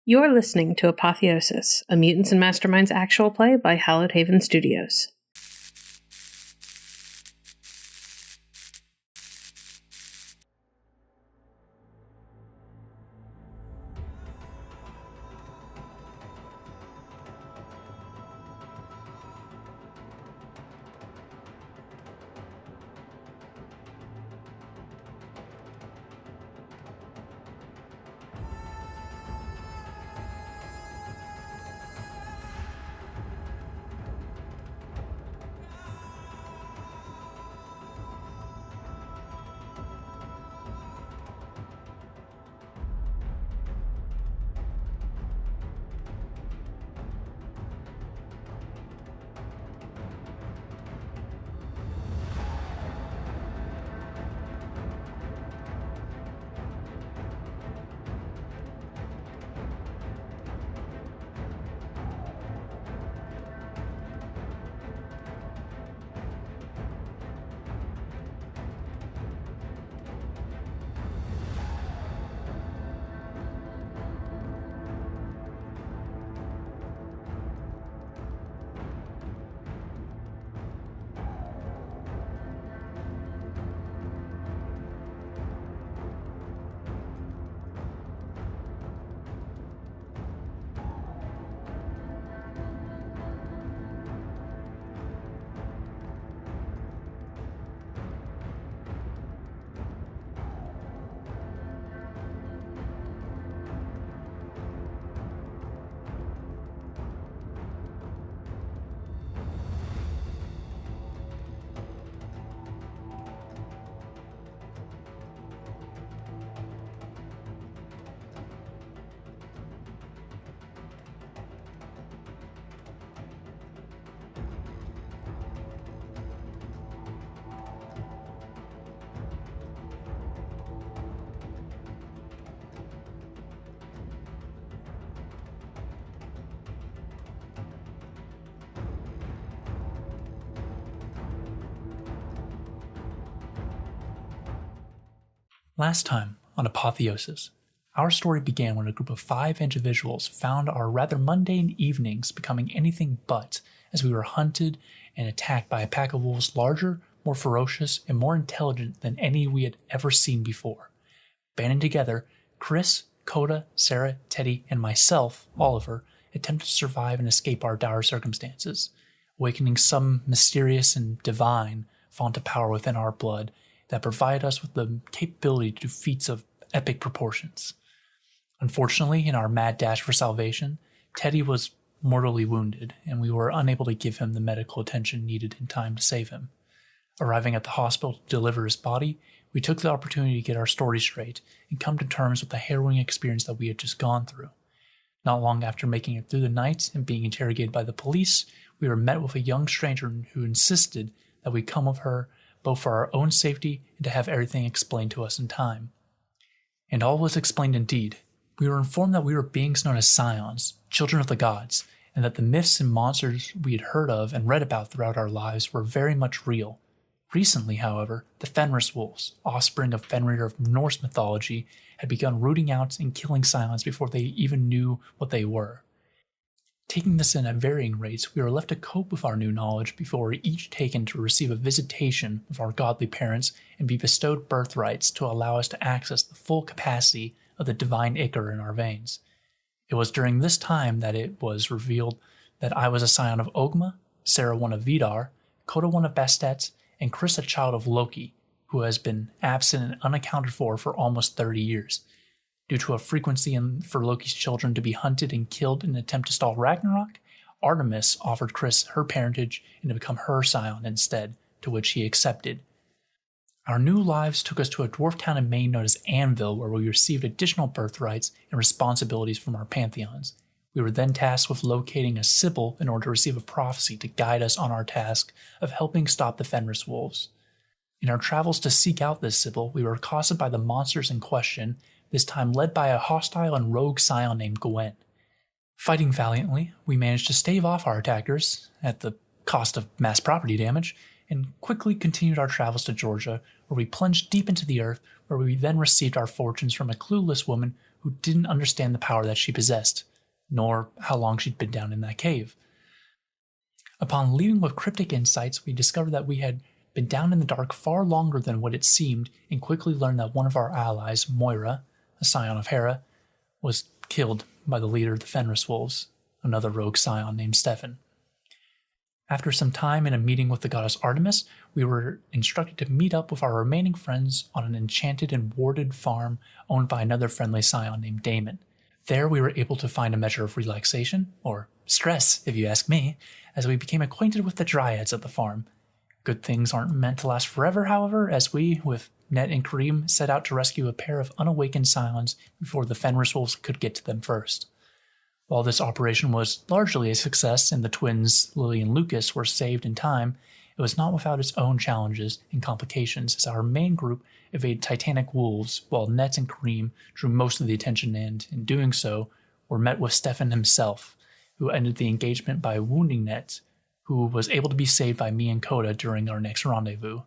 You're listening to Apotheosis, a Mutants and Masterminds actual play by Hallowed Haven Studios. Last time on Apotheosis, our story began when a group of 5 individuals found our rather mundane evenings becoming anything but as we were hunted and attacked by a pack of wolves larger, more ferocious, and more intelligent than any we had ever seen before. Banding together, Chris, Coda, Sarah, Teddy, and myself, Oliver, attempted to survive and escape our dire circumstances, awakening some mysterious and divine font of power within our blood that provide us with the capability to do feats of epic proportions. Unfortunately, in our mad dash for salvation, Teddy was mortally wounded, and we were unable to give him the medical attention needed in time to save him. Arriving at the hospital to deliver his body, we took the opportunity to get our story straight and come to terms with the harrowing experience that we had just gone through. Not long after making it through the night and being interrogated by the police, we were met with a young stranger who insisted that we come with her both for our own safety and to have everything explained to us in time. And all was explained indeed. We were informed that we were beings known as scions, children of the gods, and that the myths and monsters we had heard of and read about throughout our lives were very much real. Recently, however, the Fenris wolves, offspring of Fenrir of Norse mythology, had begun rooting out and killing scions before they even knew what they were. Taking this in at varying rates, we were left to cope with our new knowledge before we were each taken to receive a visitation of our godly parents and be bestowed birthrights to allow us to access the full capacity of the divine ichor in our veins. It was during this time that it was revealed that I was a scion of Ogma, Sarah one of Vidar, Coda one of Bastet, and Chris a child of Loki, who has been absent and unaccounted for almost 30 years. Due to a frequency for Loki's children to be hunted and killed in an attempt to stall Ragnarok, Artemis offered Chris her parentage and to become her scion instead, to which he accepted. Our new lives took us to a dwarf town in Maine known as Anvil, where we received additional birthrights and responsibilities from our pantheons. We were then tasked with locating a Sibyl in order to receive a prophecy to guide us on our task of helping stop the Fenris wolves. In our travels to seek out this Sibyl, we were accosted by the monsters in question, this time led by a hostile and rogue scion named Gwen. Fighting valiantly, we managed to stave off our attackers, at the cost of mass property damage, and quickly continued our travels to Georgia, where we plunged deep into the earth, where we then received our fortunes from a clueless woman who didn't understand the power that she possessed, nor how long she'd been down in that cave. Upon leaving with cryptic insights, we discovered that we had been down in the dark far longer than what it seemed, and quickly learned that one of our allies, Moira, a scion of Hera, was killed by the leader of the Fenris Wolves, another rogue scion named Steffan. After some time in a meeting with the goddess Artemis, we were instructed to meet up with our remaining friends on an enchanted and warded farm owned by another friendly scion named Damon. There we were able to find a measure of relaxation, or stress if you ask me, as we became acquainted with the dryads at the farm. Good things aren't meant to last forever, however, as we, with Net and Kareem, set out to rescue a pair of unawakened scions before the Fenris Wolves could get to them first. While this operation was largely a success and the twins, Lily and Lucas, were saved in time, it was not without its own challenges and complications, as our main group evaded titanic wolves, while Net and Kareem drew most of the attention and, in doing so, were met with Steffan himself, who ended the engagement by wounding Net, who was able to be saved by me and Coda during our next rendezvous.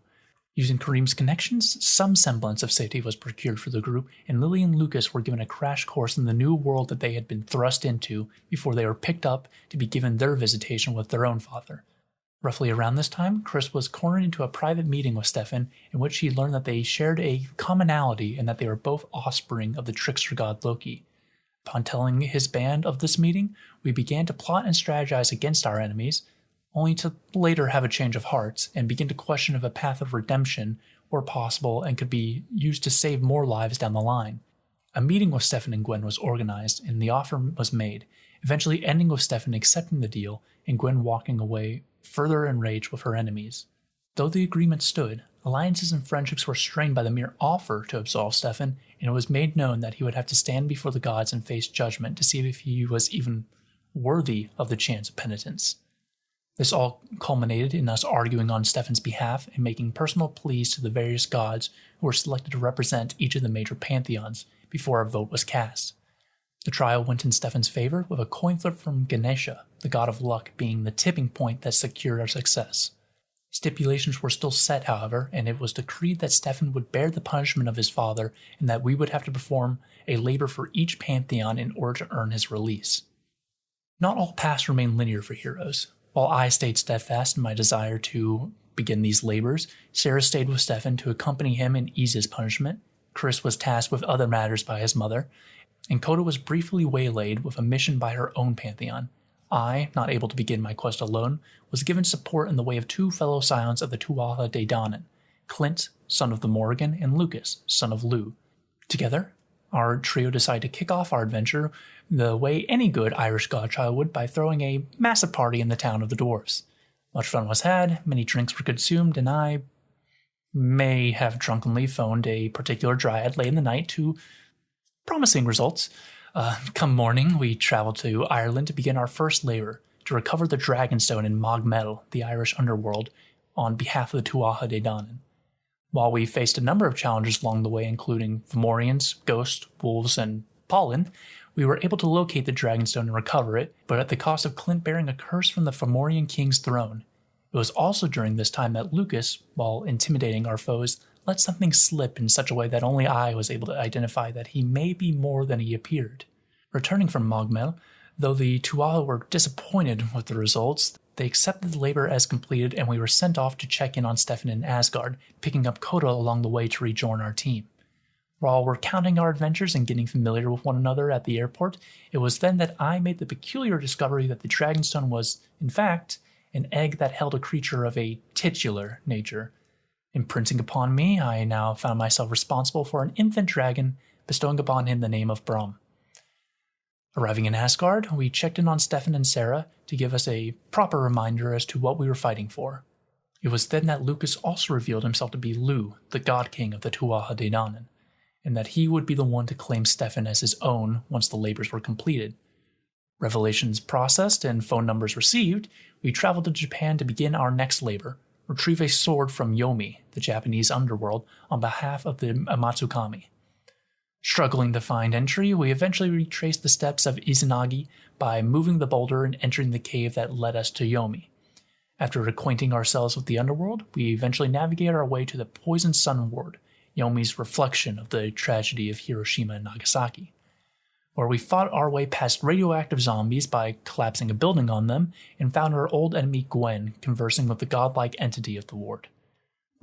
Using Kareem's connections, some semblance of safety was procured for the group, and Lily and Lucas were given a crash course in the new world that they had been thrust into before they were picked up to be given their visitation with their own father. Roughly around this time, Chris was cornered into a private meeting with Steffan, in which he learned that they shared a commonality and that they were both offspring of the trickster god Loki. Upon telling his band of this meeting, we began to plot and strategize against our enemies, only to later have a change of hearts and begin to question if a path of redemption were possible and could be used to save more lives down the line. A meeting with Steffan and Gwen was organized, and the offer was made, eventually ending with Steffan accepting the deal and Gwen walking away further enraged with her enemies. Though the agreement stood, alliances and friendships were strained by the mere offer to absolve Steffan, and it was made known that he would have to stand before the gods and face judgment to see if he was even worthy of the chance of penitence. This all culminated in us arguing on Steffan's behalf and making personal pleas to the various gods who were selected to represent each of the major pantheons before a vote was cast. The trial went in Steffan's favor, with a coin flip from Ganesha, the god of luck, being the tipping point that secured our success. Stipulations were still set, however, and it was decreed that Steffan would bear the punishment of his father and that we would have to perform a labor for each pantheon in order to earn his release. Not all paths remain linear for heroes. While I stayed steadfast in my desire to begin these labors, Sarah stayed with Steffan to accompany him and ease his punishment. Chris was tasked with other matters by his mother, and Coda was briefly waylaid with a mission by her own pantheon. I, not able to begin my quest alone, was given support in the way of two fellow scions of the Tuatha De Danann, Clint, son of the Morrigan, and Lucas, son of Lugh. Together, our trio decided to kick off our adventure the way any good Irish godchild would, by throwing a massive party in the town of the dwarves. Much fun was had, many drinks were consumed, and I may have drunkenly phoned a particular dryad late in the night to promising results. Come morning, we traveled to Ireland to begin our first labor, to recover the Dragonstone in Mogmetal, the Irish underworld, on behalf of the Tuatha De Danann. While we faced a number of challenges along the way, including Fomorians, ghosts, wolves, and pollen, we were able to locate the Dragonstone and recover it, but at the cost of Clint bearing a curse from the Fomorian king's throne. It was also during this time that Lucas, while intimidating our foes, let something slip in such a way that only I was able to identify that he may be more than he appeared. Returning from Mogmel, though the Tuatha were disappointed with the results, they accepted the labor as completed, and we were sent off to check in on Steffan in Asgard, picking up Coda along the way to rejoin our team. While recounting our adventures and getting familiar with one another at the airport, it was then that I made the peculiar discovery that the Dragonstone was, in fact, an egg that held a creature of a titular nature. Imprinting upon me, I now found myself responsible for an infant dragon, bestowing upon him the name of Brom. Arriving in Asgard, we checked in on Steffan and Sarah to give us a proper reminder as to what we were fighting for. It was then that Lucas also revealed himself to be Lugh, the god king of the Tuatha De Danann, and that he would be the one to claim Steffan as his own once the labors were completed. Revelations processed and phone numbers received, we traveled to Japan to begin our next labor, retrieve a sword from Yomi, the Japanese underworld, on behalf of the Amatsukami. Struggling to find entry, we eventually retraced the steps of Izanagi by moving the boulder and entering the cave that led us to Yomi. After acquainting ourselves with the underworld, we eventually navigated our way to the Poison Sun Ward, Yomi's reflection of the tragedy of Hiroshima and Nagasaki. where we fought our way past radioactive zombies by collapsing a building on them and found our old enemy Gwen conversing with the godlike entity of the ward.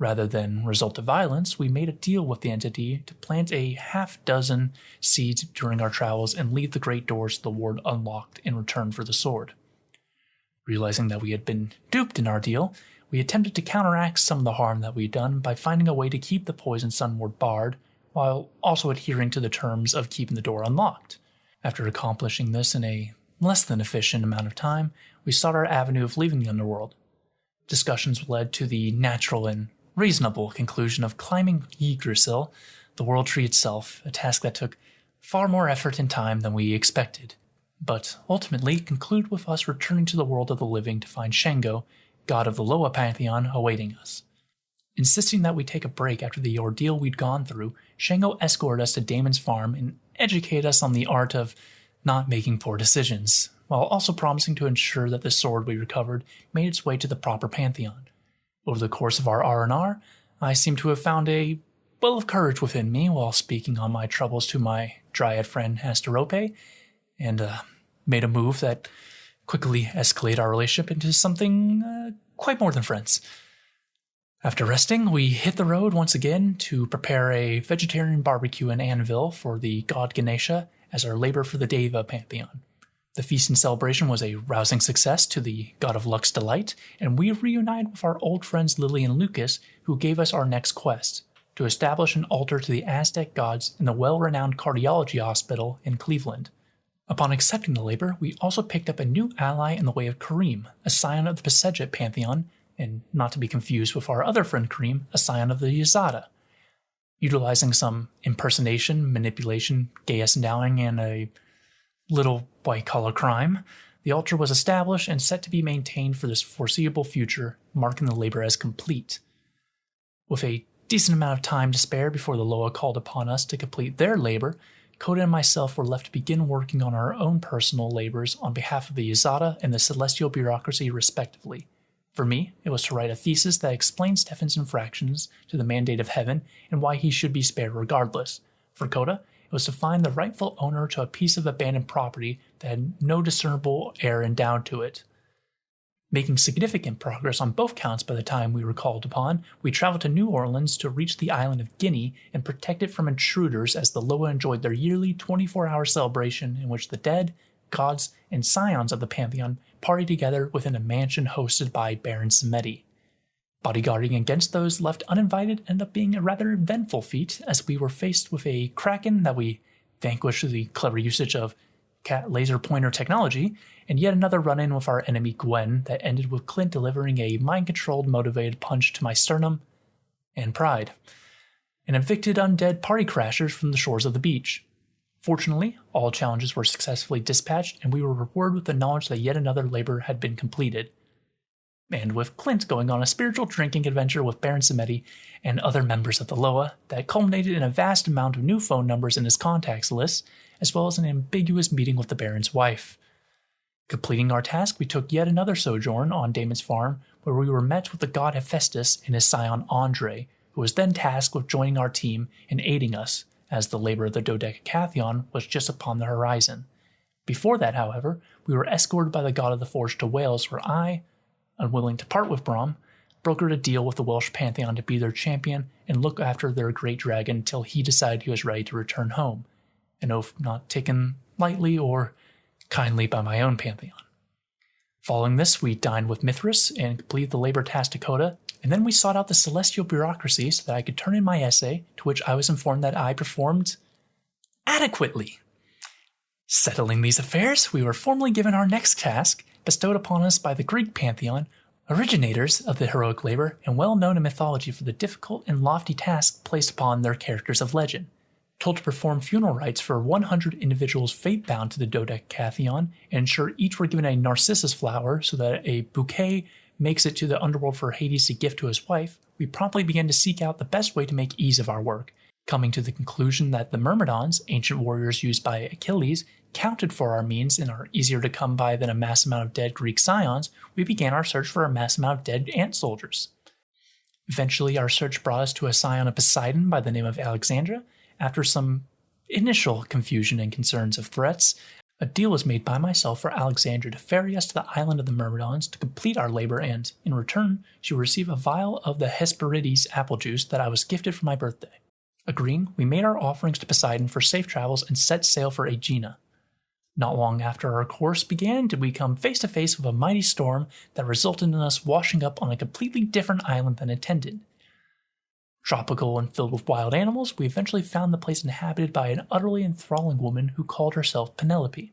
Rather than resort to violence, we made a deal with the entity to plant a half-dozen seeds during our travels and leave the great doors to the ward unlocked in return for the sword. Realizing that we had been duped in our deal, we attempted to counteract some of the harm that we'd done by finding a way to keep the Poison Sun ward barred, while also adhering to the terms of keeping the door unlocked. After accomplishing this in a less than efficient amount of time, we sought our avenue of leaving the underworld. Discussions led to the natural and reasonable conclusion of climbing Yggdrasil, the world tree itself, a task that took far more effort and time than we expected, but ultimately concluded with us returning to the world of the living to find Shango, god of the Loa Pantheon, awaiting us. Insisting that we take a break after the ordeal we'd gone through, Shango escorted us to Damon's farm and educated us on the art of not making poor decisions, while also promising to ensure that the sword we recovered made its way to the proper pantheon. Over the course of our R&R, I seem to have found a well of courage within me while speaking on my troubles to my dryad friend Asterope, and made a move that quickly escalated our relationship into something quite more than friends. After resting, we hit the road once again to prepare a vegetarian barbecue in Anvil for the god Ganesha as our labor for the Deva pantheon. The feast and celebration was a rousing success to the god of luck's delight, and we reunited with our old friends Lily and Lucas, who gave us our next quest, to establish an altar to the Aztec gods in the well-renowned cardiology hospital in Cleveland. Upon accepting the labor, we also picked up a new ally in the way of Kareem, a scion of the Pasejet pantheon, and not to be confused with our other friend Kareem, a scion of the Yazada. Utilizing some impersonation, manipulation, gaius endowing, and a little white-collar crime, the altar was established and set to be maintained for this foreseeable future, marking the labor as complete. With a decent amount of time to spare before the Loa called upon us to complete their labor, Coda and myself were left to begin working on our own personal labors on behalf of the Yazada and the celestial bureaucracy respectively. For me, it was to write a thesis that explained Steffan's infractions to the mandate of heaven and why he should be spared regardless. For Coda, it was to find the rightful owner to a piece of abandoned property that had no discernible heir endowed to it. Making significant progress on both counts by the time we were called upon, we traveled to New Orleans to reach the island of Guinea and protect it from intruders as the Loa enjoyed their yearly 24-hour celebration in which the dead, gods, and scions of the pantheon party together within a mansion hosted by Baron Samedi. Bodyguarding against those left uninvited ended up being a rather eventful feat, as we were faced with a kraken that we vanquished through the clever usage of cat laser pointer technology, and yet another run-in with our enemy Gwen that ended with Clint delivering a mind-controlled motivated punch to my sternum and pride, and evicted undead party crashers from the shores of the beach. Fortunately, all challenges were successfully dispatched, and we were rewarded with the knowledge that yet another labor had been completed. And with Clint going on a spiritual drinking adventure with Baron Samedi and other members of the Loa that culminated in a vast amount of new phone numbers in his contacts list, as well as an ambiguous meeting with the Baron's wife. Completing our task, we took yet another sojourn on Damon's farm, where we were met with the god Hephaestus and his scion Andre, who was then tasked with joining our team and aiding us, as the labor of the Dodecacathlon was just upon the horizon. Before that, however, we were escorted by the god of the forge to Wales, where I, unwilling to part with Brom, brokered a deal with the Welsh pantheon to be their champion and look after their great dragon until he decided he was ready to return home, an oath not taken lightly or kindly by my own pantheon. Following this, we dined with Mithras and completed the labor task to Coda, and then we sought out the celestial bureaucracy so that I could turn in my essay, to which I was informed that I performed adequately. Settling these affairs, we were formally given our next task, bestowed upon us by the Greek pantheon, originators of the heroic labor and well known in mythology for the difficult and lofty task placed upon their characters of legend. Told to perform funeral rites for 100 individuals fate-bound to the Dodecathlon and ensure each were given a narcissus flower so that a bouquet makes it to the underworld for Hades to gift to his wife, we promptly began to seek out the best way to make ease of our work, coming to the conclusion that the Myrmidons, ancient warriors used by Achilles, counted for our means and are easier to come by than a mass amount of dead Greek scions. We began our search for a mass amount of dead ant soldiers. Eventually, our search brought us to a scion of Poseidon by the name of Alexandra, after some initial confusion and concerns of threats, a deal was made by myself for Alexandra to ferry us to the island of the Myrmidons to complete our labor, and, in return, she would receive a vial of the Hesperides apple juice that I was gifted for my birthday. Agreeing, we made our offerings to Poseidon for safe travels and set sail for Aegina. Not long after our course began did we come face to face with a mighty storm that resulted in us washing up on a completely different island than intended. Tropical and filled with wild animals, we eventually found the place inhabited by an utterly enthralling woman who called herself Penelope.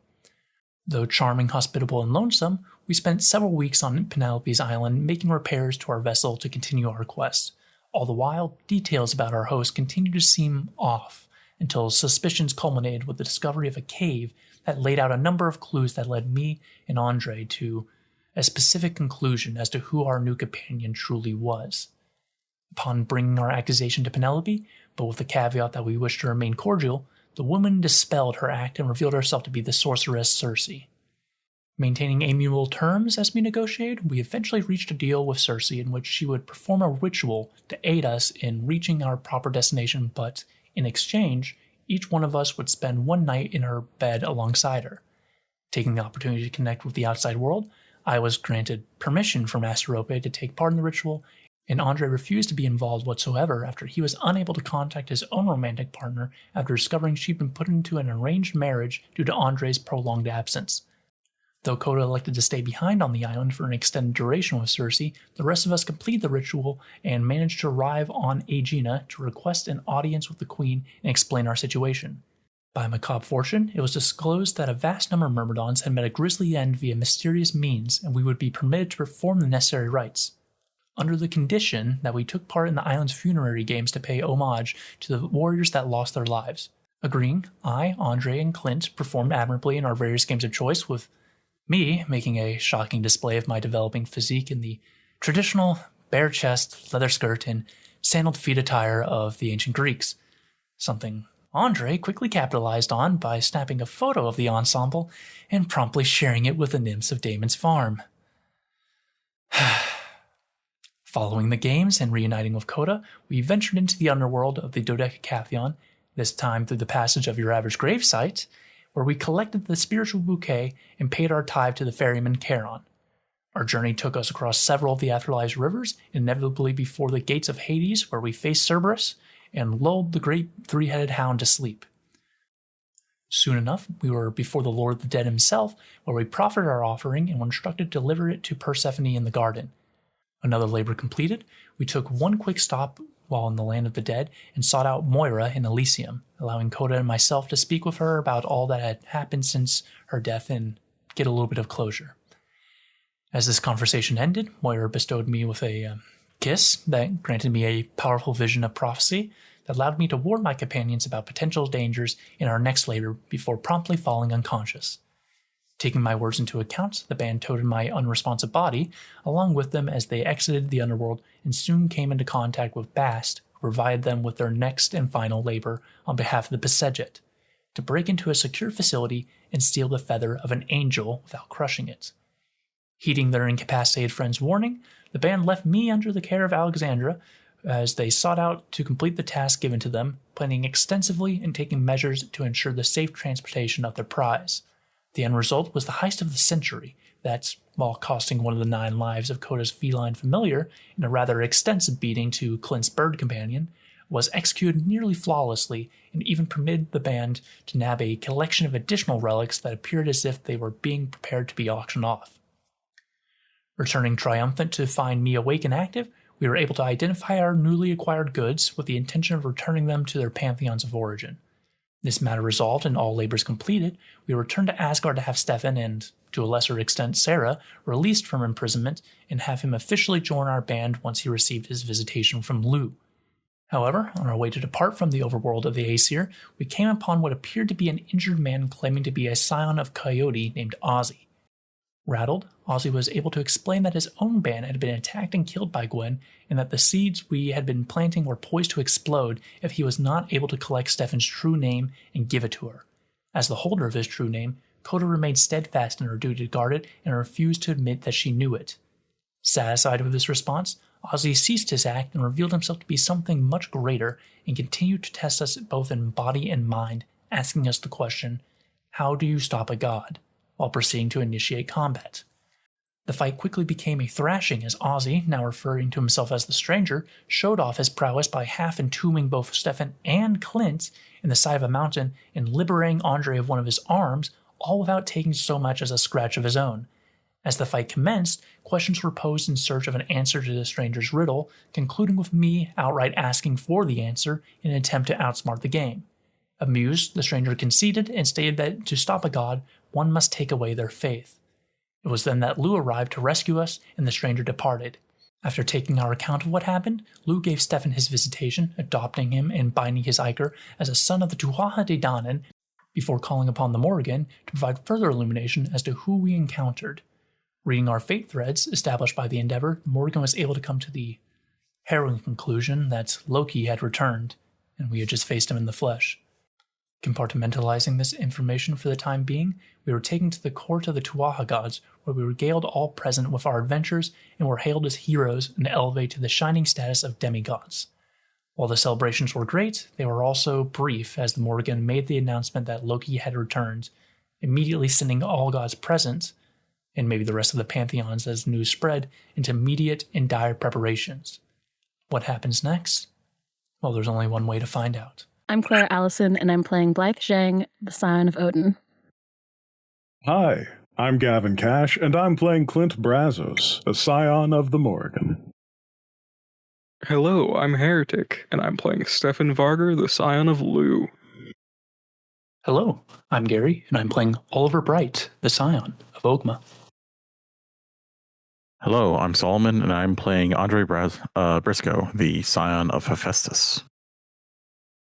Though charming, hospitable, and lonesome, we spent several weeks on Penelope's island making repairs to our vessel to continue our quest. All the while, details about our host continued to seem off, until suspicions culminated with the discovery of a cave that laid out a number of clues that led me and Andre to a specific conclusion as to who our new companion truly was. Upon bringing our accusation to Penelope, but with the caveat that we wished to remain cordial, the woman dispelled her act and revealed herself to be the sorceress Circe. Maintaining amiable terms as we negotiated, we eventually reached a deal with Circe in which she would perform a ritual to aid us in reaching our proper destination, but in exchange, each one of us would spend one night in her bed alongside her. Taking the opportunity to connect with the outside world, I was granted permission from Asterope to take part in the ritual, and Andre refused to be involved whatsoever after he was unable to contact his own romantic partner after discovering she'd been put into an arranged marriage due to Andre's prolonged absence. Though Coda elected to stay behind on the island for an extended duration with Circe, the rest of us completed the ritual and managed to arrive on Aegina to request an audience with the Queen and explain our situation. By macabre fortune, it was disclosed that a vast number of Myrmidons had met a grisly end via mysterious means, and we would be permitted to perform the necessary rites, under the condition that we took part in the island's funerary games to pay homage to the warriors that lost their lives. Agreeing, I, Andre, and Clint performed admirably in our various games of choice, with me making a shocking display of my developing physique in the traditional bare chest, leather skirt, and sandaled feet attire of the ancient Greeks, something Andre quickly capitalized on by snapping a photo of the ensemble and promptly sharing it with the nymphs of Damon's farm. Following the games and reuniting with Coda, we ventured into the underworld of the Dodecacathlon, this time through the passage of your average gravesite, where we collected the spiritual bouquet and paid our tithe to the ferryman Charon. Our journey took us across several of the afterlife's rivers, inevitably before the gates of Hades, where we faced Cerberus and lulled the great three-headed hound to sleep. Soon enough, we were before the Lord of the Dead himself, where we proffered our offering and were instructed to deliver it to Persephone in the garden. Another labor completed, we took one quick stop while in the land of the dead and sought out Moira in Elysium, allowing Coda and myself to speak with her about all that had happened since her death and get a little bit of closure. As this conversation ended, Moira bestowed me with a kiss that granted me a powerful vision of prophecy that allowed me to warn my companions about potential dangers in our next labor before promptly falling unconscious. Taking my words into account, the band toted my unresponsive body along with them as they exited the underworld and soon came into contact with Bast, who provided them with their next and final labor on behalf of the Pasejet, to break into a secure facility and steal the feather of an angel without crushing it. Heeding their incapacitated friend's warning, the band left me under the care of Alexandra as they sought out to complete the task given to them, planning extensively and taking measures to ensure the safe transportation of their prize. The end result was the heist of the century that, while costing one of the 9 lives of Coda's feline familiar and a rather extensive beating to Clint's bird companion, was executed nearly flawlessly and even permitted the band to nab a collection of additional relics that appeared as if they were being prepared to be auctioned off. Returning triumphant to find me awake and active, we were able to identify our newly acquired goods with the intention of returning them to their pantheons of origin. This matter resolved and all labors completed, we returned to Asgard to have Steffan and, to a lesser extent Sarah, released from imprisonment and have him officially join our band once he received his visitation from Lugh. However, on our way to depart from the overworld of the Aesir, we came upon what appeared to be an injured man claiming to be a scion of Coyote named Ozzy. Rattled, Ozzy was able to explain that his own band had been attacked and killed by Gwen, and that the seeds we had been planting were poised to explode if he was not able to collect Steffan's true name and give it to her. As the holder of his true name, Coda remained steadfast in her duty to guard it and refused to admit that she knew it. Satisfied with this response, Ozzy ceased his act and revealed himself to be something much greater and continued to test us both in body and mind asking us the question, how do you stop a god, while proceeding to initiate combat. The fight quickly became a thrashing as Ozzy, now referring to himself as the Stranger, showed off his prowess by half entombing both Steffan and Clint in the side of a mountain and liberating Andre of one of his arms, all without taking so much as a scratch of his own. As the fight commenced, questions were posed in search of an answer to the Stranger's riddle, concluding with me outright asking for the answer in an attempt to outsmart the game. Amused, the Stranger conceded and stated that to stop a god, one must take away their faith. It was then that Lou arrived to rescue us, and the Stranger departed. After taking our account of what happened, Lou gave Steffan his visitation, adopting him and binding his Iker as a son of the Tuatha De Danann, before calling upon the Morrigan to provide further illumination as to who we encountered. Reading our fate threads established by the Endeavor, Morrigan was able to come to the harrowing conclusion that Loki had returned, and we had just faced him in the flesh. Compartmentalizing this information for the time being, we were taken to the court of the Tuatha gods, where we regaled all present with our adventures and were hailed as heroes and elevated to the shining status of demigods. While the celebrations were great, they were also brief, as the Morrigan made the announcement that Loki had returned, immediately sending all gods present, and maybe the rest of the pantheons as news spread, into immediate and dire preparations. What happens next? Well, there's only one way to find out. I'm Clara Allison, and I'm playing Blythe Zhang, the scion of Odin. Hi, I'm Gavin Cash, and I'm playing Clint Brazos, a scion of the Morrigan. Hello, I'm Heretic, and I'm playing Steffan Varger, the scion of Lou. Hello, I'm Gary, and I'm playing Oliver Bright, the scion of Ogma. Hello, I'm Solomon, and I'm playing Andre Briscoe, the scion of Hephaestus.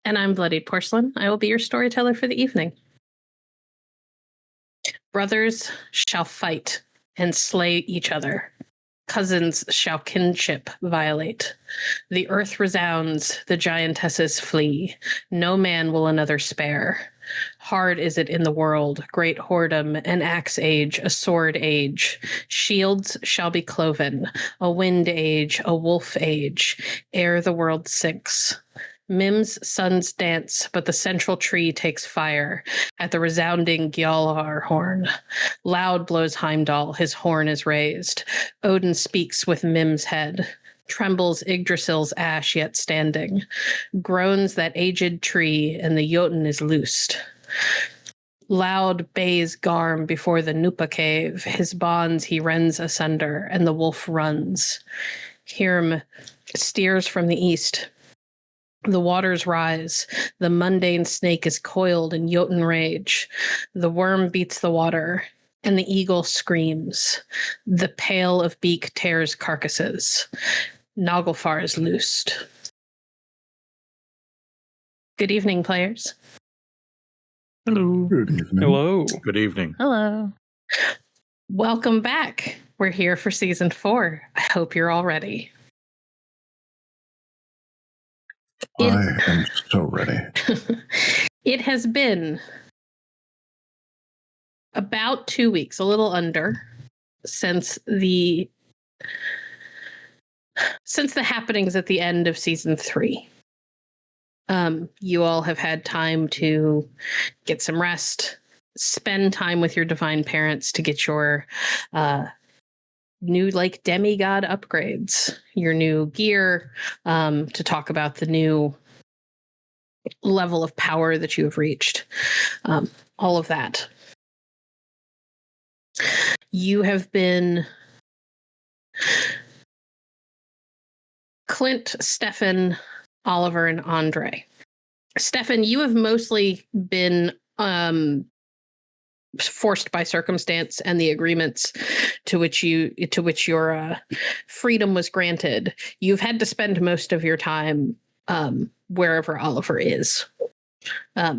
And I'm Bloodied Porcelain. I will be your storyteller for the evening. Brothers shall fight and slay each other. Cousins shall kinship violate. The earth resounds, the giantesses flee. No man will another spare. Hard is it in the world, great whoredom, an axe age, a sword age. Shields shall be cloven, a wind age, a wolf age, ere the world sinks. Mim's sons dance, but the central tree takes fire at the resounding Gjallar horn. Loud blows Heimdall, his horn is raised. Odin speaks with Mim's head. Trembles Yggdrasil's ash yet standing. Groans that aged tree, and the Jotun is loosed. Loud bays Garm before the Nupa cave. His bonds he rends asunder, and the wolf runs. Hirm steers from the east. The waters rise. The mundane snake is coiled in Jotun rage. The worm beats the water, and the eagle screams. The pale of beak tears carcasses. Naglfar is loosed. Good evening, players. Hello. Good evening. Hello. Good evening. Hello. Welcome back. We're here for season 4. I hope you're all ready. I am so ready. It has been about 2 weeks, a little under, since the happenings at the end of season 3. You all have had time to get some rest, spend time with your divine parents to get your new demigod upgrades, your new gear, to talk about the new level of power that you have reached, all of that. You have been Clint, Steffan, Oliver, and Andre. Steffan, you have mostly been forced by circumstance and the agreements to which your freedom was granted. You've had to spend most of your time wherever Oliver is.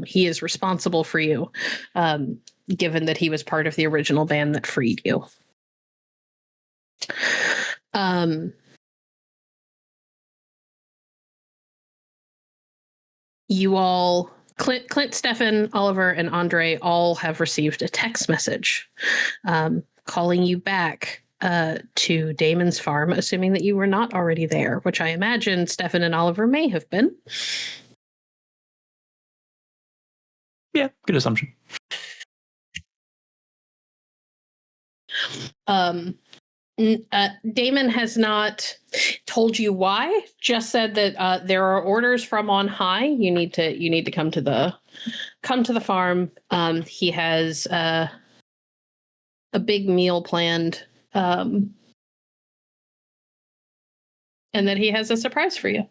He is responsible for you, given that he was part of the original band that freed you. You all, Clint, Steffan, Oliver, and Andre all have received a text message calling you back to Damon's farm, assuming that you were not already there, which I imagine Steffan and Oliver may have been. Yeah, good assumption. Damon has not told you why. Just said that there are orders from on high. You need to come to the farm. He has a big meal planned, and that he has a surprise for you.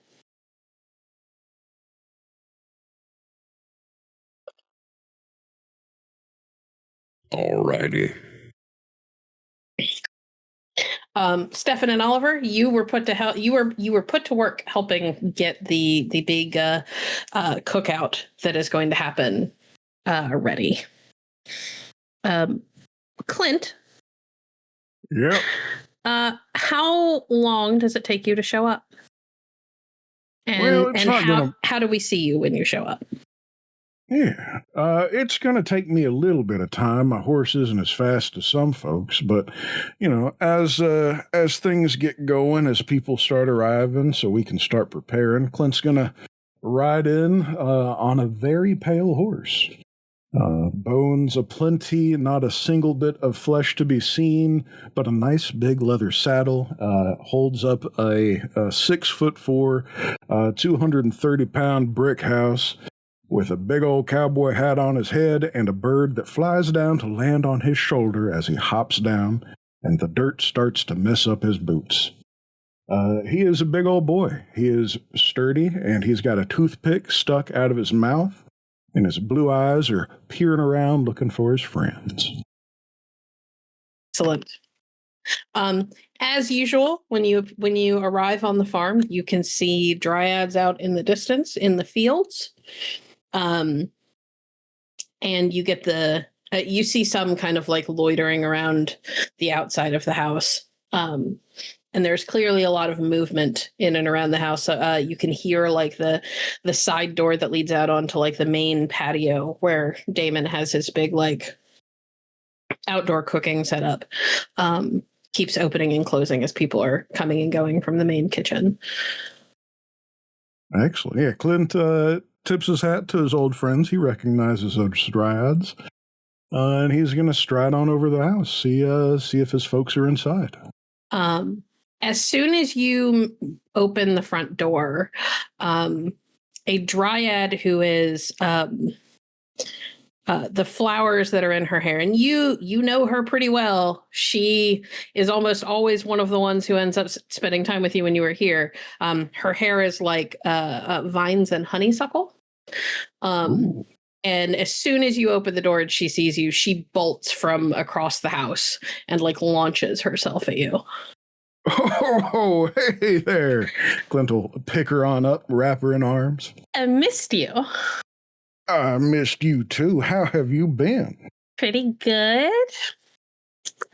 Alrighty. Steffan and Oliver, you were put to help. You were put to work helping get the big cookout that is going to happen ready. Clint. Yep. How long does it take you to show up? And, how do we see you when you show up? Yeah, it's going to take me a little bit of time. My horse isn't as fast as some folks, but, as things get going, as people start arriving, so we can start preparing, Clint's going to ride in on a very pale horse. Bones aplenty, not a single bit of flesh to be seen, but a nice big leather saddle. Holds up a 6'4", 230-pound brick house with a big old cowboy hat on his head and a bird that flies down to land on his shoulder as he hops down, and the dirt starts to mess up his boots. He is a big old boy. He is sturdy, and he's got a toothpick stuck out of his mouth, and his blue eyes are peering around looking for his friends. Excellent. As usual, when you arrive on the farm, you can see dryads out in the distance in the fields. And you get you see some kind of like loitering around the outside of the house. And there's clearly a lot of movement in and around the house. You can hear like the side door that leads out onto like the main patio where Damon has his big like outdoor cooking setup. Keeps opening and closing as people are coming and going from the main kitchen. Excellent. Yeah, Clint tips his hat to his old friends. He recognizes those dryads. And he's going to stride on over the house, see if his folks are inside. As soon as you open the front door, a dryad who is the flowers that are in her hair, and you know her pretty well. She is almost always one of the ones who ends up spending time with you when you were here. Her hair is like vines and honeysuckle. And as soon as you open the door and she sees you, she bolts from across the house and like launches herself at you. Oh, hey there. Clint will pick her on up, wrap her in arms. I missed you. I missed you too. How have you been? Pretty good.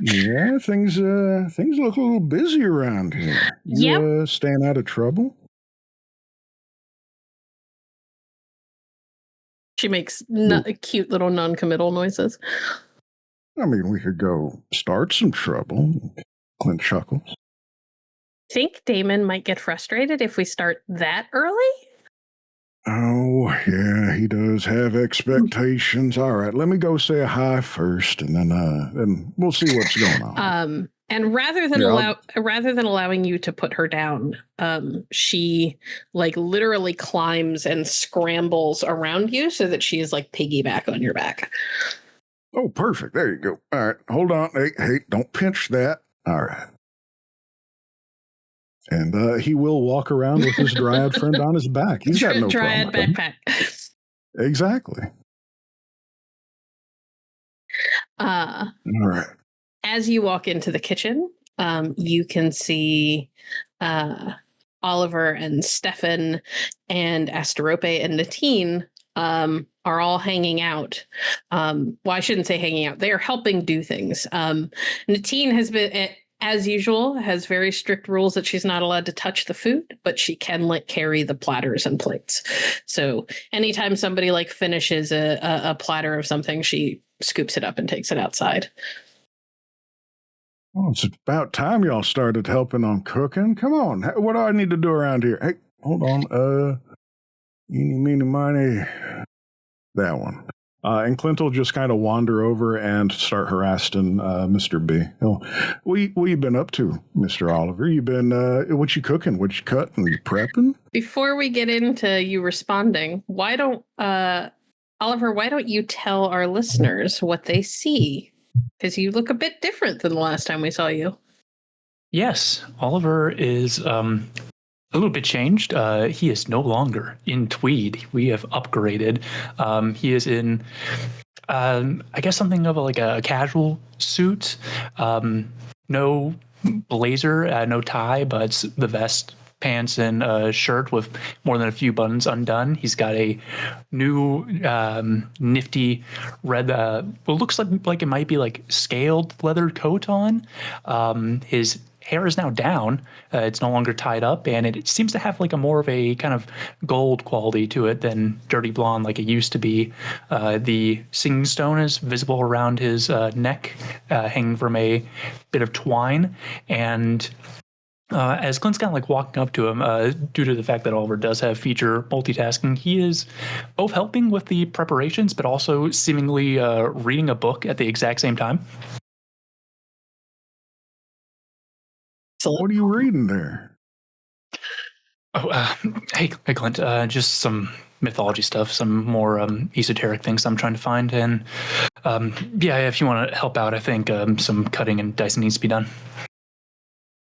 Yeah, things look a little busy around here. You staying out of trouble? She makes cute little non-committal noises. I mean, we could go start some trouble. Clint chuckles. Think Damon might get frustrated if we start that early? Oh, yeah, he does have expectations. All right, let me go say a hi first, and then we'll see what's going on. And rather than allowing you to put her down, she like literally climbs and scrambles around you so that she is like piggyback on your back. Oh, perfect. There you go. All right, hold on. Hey, don't pinch that. All right. And he will walk around with his dryad friend on his back. He's got no dryad problem. backpack. Exactly. All right. As you walk into the kitchen, you can see Oliver and Steffan and Asterope and Natine are all hanging out. Well, I shouldn't say hanging out. They are helping do things. Natine has been, as usual, has very strict rules that she's not allowed to touch the food, but she can like carry the platters and plates. So anytime somebody like finishes a platter of something, she scoops it up and takes it outside. Oh, it's about time y'all started helping on cooking. Come on. What do I need to do around here? Hey, hold on. Eeny, meeny, miny. That one. And Clint will just kind of wander over and start harassing Mr. B. What you been up to, Mr. Oliver? You been, what you cooking? What you cutting? You prepping? Before we get into you responding, Oliver, why don't you tell our listeners what they see? Because you look a bit different than the last time we saw you. Yes, Oliver is a little bit changed. He is no longer in tweed. We have upgraded. He is in, I guess, something of a casual suit. No blazer, no tie, but the vest, pants, and a shirt with more than a few buttons undone. He's got a new nifty red, what looks like it might be like scaled leather coat on. His hair is now down. It's no longer tied up, and it seems to have like a more of a kind of gold quality to it than dirty blonde like it used to be. The singing stone is visible around his neck, hanging from a bit of twine. And as Clint's kind of like walking up to him, due to the fact that Oliver does have feature multitasking, he is both helping with the preparations, but also seemingly reading a book at the exact same time. What are you reading there? Oh, hey, Clint, just some mythology stuff, some more esoteric things I'm trying to find. And yeah, if you want to help out, I think some cutting and dicing needs to be done.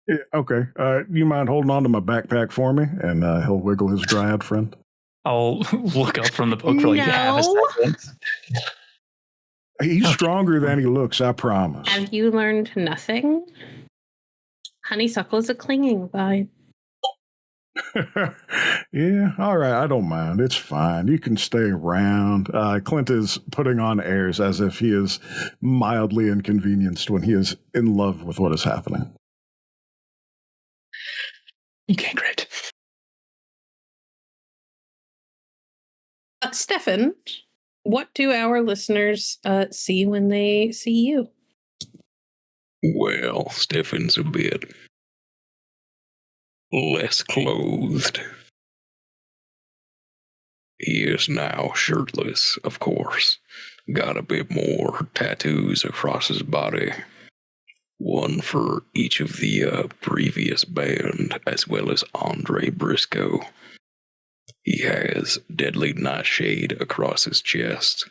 Yeah, okay. You mind holding on to my backpack for me? And he'll wiggle his dryad friend. I'll look up from the book for like half a second. He's stronger than he looks, I promise. Have you learned nothing? Honeysuckle is a clinging vine. Yeah, all right, I don't mind. It's fine. You can stay around. Clint is putting on airs as if he is mildly inconvenienced when he is in love with what is happening. Okay, great. Steffan, what do our listeners see when they see you? Well, Steffan's a bit less clothed. He is now shirtless, of course. Got a bit more tattoos across his body. One for each of the previous band, as well as Andre Briscoe. He has deadly nightshade across his chest.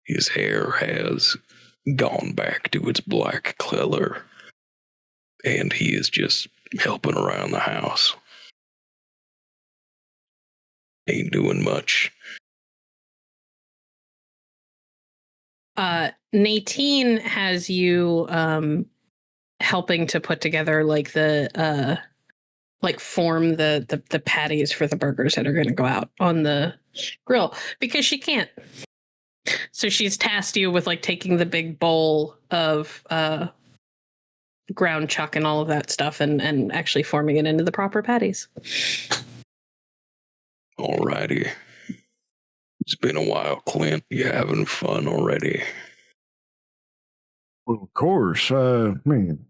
His hair has gone back to its black color, and he is just helping around the house. Ain't doing much. Natine has you helping to put together like the form the patties for the burgers that are going to go out on the grill, because she can't. So she's tasked you with like taking the big bowl of ground chuck and all of that stuff and actually forming it into the proper patties. Alrighty. It's been a while, Clint. You having fun already? Well, of course. I mean,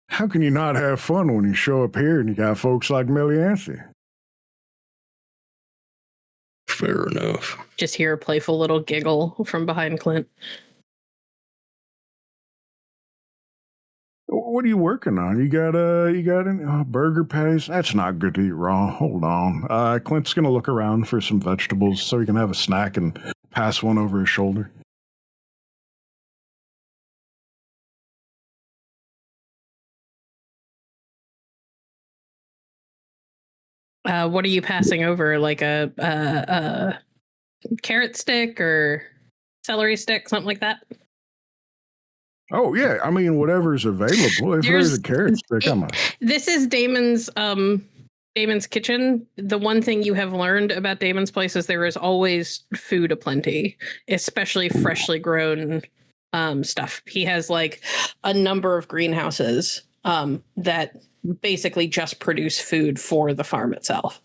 how can you not have fun when you show up here and you got folks like Millie Anthony? Fair enough. Just hear a playful little giggle from behind Clint. What are you working on? You got any burger patties? That's not good to eat raw. Hold on. Clint's gonna look around for some vegetables so he can have a snack and pass one over his shoulder. What are you passing over? Like a carrot stick or celery stick, something like that? Oh yeah, I mean whatever's available. If there's a carrot stick, come on. This is Damon's kitchen. The one thing you have learned about Damon's place is there is always food aplenty, especially freshly grown stuff. He has like a number of greenhouses that basically just produce food for the farm itself,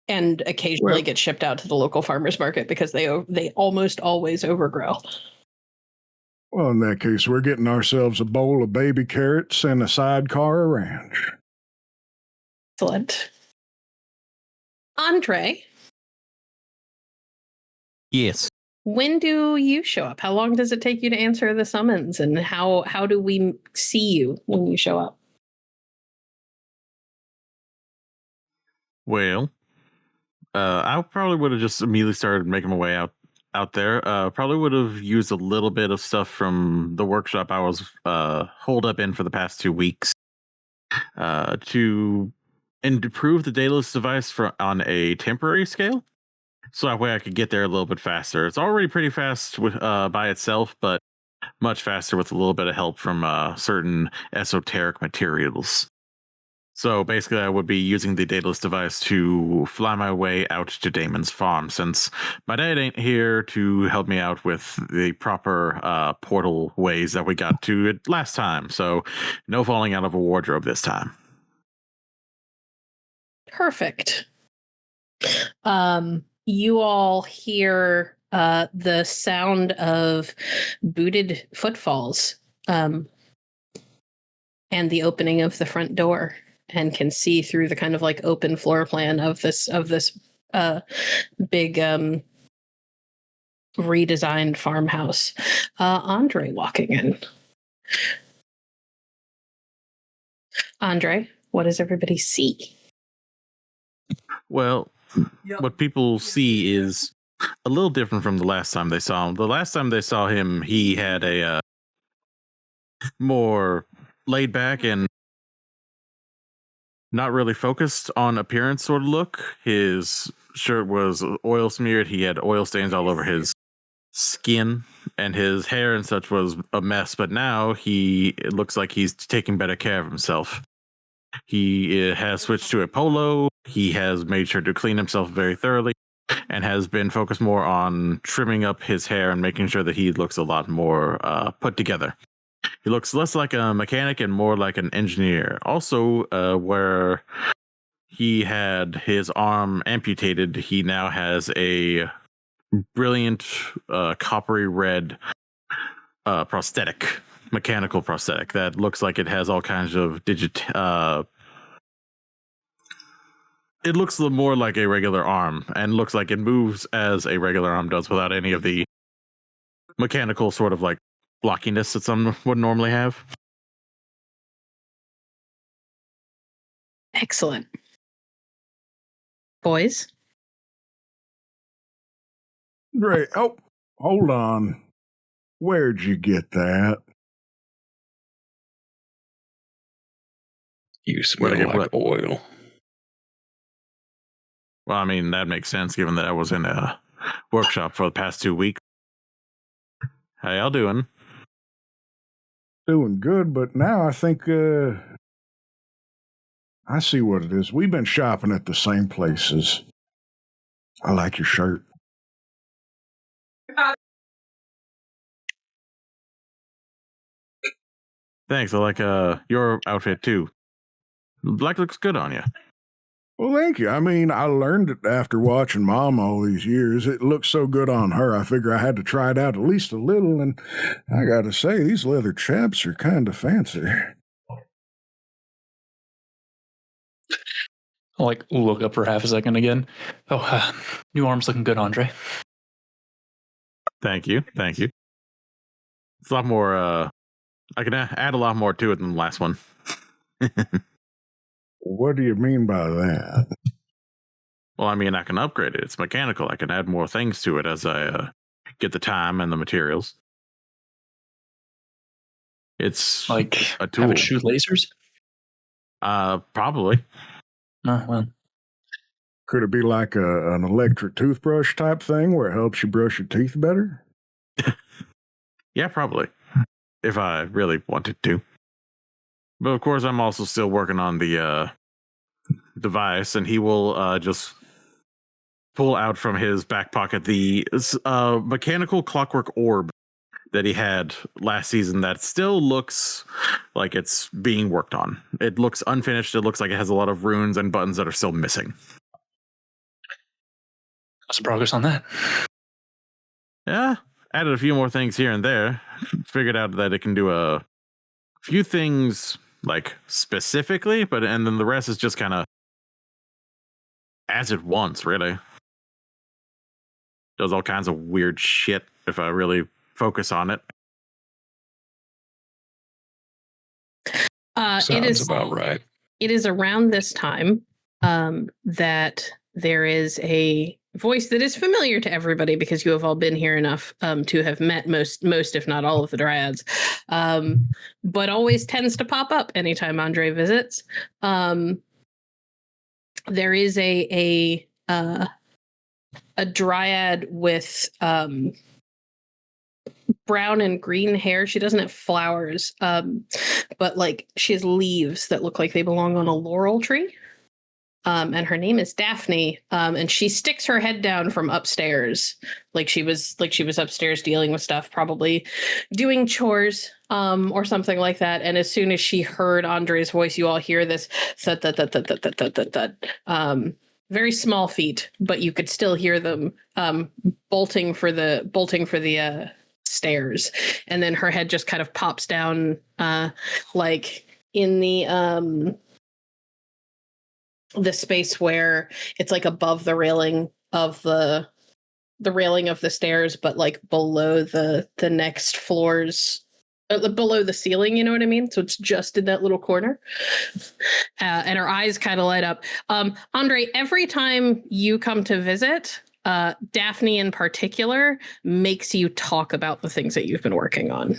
and occasionally get shipped out to the local farmers market because they almost always overgrow. Well, in that case, we're getting ourselves a bowl of baby carrots and a sidecar of ranch. Excellent. Andre? Yes. when do you show up? How long does it take you to answer the summons? And how do we see you when you show up? Well, I probably would have just immediately started making my way out there. Probably would have used a little bit of stuff from the workshop I was holed up in for the past 2 weeks to improve the daedalus device on a temporary scale, so that way I could get there a little bit faster. It's already pretty fast by itself, but much faster with a little bit of help from certain esoteric materials. So basically, I would be using the daedalus device to fly my way out to Damon's farm, since my dad ain't here to help me out with the proper portal ways that we got to it last time. So no falling out of a wardrobe this time. Perfect. You all hear the sound of booted footfalls and the opening of the front door, and can see through the kind of like open floor plan of this big redesigned farmhouse. Andre walking in. Andre, what does everybody see? Well, what people see is a little different from the last time they saw him. The last time they saw him, he had a more laid back and not really focused on appearance sort of look. His shirt was oil smeared. He had oil stains all over his skin, and his hair and such was a mess. But now it looks like he's taking better care of himself. He has switched to a polo. He has made sure to clean himself very thoroughly, and has been focused more on trimming up his hair and making sure that he looks a lot more put together. He looks less like a mechanic and more like an engineer. Also, where he had his arm amputated, he now has a brilliant coppery red mechanical prosthetic that looks like it has all kinds of it looks more like a regular arm, and looks like it moves as a regular arm does without any of the mechanical sort of like blockiness that some would normally have. Excellent. Boys? Great. Oh, hold on. Where'd you get that? You smell Where'd I get like oil. Well, I mean, that makes sense given that I was in a workshop for the past 2 weeks. How y'all doing? Doing good, but now I think I see what it is. We've been shopping at the same places. I like your shirt. Thanks. I like your outfit too. Black looks good on you. Well, thank you. I mean, I learned it after watching Mom all these years. It looked so good on her, I figure I had to try it out at least a little, and I gotta say, these leather chaps are kind of fancy. I'll like look up for half a second again. Oh, new arm's looking good, Andre. Thank you. It's a lot more, I can add a lot more to it than the last one. What do you mean by that? Well, I mean, I can upgrade it. It's mechanical. I can add more things to it as I get the time and the materials. It's Like a tool. have it shoot lasers? Probably. Well. Could it be like an electric toothbrush type thing where it helps you brush your teeth better? Yeah, probably. If I really wanted to. But of course, I'm also still working on the device, and he will just pull out from his back pocket the mechanical clockwork orb that he had last season that still looks like it's being worked on. It looks unfinished. It looks like it has a lot of runes and buttons that are still missing. Some progress on that. Yeah, added a few more things here and there. Figured out that it can do a few things like specifically, and then the rest is just kind of as it wants, really. does all kinds of weird shit if I really focus on it. Sounds about right. It is around this time that there is a voice that is familiar to everybody because you have all been here enough to have met most, if not all, of the dryads, but always tends to pop up anytime Andre visits. There is a dryad with brown and green hair. She doesn't have flowers, but like she has leaves that look like they belong on a laurel tree. And her name is Daphne. And she sticks her head down from upstairs, like she was upstairs dealing with stuff, probably doing chores, or something like that. And as soon as she heard Andre's voice, you all hear this thud, thud, thud, thud, thud, thud, thud, thud, thud. Very small feet, but you could still hear them bolting for the stairs. And then her head just kind of pops down, like in the space where it's like above the railing of the railing of the stairs, but like below the next floors, below the ceiling, you know what I mean? So it's just in that little corner. And her eyes kind of light up. Andre, every time you come to visit, Daphne in particular makes you talk about the things that you've been working on.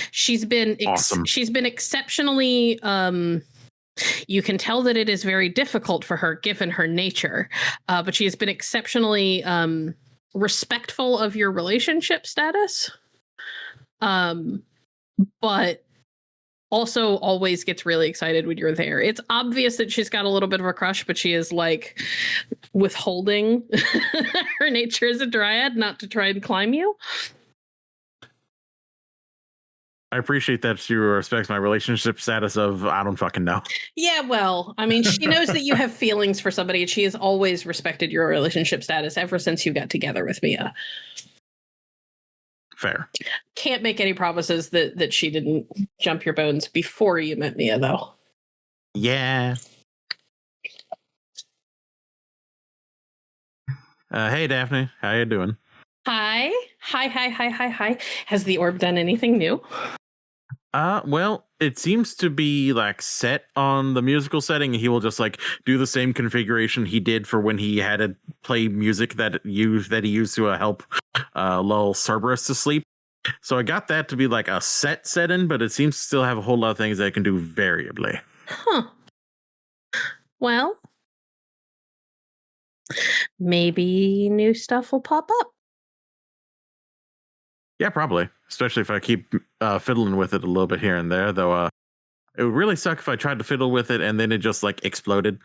She's been Awesome. She's been exceptionally you can tell that it is very difficult for her given her nature, but she has been exceptionally respectful of your relationship status, but also always gets really excited when you're there. It's obvious that she's got a little bit of a crush, but she is like withholding her nature as a dryad not to try and climb you. I appreciate that she respects my relationship status of I don't fucking know. Yeah, well, I mean, she knows that you have feelings for somebody, and she has always respected your relationship status ever since you got together with Mia. Fair. Can't make any promises that she didn't jump your bones before you met Mia, though. Yeah. Hey, Daphne. How you doing? Hi. Has the orb done anything new? Well, it seems to be like set on the musical setting. He will just like do the same configuration he did for when he had to play music that he used to help lull Cerberus to sleep. So I got that to be like a set setting, but it seems to still have a whole lot of things that it can do variably. Huh. Well, maybe new stuff will pop up. Yeah, probably. Especially if I keep fiddling with it a little bit here and there, though. It would really suck if I tried to fiddle with it and then it just like exploded.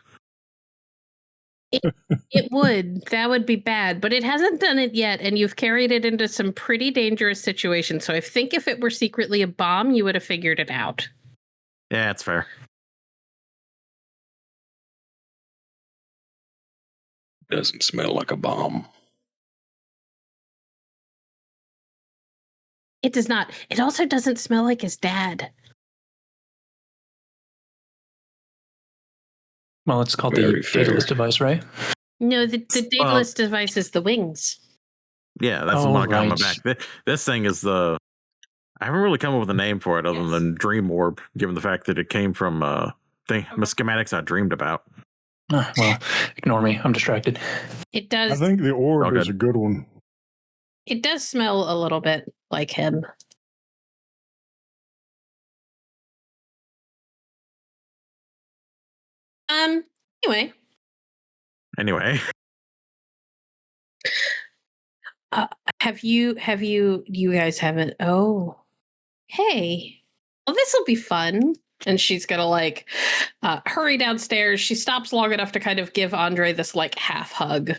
It would. That would be bad, but it hasn't done it yet, and you've carried it into some pretty dangerous situations. So I think if it were secretly a bomb, you would have figured it out. Yeah, that's fair. Doesn't smell like a bomb. It does not. It also doesn't smell like his dad. Well, it's called Very the fair. Daedalus device, right? No, the Daedalus device is the wings. Yeah, that's the one I got on my back. This thing is I haven't really come up with a name for it other than Dream Orb, given the fact that it came from schematics I dreamed about. Well, ignore me. I'm distracted. It does. I think the orb is a good one. It does smell a little bit like him. Anyway. You guys haven't, hey, well, this will be fun. And she's gonna like hurry downstairs. She stops long enough to kind of give Andre this like half hug.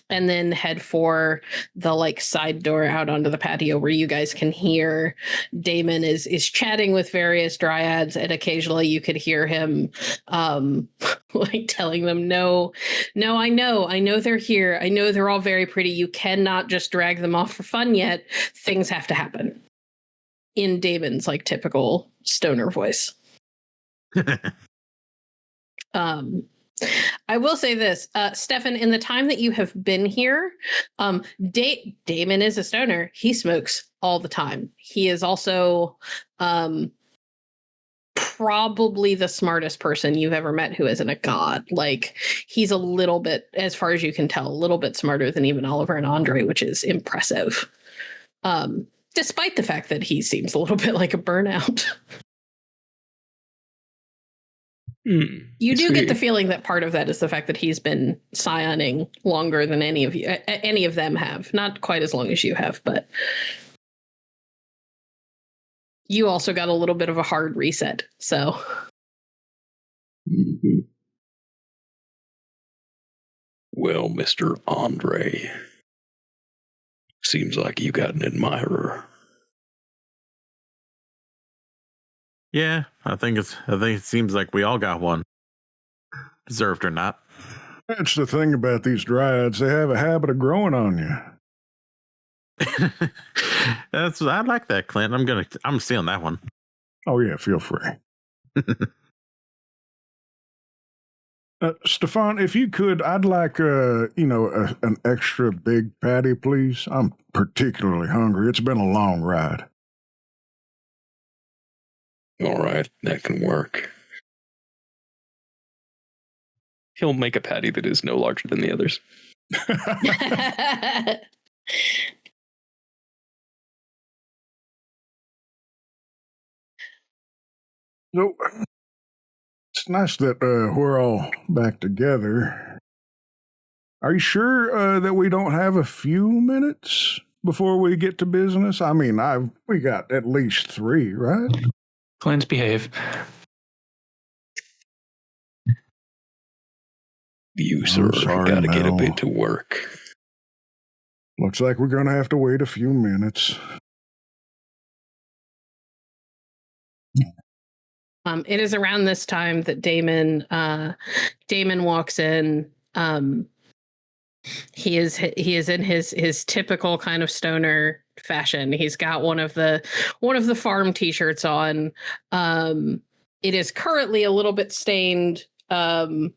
And then head for the like side door out onto the patio where you guys can hear Damon is chatting with various dryads, and occasionally you could hear him like telling them, no, I know they're here. I know they're all very pretty. You cannot just drag them off for fun yet. Things have to happen. In Damon's like typical stoner voice. I will say this, Steffan, in the time that you have been here, Damon is a stoner. He smokes all the time. He is also probably the smartest person you've ever met who isn't a god. Like, he's a little bit, as far as you can tell, a little bit smarter than even Oliver and Andre, which is impressive. Despite the fact that he seems a little bit like a burnout. You do get the feeling that part of that is the fact that he's been psioning longer than any of them have. Not quite as long as you have, but you also got a little bit of a hard reset. So, well, Mr. Andre, seems like you got an admirer. Yeah, I think it seems like we all got one. Deserved or not. That's the thing about these dryads. They have a habit of growing on you. I like that, Clint. I'm stealing that one. Oh, yeah, feel free. Stefan, if you could, I'd like, an extra big patty, please. I'm particularly hungry. It's been a long ride. All right, that can work. He'll make a patty that is no larger than the others. So, it's nice that we're all back together. Are you sure that we don't have a few minutes before we get to business? I mean, we got at least 3, right? Clint, behave. You, sir, gotta get a bit to work. Looks like we're gonna have to wait a few minutes. It is around this time that Damon walks in. He is in his typical kind of stoner fashion. He's got one of the farm t-shirts on. It is currently a little bit stained around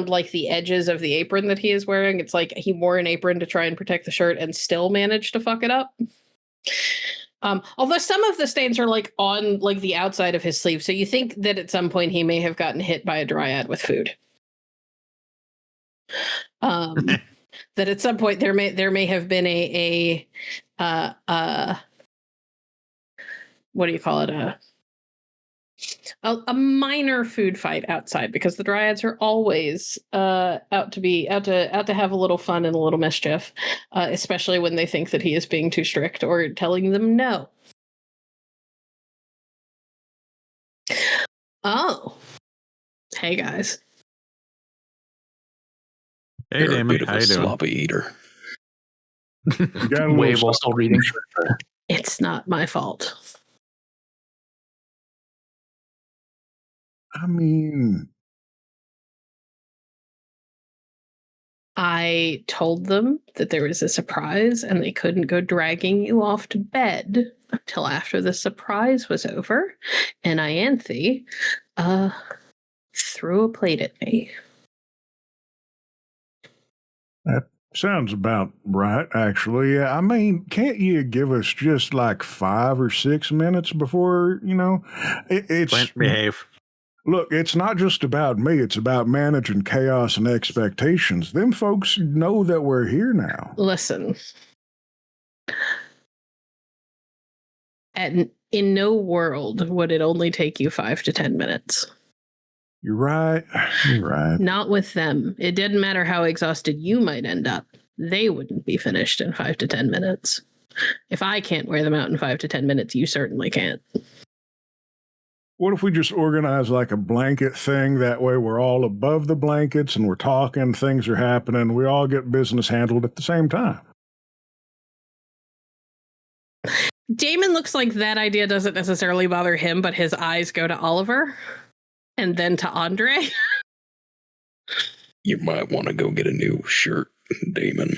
like the edges of the apron that he is wearing. It's like he wore an apron to try and protect the shirt and still managed to fuck it up. Although some of the stains are like on like the outside of his sleeve, so you think that at some point he may have gotten hit by a dryad with food. That at some point there may have been a what do you call it, a minor food fight outside, because the dryads are always out to have a little fun and a little mischief, especially when they think that he is being too strict or telling them no. Oh, hey guys. Hey, You're Damon, a bit of how a you doing? sloppy eater. Wave while still reading. It's not my fault. I mean, I told them that there was a surprise and they couldn't go dragging you off to bed until after the surprise was over. And Ianthe threw a plate at me. that sounds about right, actually. I mean, can't you give us just like 5 or 6 minutes before, it's... Clint, behave. Look, it's not just about me. It's about managing chaos and expectations. Them folks know that we're here now. Listen. In no world would it only take you 5 to 10 minutes. You're right. You're right. Not with them. It didn't matter how exhausted you might end up. They wouldn't be finished in 5 to 10 minutes. If I can't wear them out in 5 to 10 minutes, you certainly can't. What if we just organize like a blanket thing? That way we're all above the blankets and we're talking, things are happening. We all get business handled at the same time. Damon looks like that idea doesn't necessarily bother him, but his eyes go to Oliver and then to Andre. You might want to go get a new shirt, Damon.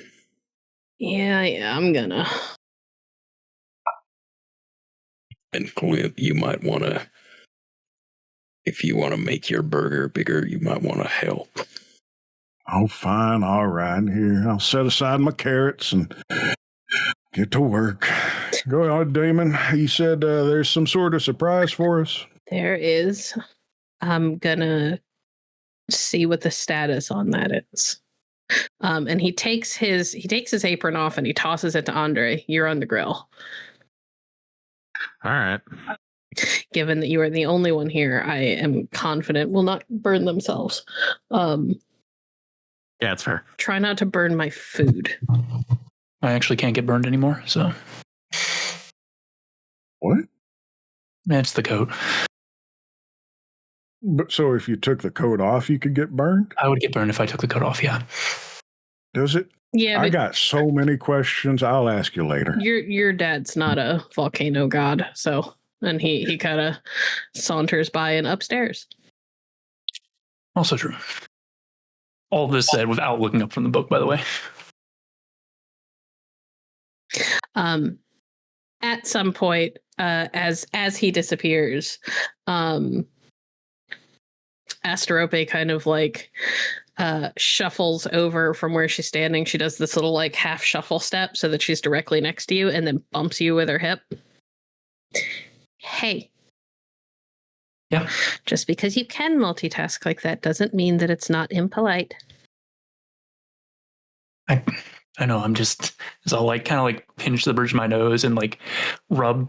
Yeah, I'm gonna. And Clint, you might want to If you want to make your burger bigger, you might want to help. Oh, fine. All right. Here, I'll set aside my carrots and get to work. Go on, Damon. You said there's some sort of surprise for us? There is. I'm gonna see what the status on that is. And he takes his apron off and he tosses it to Andre. You're on the grill. All right. Given that you are the only one here, I am confident will not burn themselves. Yeah, it's fair. Try not to burn my food. I actually can't get burned anymore, so. What? It's the coat. But so if you took the coat off, you could get burned? I would get burned if I took the coat off, yeah. Does it? Yeah, I got so many questions. I'll ask you later. Your dad's not a volcano god, so, and he kind of saunters by and upstairs. Also true. All this said without looking up from the book, by the way. At some point, as he disappears, Asterope kind of like shuffles over from where she's standing. She does this little like half shuffle step so that she's directly next to you and then bumps you with her hip. Hey. Yeah. Just because you can multitask like that doesn't mean that it's not impolite. I know, I'm just, so I'll like kind of like pinch the bridge of my nose and like rub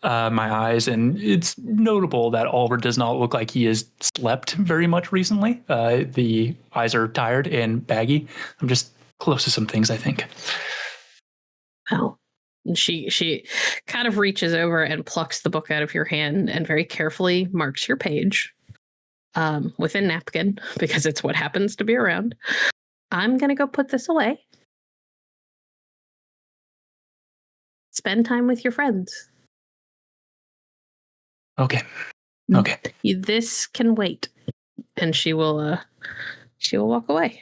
my eyes, and it's notable that Oliver does not look like he has slept very much recently. The eyes are tired and baggy. I'm just close to some things, I think. Oh. And she kind of reaches over and plucks the book out of your hand and very carefully marks your page with a napkin, because it's what happens to be around. I'm going to go put this away. Spend time with your friends. Okay. This can wait. And she will walk away.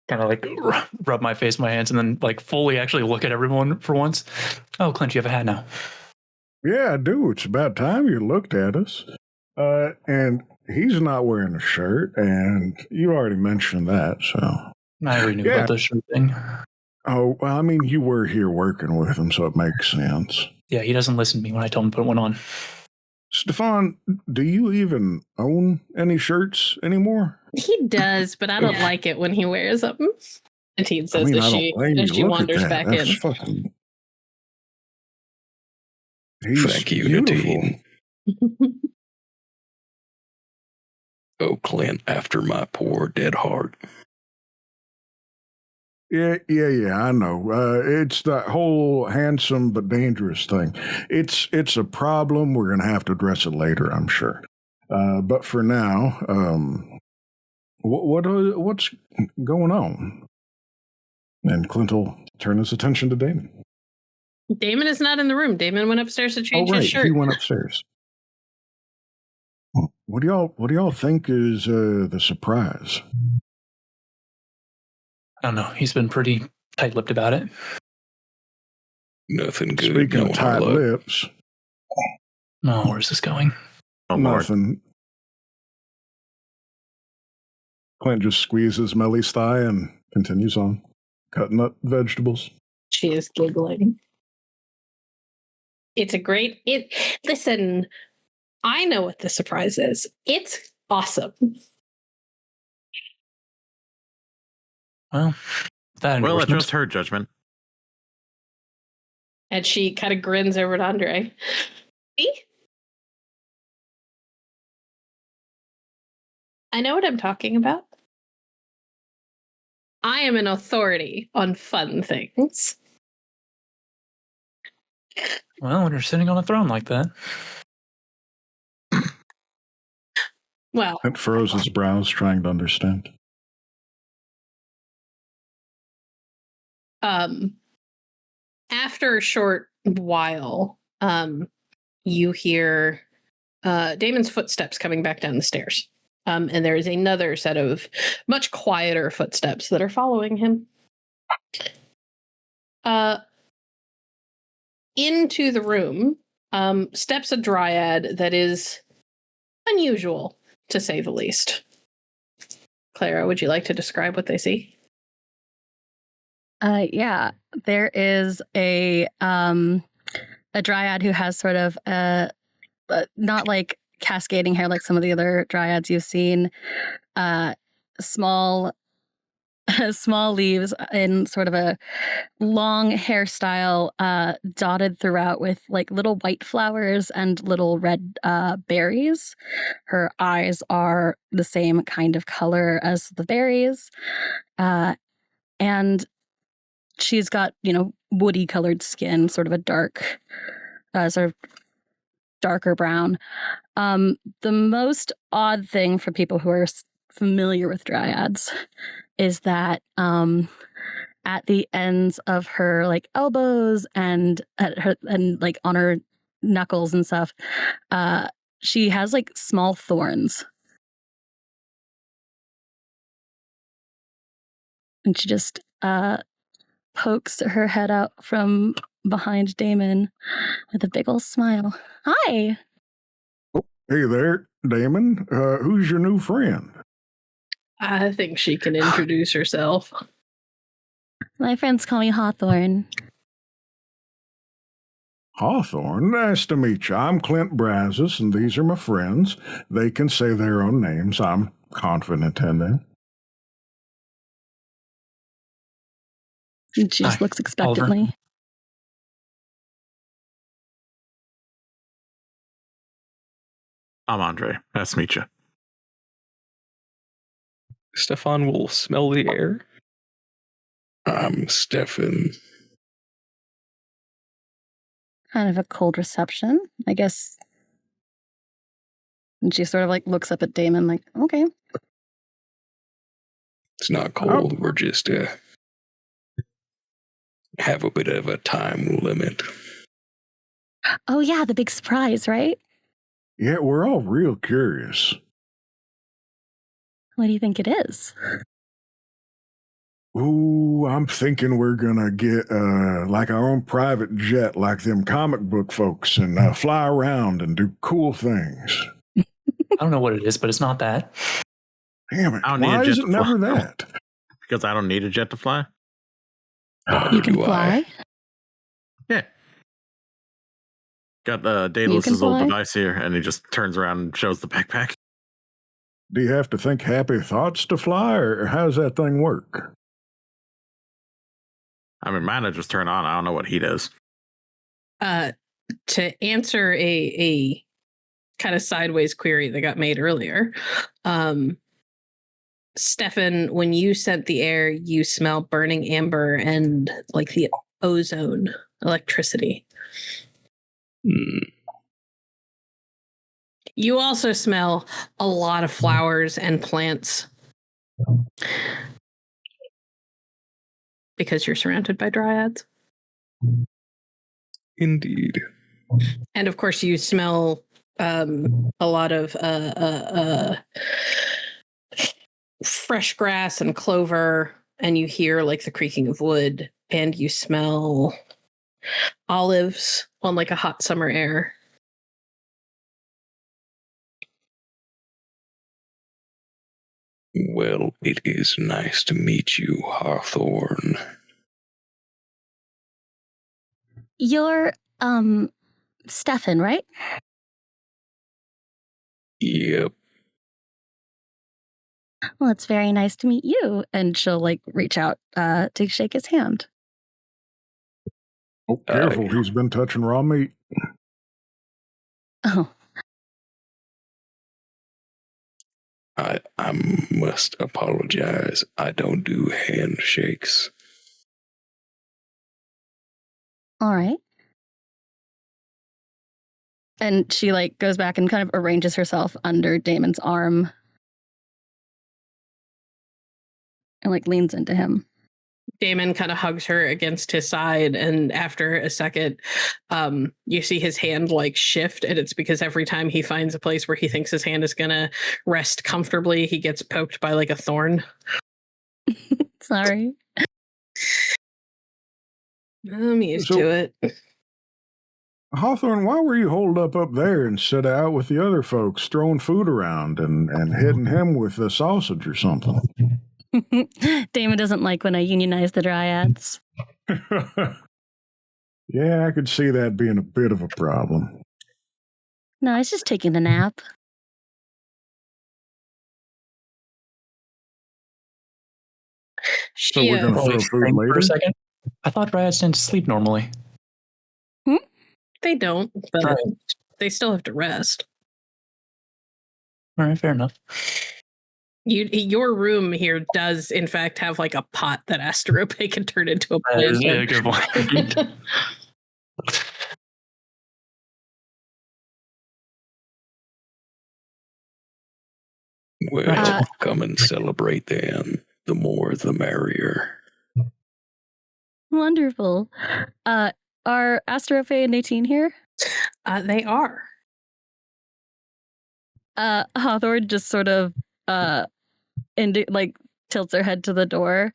Kind of like rub my face in my hands and then like fully actually look at everyone for once. Oh, Clint, you have a hat now. Yeah, I do. It's about time you looked at us. And he's not wearing a shirt, and you already mentioned that, so. I already knew about the shirt thing. Oh, well, I mean, you were here working with him, so it makes sense. Yeah, he doesn't listen to me when I tell him to put one on. Steffan, do you even own any shirts anymore? He does, but I don't like it when he wears them. And he says as she wanders back in. Fucking... He's Thank you, beautiful. Nadine. Oh, Clint, after my poor dead heart. Yeah, I know. It's that whole handsome but dangerous thing. It's a problem. We're going to have to address it later, I'm sure. But for now, what's going on? And Clint will turn his attention to Damon. Damon is not in the room. Damon went upstairs to change his shirt. He went upstairs. What do y'all think is the surprise? I don't know. He's been pretty tight-lipped about it. Nothing good. Speaking of tight lips. No, where's this going? Oh, nothing. Clint just squeezes Mellie's thigh and continues on cutting up vegetables. She is giggling. It's a great... Listen, I know what the surprise is. It's awesome. Well, I trust her judgment. And she kind of grins over at Andre. See? I know what I'm talking about. I am an authority on fun things. Well, when you're sitting on a throne like that. Well. It furrows his brows, trying to understand. After a short while, you hear Damon's footsteps coming back down the stairs. And there is another set of much quieter footsteps that are following him. Into the room steps a dryad that is unusual, to say the least. Clara, would you like to describe what they see? Yeah, there is a dryad who has sort of not like cascading hair like some of the other dryads you've seen. Small leaves in sort of a long hairstyle, dotted throughout with like little white flowers and little red berries. Her eyes are the same kind of color as the berries, and she's got, woody colored skin, sort of a sort of darker brown. The most odd thing for people who are familiar with dryads is that at the ends of her like elbows and like on her knuckles and stuff, she has like small thorns. And she just pokes her head out from behind Damon with a big old smile. Hi. Oh, hey there, Damon. Who's your new friend? I think she can introduce herself. My friends call me Hawthorne. Hawthorne, nice to meet you. I'm Clint Brazos, and these are my friends. They can say their own names. I'm confident in them. And she just Hi, looks expectantly. Oliver. I'm Andre. Nice to meet you. Steffan will smell the air. I'm Steffan. Kind of a cold reception, I guess. And she sort of like looks up at Damon like, okay. It's not cold. We're just have a bit of a time limit. Oh yeah, the big surprise, right? Yeah, we're all real curious. What do you think it is? Ooh, I'm thinking we're gonna get like our own private jet like them comic book folks and fly around and do cool things. I don't know what it is, but it's not that. Damn it, I don't need why a jet is it to never fly. that? Because I don't need a jet to fly. You can Do I? fly. Yeah. Got You can Daedalus's old fly? device here, and he just turns around and shows the backpack. Do you have to think happy thoughts to fly, or how does that thing work? I mean, mine just turn on. I don't know what he does. To answer a kind of sideways query that got made earlier, Steffan, when you scent the air, you smell burning amber and like the ozone electricity. You also smell a lot of flowers and plants because you're surrounded by dryads. Indeed. And of course, you smell a lot of fresh grass and clover, and you hear like the creaking of wood, and you smell olives on like a hot summer air. Well, it is nice to meet you, Hawthorne. You're Steffan, right? Yep. Well, it's very nice to meet you. And she'll like reach out to shake his hand. Oh, careful, he's been touching raw meat. Oh, I must apologize. I don't do handshakes. all right. And she like goes back and kind of arranges herself under Damon's arm and like leans into him. Damon kind of hugs her against his side, and after a second, you see his hand like shift, and it's because every time he finds a place where he thinks his hand is gonna rest comfortably, he gets poked by like a thorn. Sorry. I'm used So- to it. Hawthorne, why were you holed up there instead of out with the other folks, throwing food around and hitting him with a sausage or something? Damon doesn't like when I unionize the dryads. Yeah, I could see that being a bit of a problem. No, I was just taking a nap. So we're going to throw food For later? a second. I thought dryads tend to sleep normally. They don't, but Right. they still have to rest. All right, fair enough. Your room here does, in fact, have like a pot that Asterope can turn into a That is plant. a good point. Well, come and celebrate then. The more, the merrier. Wonderful. Are Asterope and 18 here? They are. Hawthorne just sort of tilts her head to the door.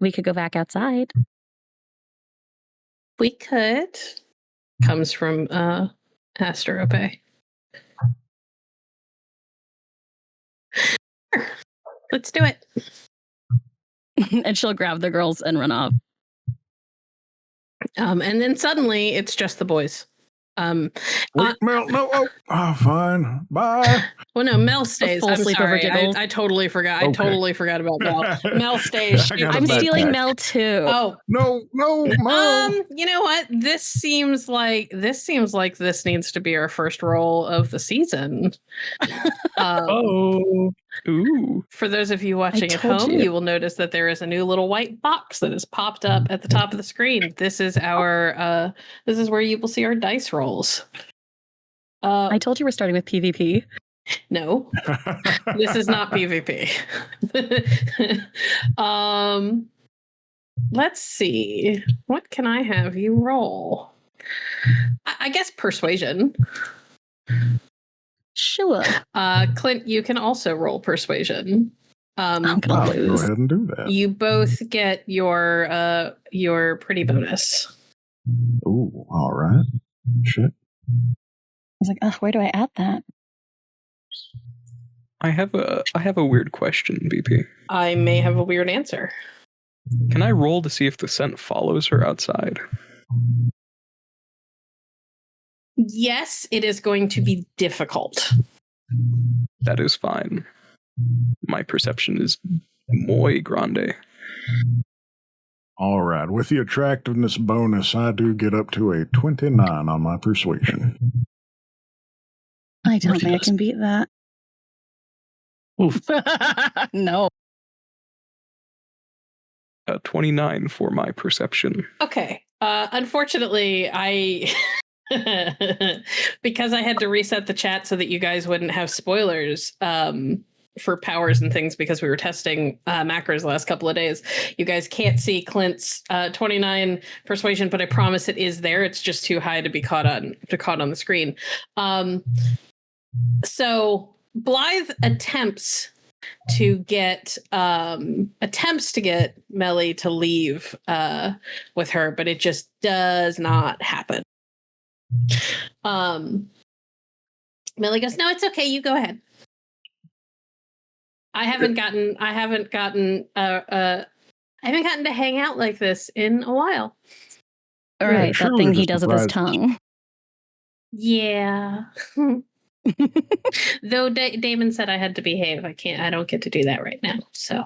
We could go back outside. We could. Comes from Asterope. Sure. Let's do it. And she'll grab the girls and run off. And then suddenly it's just the boys. Wait, Mel, no, fine. Bye. Well, no, Mel stays. full I'm sleepover sorry. giggles. I totally forgot. I Okay. totally forgot about Mel. Mel stays. I got a I'm backpack. stealing Mel too. Oh, No, Mel. you know what? This seems like this needs to be our first roll of the season. Oh. Ooh. For those of you watching at told home, you. you will notice that there is a new little white box that has popped up at the top of the screen. This is our this is where you will see our dice rolls. I told you we're starting with PvP. No, this is not PvP. Let's see. What can I have you roll? I guess persuasion. Sure. Clint, you can also roll persuasion. I'm gonna Wow, go lose. ahead and do that. You both get your pretty bonus. Ooh, all right. Shit. I was like, oh, where do I add that? I have a weird question, BP. I may have a weird answer. Can I roll to see if the scent follows her outside? Yes, it is going to be difficult. That is fine. My perception is muy grande. All right. With the attractiveness bonus, I do get up to a 29 on my persuasion. I don't think I can beat that. Oof. No. 29 for my perception. Okay. Unfortunately, I because I had to reset the chat so that you guys wouldn't have spoilers for powers and things because we were testing macros the last couple of days. You guys can't see Clint's 29 persuasion, but I promise it is there. It's just too high to be caught on the screen. So Blythe attempts to get Melly to leave with her, but it just does not happen. Melly goes, "No, it's okay. You go ahead. I haven't gotten to hang out like this in a while." All right, that surely thing the he does with his surprise- tongue. Yeah. Though Damon said I had to behave. I don't get to do that right now. So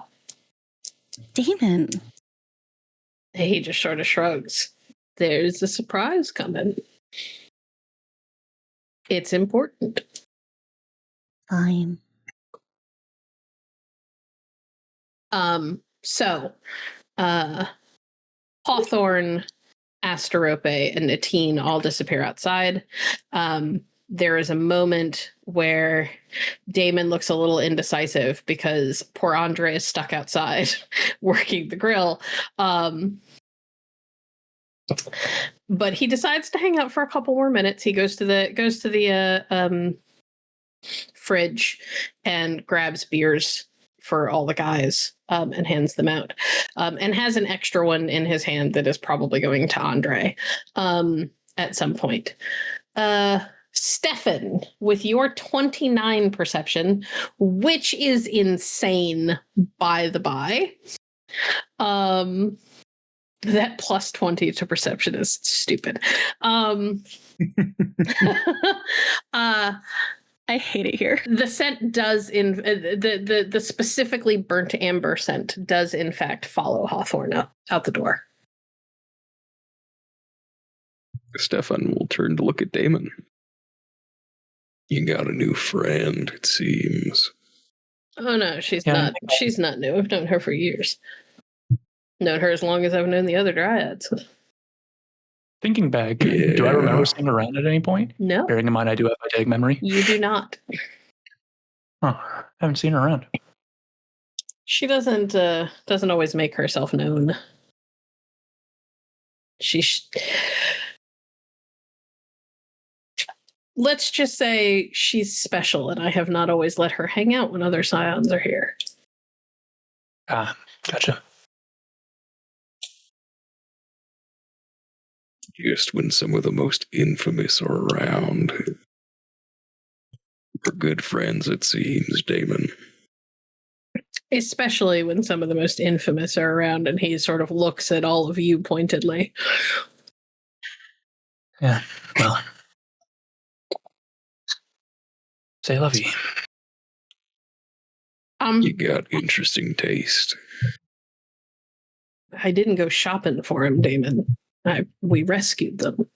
Damon. he just sort of shrugs. There's a surprise coming. It's important. Fine. So Hawthorne, Asterope, and Natine all disappear outside. There is a moment where Damon looks a little indecisive because poor Andre is stuck outside working the grill. But he decides to hang out for a couple more minutes. He goes to the fridge and grabs beers for all the guys. and hands them out, and has an extra one in his hand that is probably going to Andre at some point. Steffan, with your 29 perception, which is insane, by the by. That plus 20 to perception is stupid. I hate it here. The scent does the specifically burnt amber scent does in fact follow Hawthorne out the door. Steffan will turn to look at Damon. You got a new friend, it seems. Oh no, she's not new. I've known her for years. Known her as long as I've known the other dryads. Thinking back, do I remember seeing her around at any point? No. Bearing in mind I do have a vague memory. You do not. Huh. Haven't seen her around. She doesn't always make herself known. Let's just say she's special, and I have not always let her hang out when other scions are here. Ah, gotcha. Just when some of the most infamous are around. We're good friends, it seems, Damon. Especially when some of the most infamous are around, and he sort of looks at all of you pointedly. Yeah, well. Say lovey. You got interesting taste. I didn't go shopping for him, Damon. We rescued them.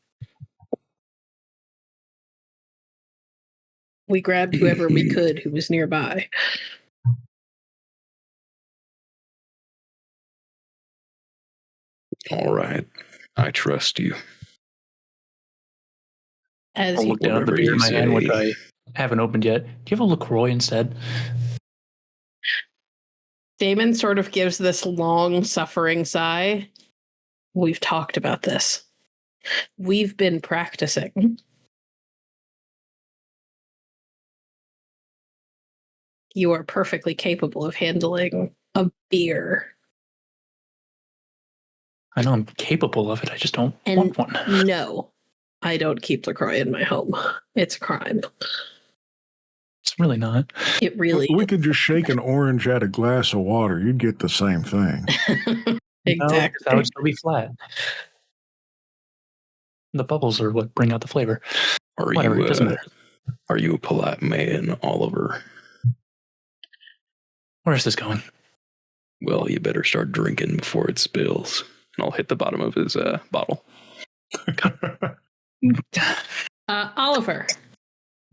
We grabbed whoever we could who was nearby. All right. I trust you. As I'll you look down at the beer in my hand, which I haven't opened yet. Do you have a LaCroix instead? Damon sort of gives this long, suffering sigh. We've talked about this. We've been practicing. You are perfectly capable of handling a beer. I know I'm capable of it. I just don't want one. No, I don't keep LaCroix in my home. It's a crime. It's really not. It really We could just shake an orange at a glass of water. You'd get the same thing. Exactly. No, that would still be flat. The bubbles are what bring out the flavor. Whatever, it doesn't matter. Are you a polite man, Oliver? Where is this going? Well, you better start drinking before it spills. And I'll hit the bottom of his bottle. Oliver.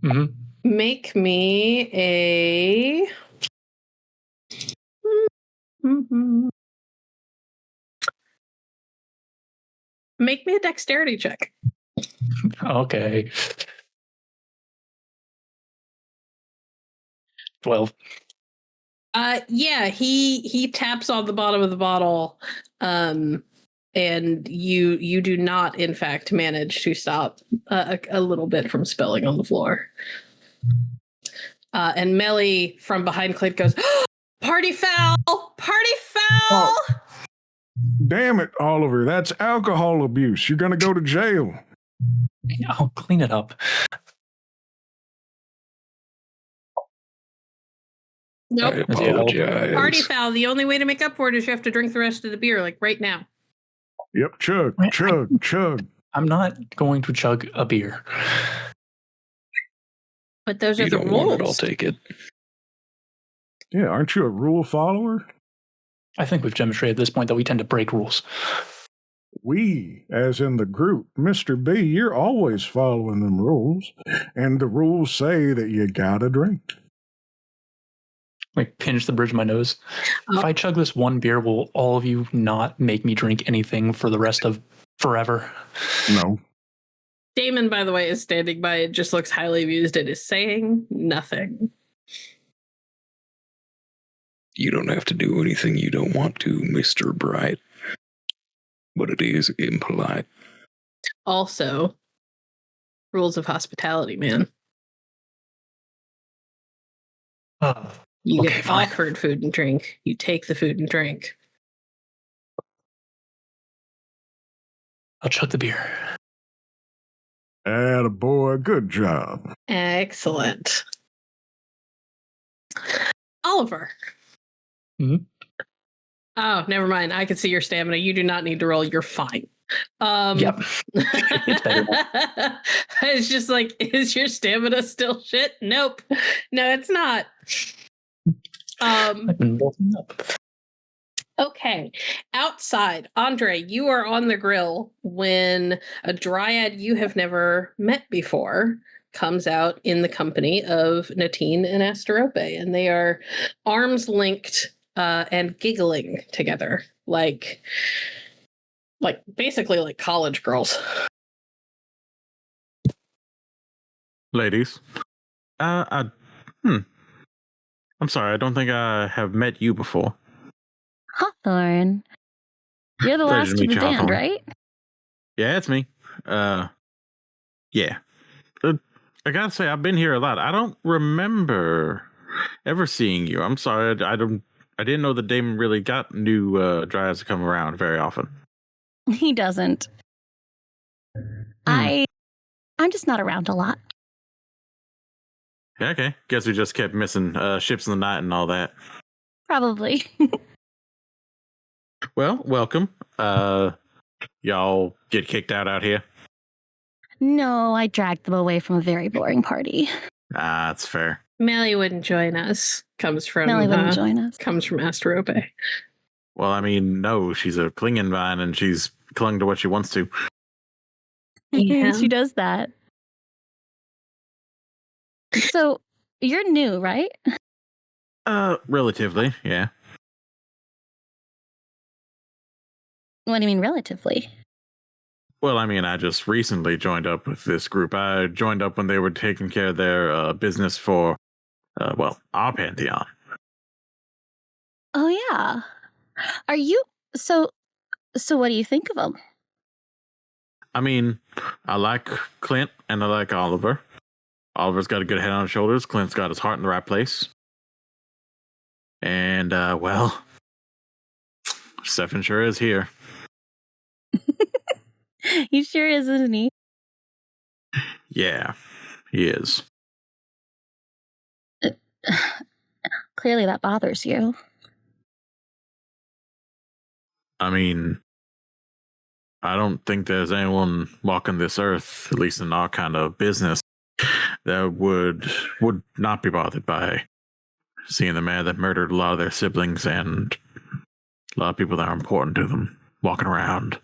Mm-hmm. Make me a... Make me a dexterity check. Okay. 12. Yeah, he taps on the bottom of the bottle, and you do not, in fact, manage to stop a little bit from spilling on the floor. And Melly from behind Clint goes, "Party foul! Party foul!" Oh. Damn it, Oliver. That's alcohol abuse. You're going to go to jail. I'll clean it up. Nope. I apologize. Party foul. The only way to make up for it is you have to drink the rest of the beer, like right now. Yep, chug, chug, chug. I'm not going to chug a beer. But those are You the don't rules. want it, I'll take it. Yeah, aren't you a rule follower? I think we've demonstrated at this point that we tend to break rules. We, as in the group, Mr. B, you're always following them rules. And the rules say that you gotta drink. Like, pinch the bridge of my nose. Oh. If I chug this one beer, will all of you not make me drink anything for the rest of forever? No. Damon, by the way, is standing by and just looks highly amused and is saying nothing. You don't have to do anything you don't want to, Mr. Bright. But it is impolite. Also, rules of hospitality, man. You Okay, get fine. offered food and drink. You take the food and drink. I'll chug the beer. Attaboy, good job. Excellent. Oliver. Mhm. Oh, never mind. I can see your stamina. You do not need to roll. You're fine. Yep. It's better now. It's just like, is your stamina still shit? Nope. No, it's not. I've been bulking up. Okay. Outside, Andre, you are on the grill when a dryad you have never met before comes out in the company of Natine and Asterope, and they are arms linked and giggling together, like basically like college girls. Ladies. I'm sorry, I don't think I have met you before. Hawthorne. You're the Pleasure last to of meet the you, band, Hawthorne. right? Yeah, it's me. Yeah. I gotta say, I've been here a lot. I don't remember ever seeing you. I'm sorry, I didn't know that Damon really got new dryads to come around very often. He doesn't. I'm just not around a lot. Yeah, okay. Guess we just kept missing ships in the night and all that. Probably. Well, welcome. Y'all get kicked out here? No, I dragged them away from a very boring party. Ah, that's fair. Melly wouldn't join us. Comes from Melly wouldn't join us. Comes from Asterope. Well, I mean, no, she's a Klingenvine and she's clung to what she wants to. Yeah. She does that. So, you're new, right? Relatively, yeah. What do you mean, relatively? Well, I mean, I just recently joined up with this group. I joined up when they were taking care of their business for, our Pantheon. Oh, yeah. Are you... So what do you think of them? I mean, I like Clint and I like Oliver. Oliver's got a good head on his shoulders. Clint's got his heart in the right place. And, Steffan sure is here. He sure is, isn't he? Yeah, he is. Clearly that bothers you. I mean, I don't think there's anyone walking this earth, at least in our kind of business, that would not be bothered by seeing the man that murdered a lot of their siblings and a lot of people that are important to them walking around.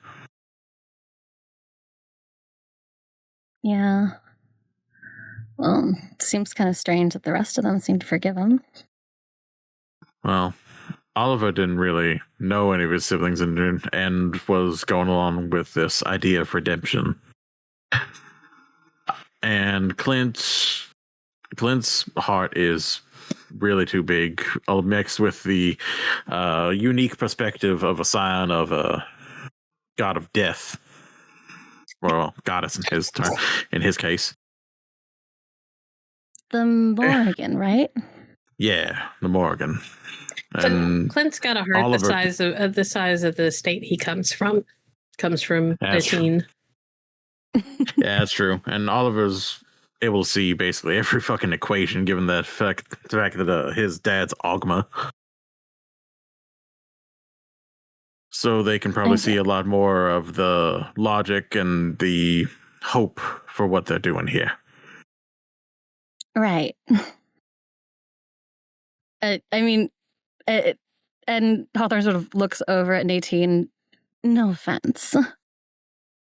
Yeah. Well, it seems kind of strange that the rest of them seem to forgive him. Well, Oliver didn't really know any of his siblings and was going along with this idea of redemption. And Clint's heart is really too big, all mixed with the unique perspective of a scion of a god of death. Well, goddess in his case. The Morrigan, right? Yeah, the Morgan. And Clint's got a heart Oliver, the size of the state he comes from. Comes from Natine. Yeah, that's true. And Oliver's able to see basically every fucking equation, given the fact that his dad's Ogma. So they can probably see a lot more of the logic and the hope for what they're doing here. Right. And Hawthorne sort of looks over at Natine. No offense.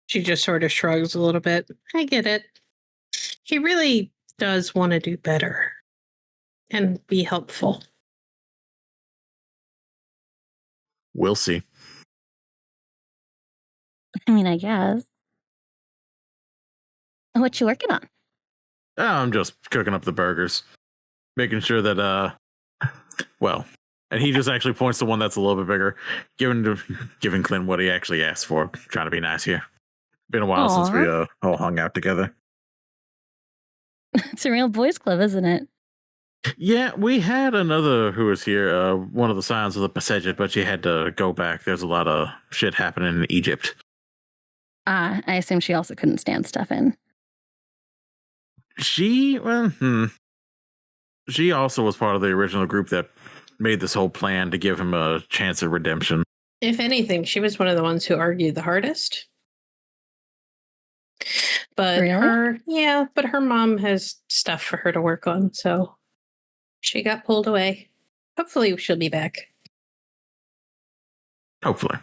She just sort of shrugs a little bit. I get it. He really does want to do better and be helpful. We'll see. I mean, I guess. What you working on? I'm just cooking up the burgers. Making sure that, and he just actually points to one that's a little bit bigger, giving Clint what he actually asked for. Trying to be nice here. Been a while since we all hung out together. It's a real boys club, isn't it? Yeah, we had another who was here, one of the Scions of the Passaged, but she had to go back. There's a lot of shit happening in Egypt. I assume she also couldn't stand Steffan. She also was part of the original group that made this whole plan to give him a chance at redemption. If anything, she was one of the ones who argued the hardest. But Really? but her mom has stuff for her to work on, so she got pulled away. Hopefully she'll be back. Hopefully.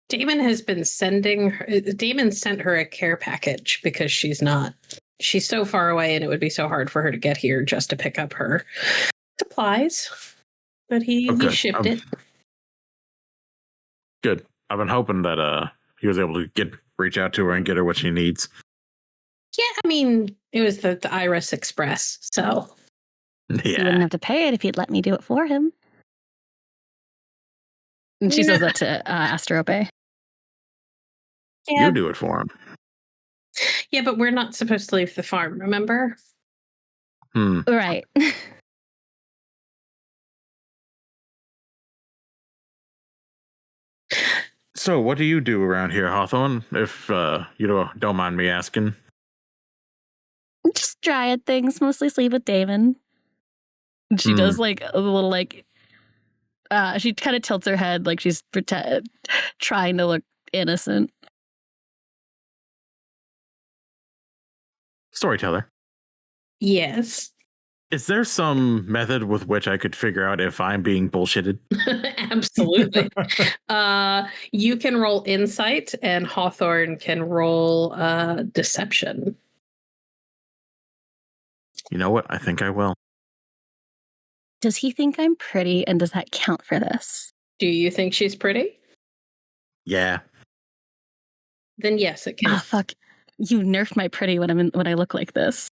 Damon sent her a care package because she's so far away and it would be so hard for her to get here just to pick up her supplies. But he shipped it. Good. I've been hoping that he was able to reach out to her and get her what she needs. Yeah, I mean, it was the Iris Express, so He wouldn't have to pay it if he'd let me do it for him. And she says that to Asterope. Yeah. You do it for him. Yeah, but we're not supposed to leave the farm, remember? Right. So, what do you do around here, Hawthorne, if you don't mind me asking? Just dryad things, mostly sleep with Damon. And she does like a little like, she kind of tilts her head like she's trying to look innocent. Storyteller. Yes. Is there some method with which I could figure out if I'm being bullshitted? Absolutely. You can roll insight and Hawthorne can roll deception. You know what? I think I will. Does he think I'm pretty, and does that count for this? Do you think she's pretty? Yeah. Then yes, it can. Oh, fuck. You nerfed my pretty when I look like this.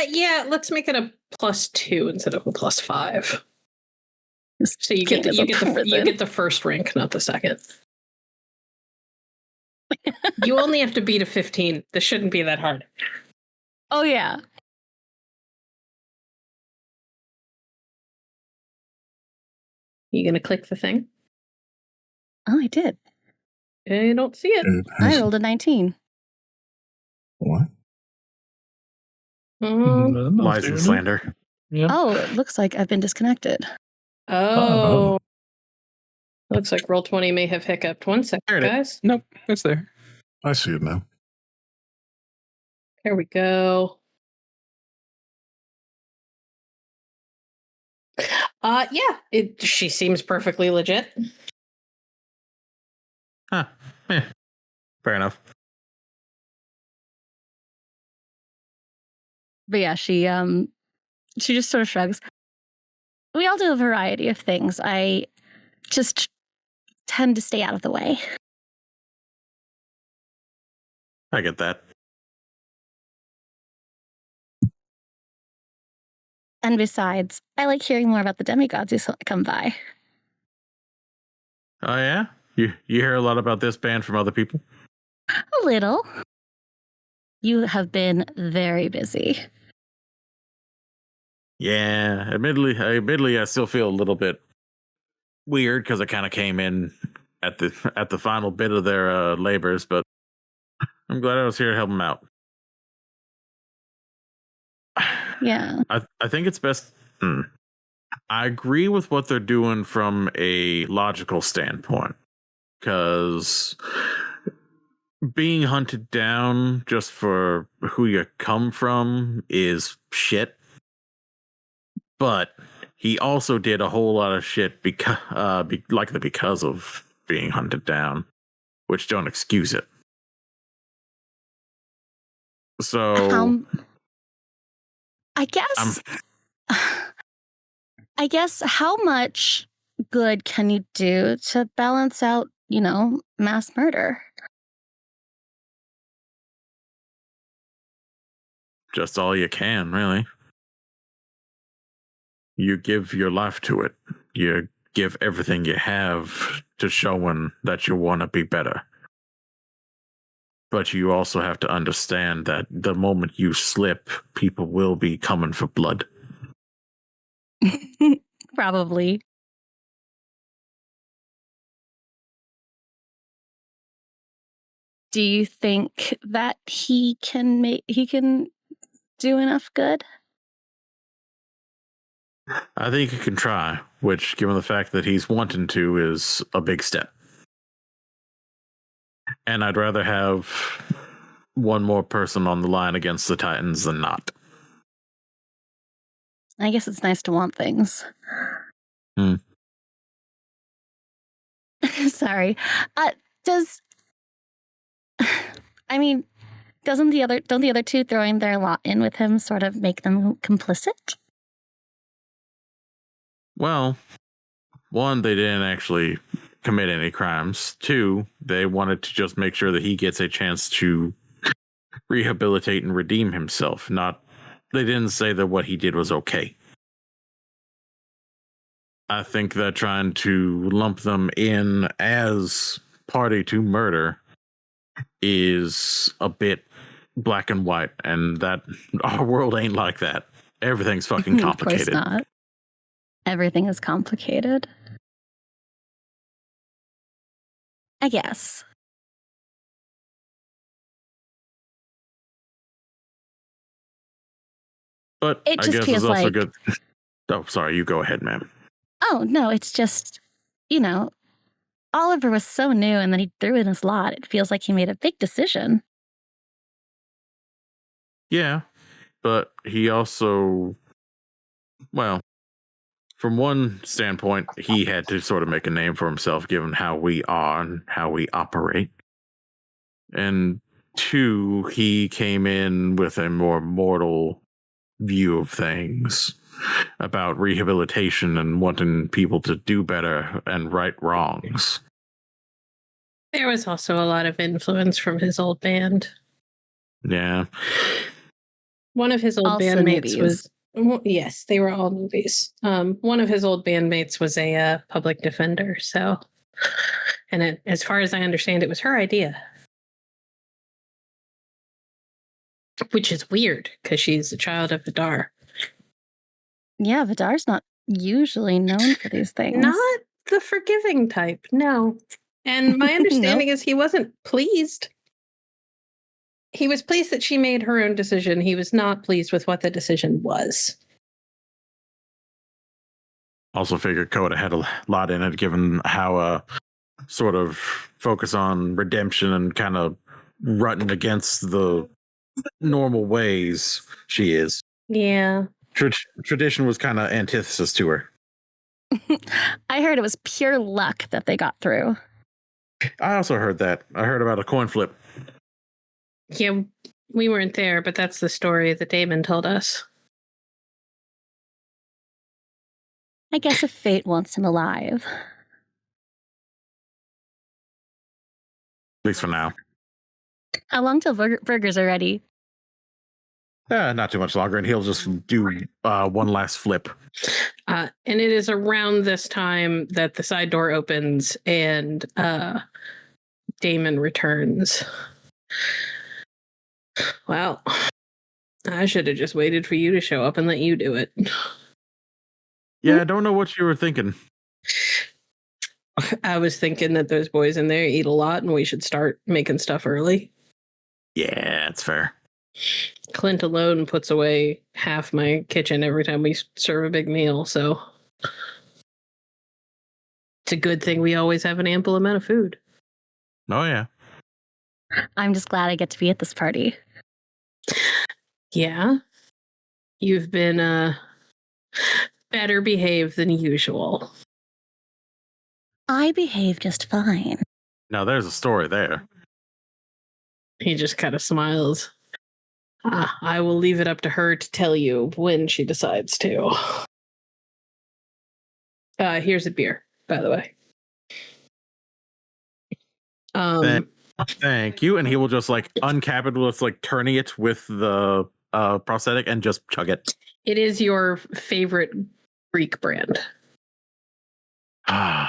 Yeah, let's make it a +2 instead of a +5. So you get the first rank, not the second. You only have to beat a 15. This shouldn't be that hard. Oh yeah. You gonna click the thing? Oh, I did. I don't see it. I rolled a 19. What? Lies and slander. Yeah. Oh, it looks like I've been disconnected. Oh. Looks like Roll20 may have hiccuped. 1 second, guys. Nope, it's there. I see it now. Here we go. She seems perfectly legit. Huh. Yeah. Fair enough. But yeah, she just sort of shrugs. We all do a variety of things. I just tend to stay out of the way. I get that. And besides, I like hearing more about the demigods who come by. Oh yeah? You hear a lot about this band from other people? A little. You have been very busy. Yeah, admittedly, I still feel a little bit weird because I kind of came in at the final bit of their labors, but I'm glad I was here to help them out. Yeah. I think it's best. I agree with what they're doing from a logical standpoint, because being hunted down just for who you come from is shit. But he also did a whole lot of shit because of being hunted down, which don't excuse it. So I guess how much good can you do to balance out, mass murder? Just all you can, really. You give your life to it. You give everything you have to showing that you want to be better. But you also have to understand that the moment you slip, people will be coming for blood. Probably. Do you think that he can do enough good? I think he can try, which, given the fact that he's wanting to, is a big step. And I'd rather have one more person on the line against the Titans than not. I guess it's nice to want things. Sorry. Don't the other two throwing their lot in with him sort of make them complicit? Well, one, they didn't actually commit any crimes. Two, they wanted to just make sure that he gets a chance to rehabilitate and redeem himself. They didn't say that what he did was okay. I think that trying to lump them in as party to murder is a bit black and white, and that our world ain't like that. Everything's fucking complicated. Of course not. Everything is complicated. I guess. But It I just guess feels it's also like- good. Oh, sorry, you go ahead, ma'am. Oh, no, it's just, Oliver was so new and then he threw in his lot. It feels like he made a big decision. Yeah, but he also, well, from one standpoint, he had to sort of make a name for himself given how we are and how we operate. And two, he came in with a more mortal view of things about rehabilitation and wanting people to do better and right wrongs. There was also a lot of influence from his old band. Yeah. One of his old Also bandmates newbies. was, yes, they were all newbies. One of his old bandmates was a public defender. So, and as far as I understand, it was her idea. Which is weird because she's a child of Vidar. Yeah, Vidar's not usually known for these things. Not the forgiving type, no. And my understanding is he wasn't pleased. He was pleased that she made her own decision. He was not pleased with what the decision was. Also figured Coda had a lot in it, given how sort of focus on redemption and kind of rutting against the normal ways she is. Yeah. Tradition was kind of antithesis to her. I heard it was pure luck that they got through. I also heard that. I heard about a coin flip. Yeah, we weren't there, but that's the story that Damon told us. I guess if fate wants him alive. At least for now. How long till burgers are ready? Not too much longer, and he'll just do one last flip. And it is around this time that the side door opens and Damon returns. Well, I should have just waited for you to show up and let you do it. Yeah, I don't know what you were thinking. I was thinking that those boys in there eat a lot and we should start making stuff early. Yeah, it's fair. Clint alone puts away half my kitchen every time we serve a big meal, so it's a good thing we always have an ample amount of food. Oh, yeah. I'm just glad I get to be at this party. Yeah. You've been better behaved than usual. I behave just fine. Now, there's a story there. He just kind of smiles. I will leave it up to her to tell you when she decides to. Here's a beer, by the way. Thank you. And he will just uncap it with turning it with the prosthetic and just chug it. It is your favorite Greek brand. Damn,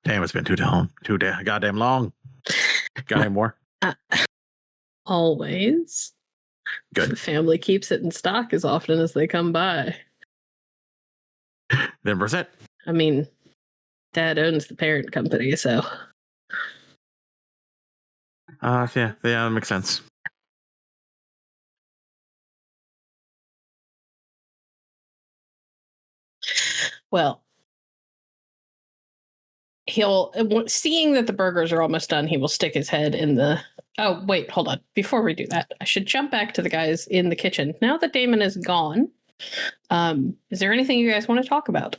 it's been too goddamn long. Got any more? Always. Good. The family keeps it in stock as often as they come by. Then Brissette. I mean, Dad owns the parent company, so. Yeah, that makes sense. Well, seeing that the burgers are almost done, he will stick his head in the... Oh, wait, hold on. Before we do that, I should jump back to the guys in the kitchen. Now that Damon is gone, is there anything you guys want to talk about?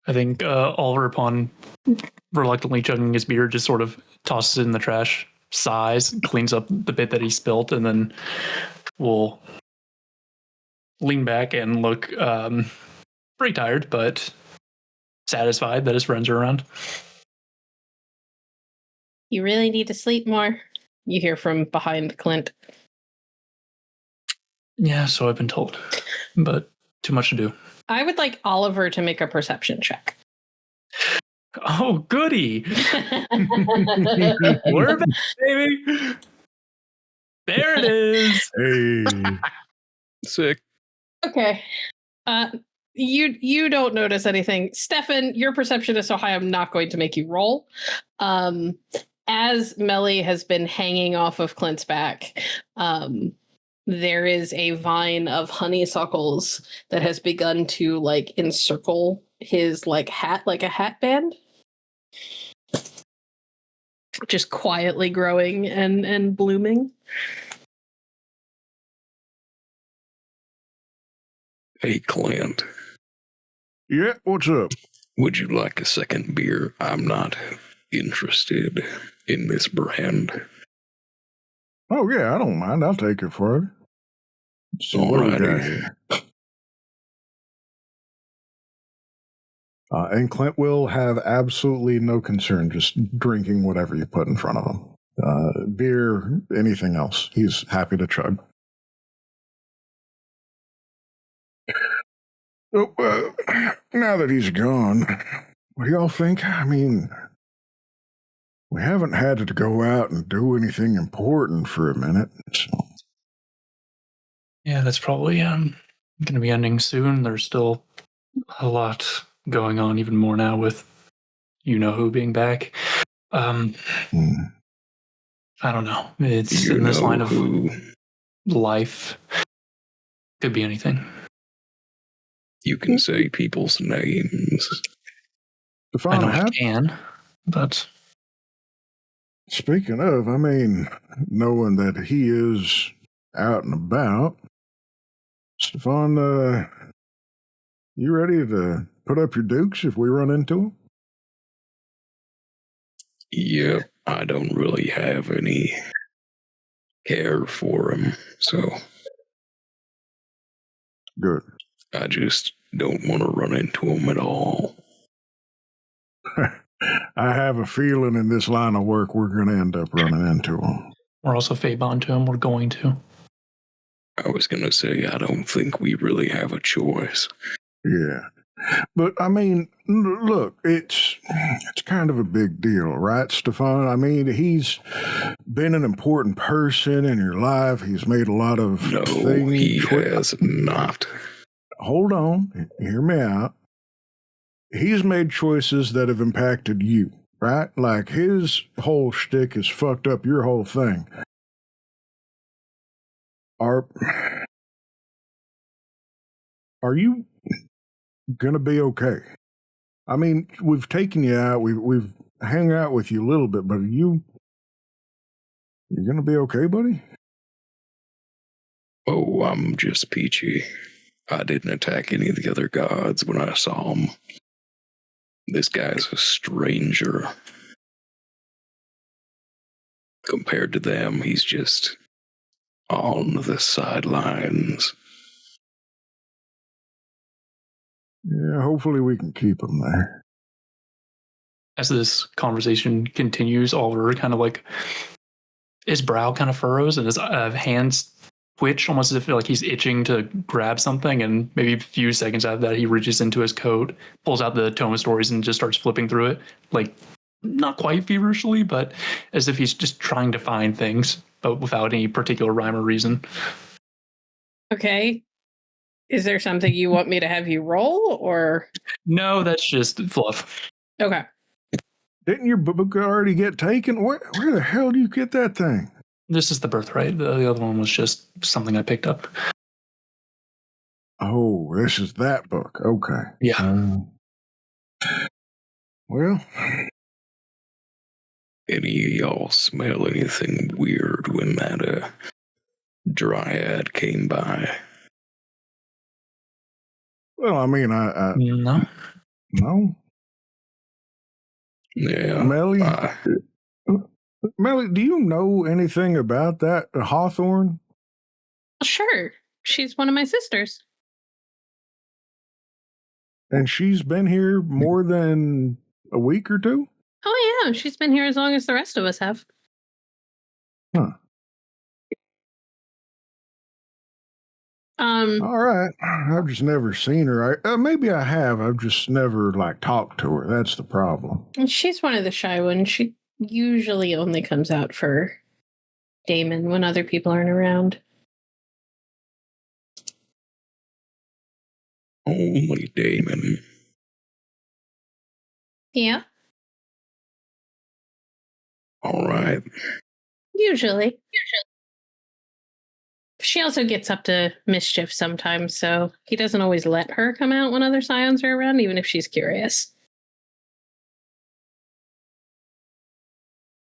I think Oliver, upon reluctantly chugging his beer, just sort of tosses it in the trash, sighs, cleans up the bit that he spilt, and then will lean back and look pretty tired, but satisfied that his friends are around. You really need to sleep more, you hear from behind Clint. Yeah, so I've been told, but too much to do. I would like Oliver to make a perception check. Oh, goody! We're back, baby! There it is! Hey. Sick. Okay. You don't notice anything. Steffan, your perception is so high I'm not going to make you roll. As Melly has been hanging off of Clint's back, there is a vine of honeysuckles that has begun to like encircle his hat, like a hat band. Just quietly growing and blooming. Hey, Clint. Yeah, what's up? Would you like a second beer? I'm not interested in this brand. Oh, yeah, I don't mind. I'll take it for it. So what do we got here? And Clint will have absolutely no concern just drinking whatever you put in front of him. Beer, anything else. He's happy to chug. So, now that he's gone, what do y'all think? I mean, we haven't had to go out and do anything important for a minute. So. Yeah, that's probably going to be ending soon. There's still a lot going on, even more now with you-know-who being back. I don't know. It's in this line of life. Could be anything. You can say people's names. Steffan, I know I can, but... Speaking of, I mean, knowing that he is out and about, Steffan, you ready to put up your dukes if we run into him? Yep, I don't really have any care for him, so... Good. I just don't want to run into him at all. I have a feeling in this line of work we're going to end up running into him. We're also Fabon to him. We're going to. I was going to say, I don't think we really have a choice. Yeah. But, I mean, look, it's kind of a big deal, right, Steffan? I mean, he's been an important person in your life. He's made a lot of things. No, he has not. Hold on. Hear me out. He's made choices that have impacted you, right? Like his whole shtick has fucked up your whole thing. Are you gonna be okay? I mean, we've taken you out, we've hung out with you a little bit, but you gonna be okay, buddy? Oh, I'm just peachy. I didn't attack any of the other gods when I saw them. This guy's a stranger. Compared to them, he's just on the sidelines. Yeah, hopefully we can keep him there. As this conversation continues, Oliver kind of like his brow kind of furrows and his hands twitch, almost as if like he's itching to grab something. And maybe a few seconds after that, he reaches into his coat, pulls out the Tome of Stories, and just starts flipping through it, like not quite feverishly, but as if he's just trying to find things, but without any particular rhyme or reason. Okay. Is there something you want me to have you roll, or? No, that's just fluff. Okay. Didn't your book already get taken? Where the hell do you get that thing? This is the birthright. The other one was just something I picked up. Oh, this is that book. Okay. Yeah. Well, Any of y'all smell anything weird when that dryad came by? well, I mean, I No. no. Yeah. Melly, do you know anything about that Hawthorne? Sure. She's one of my sisters. And she's been here more than a week or two? Oh, yeah. She's been here as long as the rest of us have. Huh. All right. I've just never seen her. Maybe I have. I've just never, talked to her. That's the problem. She's one of the shy ones. She usually only comes out for Damon when other people aren't around. Only Damon. Yeah, All right. usually. She also gets up to mischief sometimes, so he doesn't always let her come out when other scions are around, even if she's curious.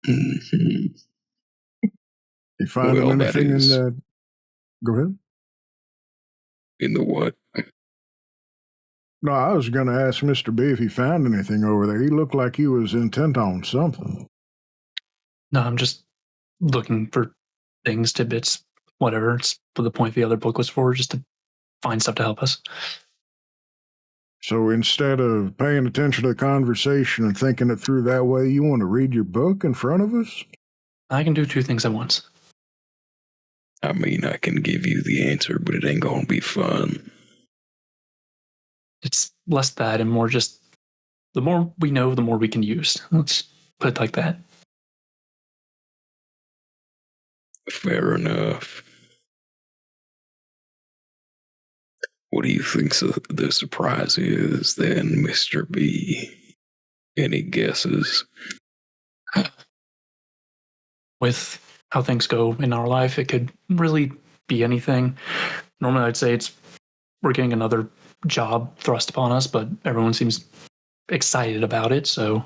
Mhm. You find Well, anything that is- in the... Go ahead. In the what? No, I was going to ask Mr. B if he found anything over there. He looked like he was intent on something. No, I'm just looking for things, tidbits, whatever. It's what the point of the other book was for, just to find stuff to help us. So instead of paying attention to the conversation and thinking it through that way, you want to read your book in front of us? I can do two things at once. I mean, I can give you the answer, but it ain't gonna be fun. It's less that and more just the more we know, the more we can use. Let's put it like that. Fair enough. What do you think the surprise is then, Mr. B? Any guesses? With how things go in our life, it could really be anything. Normally, I'd say we're getting another job thrust upon us, but everyone seems excited about it, so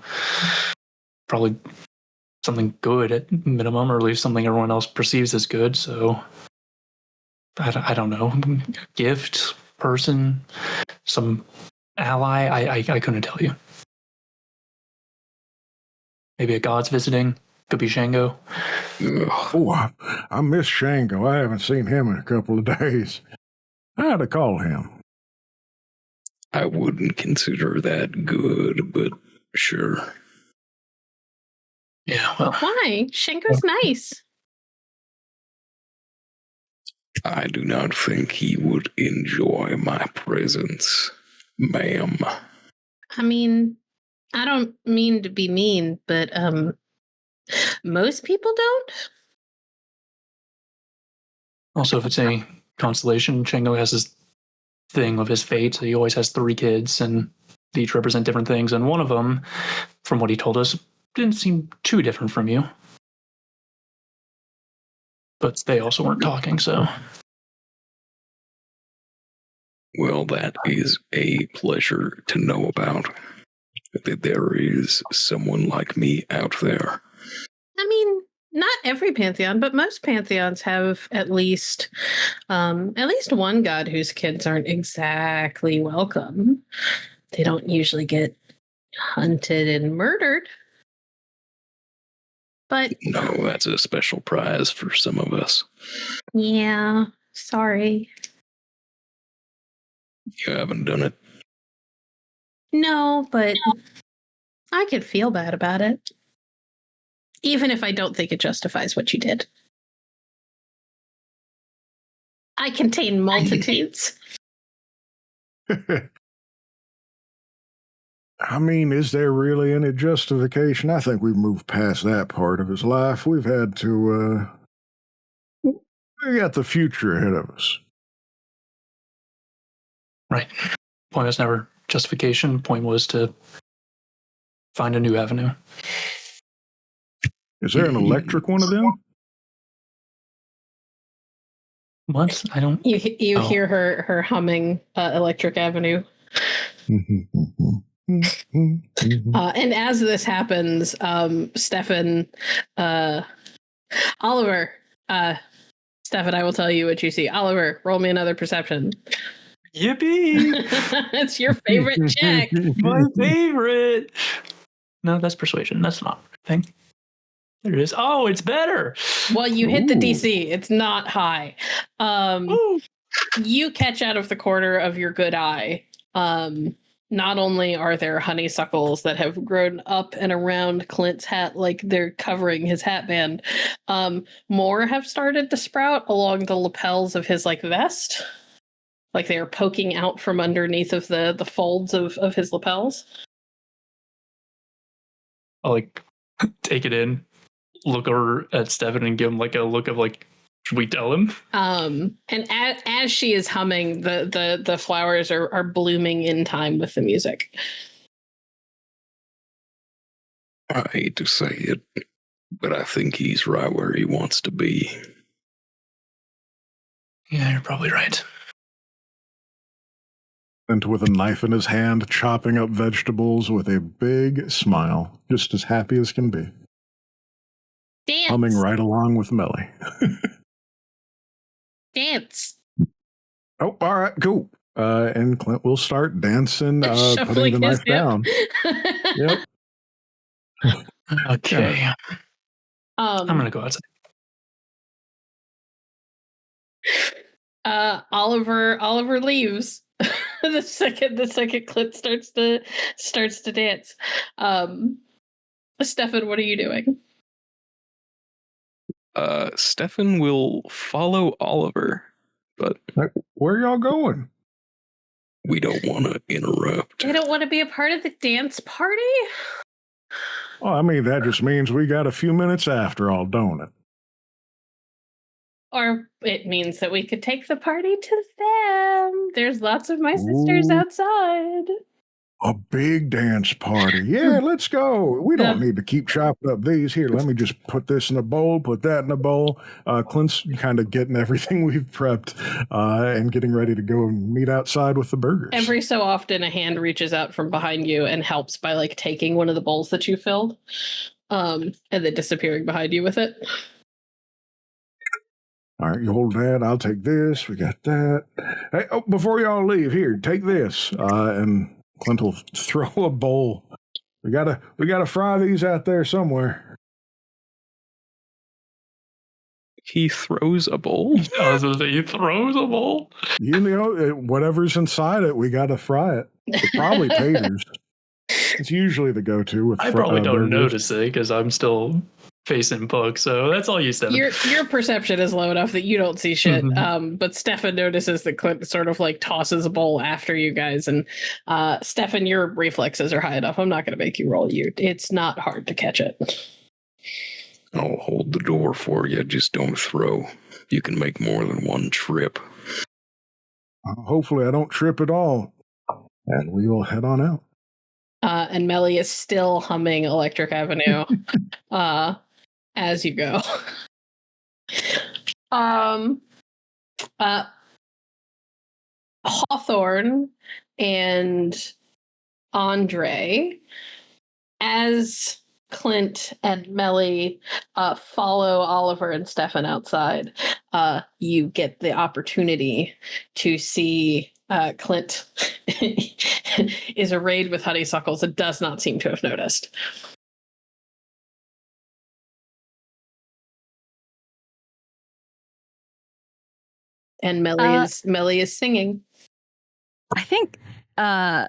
probably something good at minimum, or at least something everyone else perceives as good. So I don't know, gift, person, some ally. I couldn't tell you. Maybe a god's visiting. Could be Shango. Ugh. Oh, I miss Shango. I haven't seen him in a couple of days. I had to call him. I wouldn't consider that good, but sure. Yeah, well, Why? Shanko's nice. I do not think he would enjoy my presence, ma'am. I mean, I don't mean to be mean, but most people don't. also if it's any consolation, Shango has this thing of his fate. So he always has 3 kids, and they each represent different things. And one of them, from what he told us, didn't seem too different from you. But they also weren't talking, so. Well, that is a pleasure to know about. That there is someone like me out there. I mean, not every pantheon, but most pantheons have at least one god whose kids aren't exactly welcome. They don't usually get hunted and murdered. But No, that's a special prize for some of us. yeah, sorry. You haven't done it. No, but I could feel bad about it. Even if I don't think it justifies what you did. I contain multitudes. I mean, is there really any justification? I think we've moved past that part of his life. We've had to, we got the future ahead of us. Right. Point was never justification. Point was to find a new avenue. Is there an electric one of them? What? I don't. You Oh. hear her humming Electric Avenue. And as this happens, Steffan, Oliver, Steffan, I will tell you what you see. Oliver, roll me another perception. Yippee! It's your favorite check. My favorite. No, that's persuasion. That's not a thing. There it is. Oh, it's better. Well, you hit the DC. It's not high. You catch out of the corner of your good eye. Not only are there honeysuckles that have grown up and around Clint's hat, like they're covering his hat band, more have started to sprout along the lapels of his vest. Like they are poking out from underneath of the folds of his lapels. I'll take it in, look over at Steffan and give him a look of should we tell him? And as she is humming, the flowers are blooming in time with the music. I hate to say it, but I think he's right where he wants to be. Yeah, you're probably right. And with a knife in his hand, chopping up vegetables with a big smile, just as happy as can be. Dance. Humming right along with Melly. Dance. Oh, all right, cool. And Clint will start dancing, Shuffling putting the knife his hip. down. Yep. Okay. I'm gonna go outside. Oliver leaves. the second Clint starts to dance. Steffan, what are you doing? Steffan will follow Oliver, but Where y'all going? we don't want to interrupt. You don't want to be a part of the dance party? Well, I mean, that just means we got a few minutes after all, don't it? Or it means that we could take the party to them. There's lots of my sisters outside. A big dance party. Yeah, let's go. We don't need to keep chopping up these. Here, let me just put this in a bowl, put that in a bowl. Clint's kind of getting everything we've prepped and getting ready to go and meet outside with the burgers. Every so often, a hand reaches out from behind you and helps by taking one of the bowls that you filled and then disappearing behind you with it. All right, you hold that. I'll take this. We got that. Hey, before y'all leave, here, take this. And Clint will throw a bowl. We gotta fry these out there somewhere. He throws a bowl? I was gonna say, he throws a bowl? You know, whatever's inside it, we gotta fry it. Probably taters. It's usually the go-to with I probably don't burgers. notice it because I'm still facing Puck, so that's all you said. Your perception is low enough that you don't see shit. But Steffan notices that Clint sort of tosses a bowl after you guys, and Steffan, your reflexes are high enough. I'm not going to make you roll. It's not hard to catch it. I'll hold the door for you. Just don't throw. You can make more than one trip. Hopefully, I don't trip at all, and we will head on out. And Melly is still humming Electric Avenue as you go. Hawthorne and Andre, as Clint and Melly follow Oliver and Steffan outside, you get the opportunity to see Clint is arrayed with honeysuckles and does not seem to have noticed. And Melly is singing. I think I'll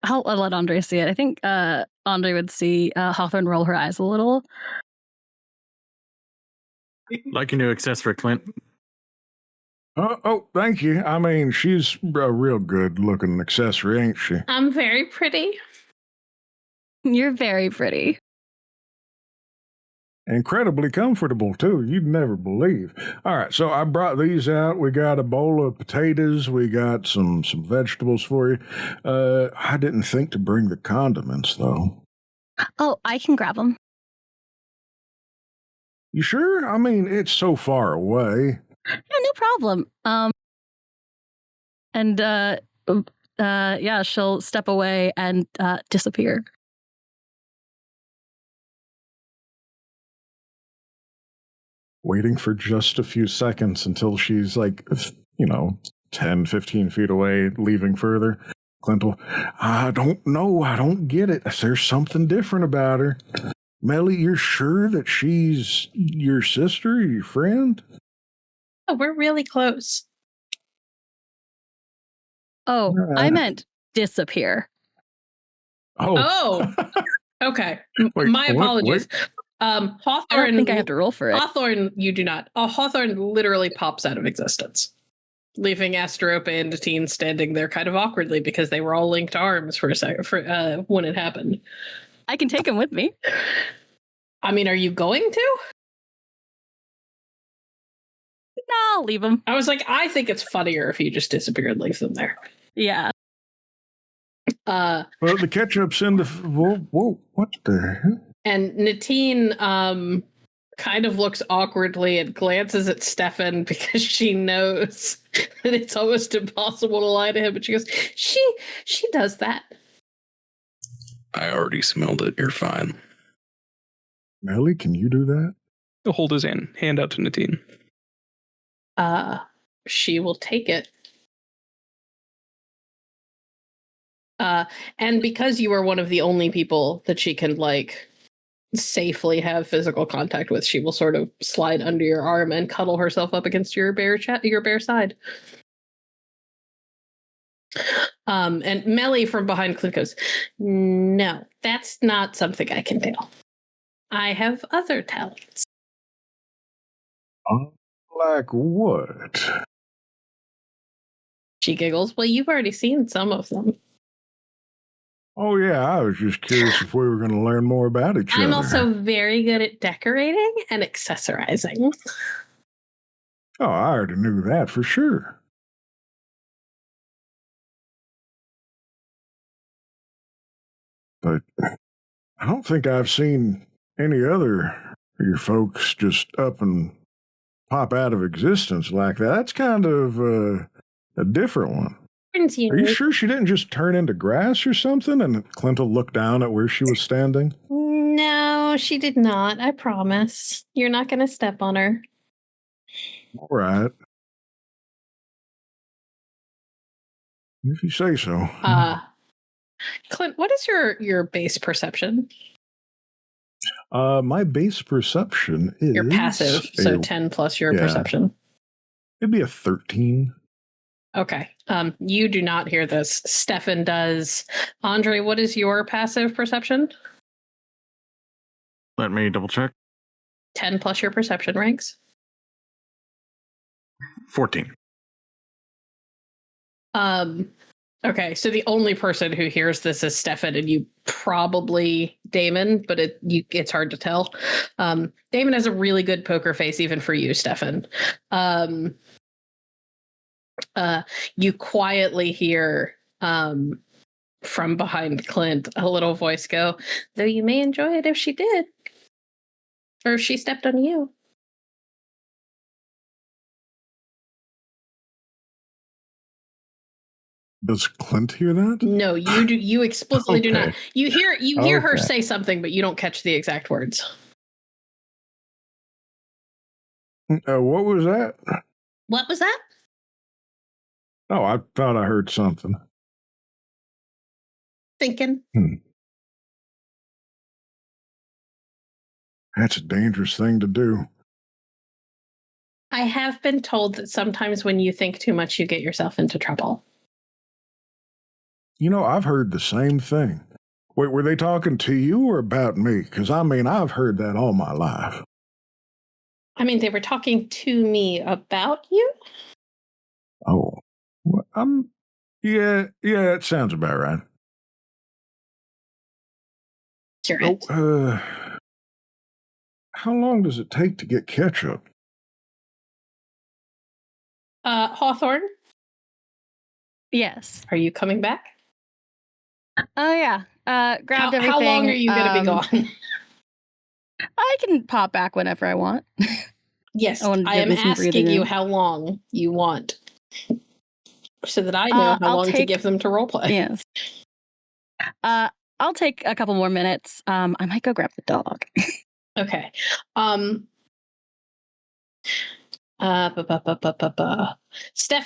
let Andre see it. I think Andre would see Hawthorne roll her eyes a little. Like your new accessory, Clint. Oh, thank you. I mean, she's a real good looking accessory, ain't she? I'm very pretty. You're very pretty. Incredibly comfortable, too. You'd never believe. All right, so I brought these out. We got a bowl of potatoes. We got some vegetables for you. I didn't think to bring the condiments, though. Oh, I can grab them. You sure? I mean, it's so far away. Yeah, no problem. Yeah, she'll step away and disappear. Waiting for just a few seconds until she's 10, 15 feet away, leaving further. Clint will, I don't know. I don't get it. There's something different about her. Melly, you're sure that she's your sister, your friend? Oh, we're really close. Oh, I meant disappear. Oh. Okay. Wait, My apologies. I Hawthorne. don't think I have to roll for it. Hawthorne, you do not. Hawthorne literally pops out of existence, leaving Asteropa and Natine standing there kind of awkwardly because they were all linked arms for a second when it happened. I can take him with me. I mean, are you going to? No, I'll leave him. I was like, I think it's funnier if you just disappear and leave them there. Yeah. Well, the ketchup's in the... Whoa, what the hell? And Natine kind of looks awkwardly and glances at Steffan because she knows that it's almost impossible to lie to him. But she goes, she does that. I already smelled it. You're fine. Melly, can you do that? He'll hold his hand out to Natine. She will take it. And because you are one of the only people that she can safely have physical contact with, she will sort of slide under your arm and cuddle herself up against your bare side. And Melly from behind Clint goes, no, that's not something I can do. I have other talents. Like what? She giggles. Well, you've already seen some of them. Oh, yeah, I was just curious if we were going to learn more about each other. I'm also very good at decorating and accessorizing. Oh, I already knew that for sure. But I don't think I've seen any other of your folks just up and pop out of existence like that. That's kind of a different one. Are you sure she didn't just turn into grass or something? And Clint will look down at where she was standing. No, she did not. I promise. You're not going to step on her. All right. If you say so. Clint, what is your base perception? My base perception is... Your passive, so 10 plus your perception. It'd be a 13. Okay. You do not hear this. Steffan does. Andre, what is your passive perception? Let me double check. 10 plus your perception ranks. 14. Okay, so the only person who hears this is Steffan, and you probably Damon, but it's hard to tell. Damon has a really good poker face, even for you, Steffan. You quietly hear from behind Clint a little voice go, though you may enjoy it if she did, or if she stepped on you. Does Clint hear that? No, you do. You explicitly do not. You hear her Okay. say something, but you don't catch the exact words. What was that? What was that? Oh, I thought I heard something. Thinking. That's a dangerous thing to do. I have been told that sometimes when you think too much, you get yourself into trouble. You know, I've heard the same thing. Wait, were they talking to you or about me? Because, I mean, I've heard that all my life. I mean, they were talking to me about you. Oh, well, yeah, that sounds about right. You're it. How long does it take to get ketchup? Hawthorne, Yes. are you coming back? Oh yeah. Grabbed everything. How long are you going to be gone? I can pop back whenever I want. Yes, I wanted to I give am me some breathing asking you room. how long you want, so that I know how I'll long to take- give them to roleplay. Yes. I'll take a couple more minutes. I might go grab the dog. Okay. Steffan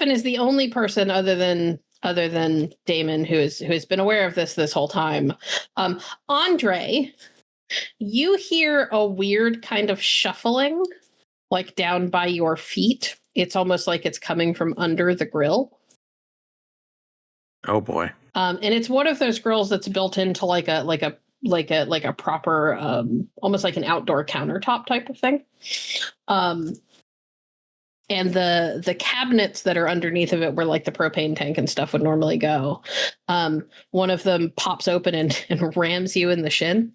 is the only person other than Damon who has been aware of this whole time. Andre, you hear a weird kind of shuffling, like down by your feet. It's almost like it's coming from under the grill. Oh boy. And it's one of those grills that's built into like a proper almost like an outdoor countertop type of thing. And the cabinets that are underneath of it, where like the propane tank and stuff would normally go, one of them pops open and rams you in the shin.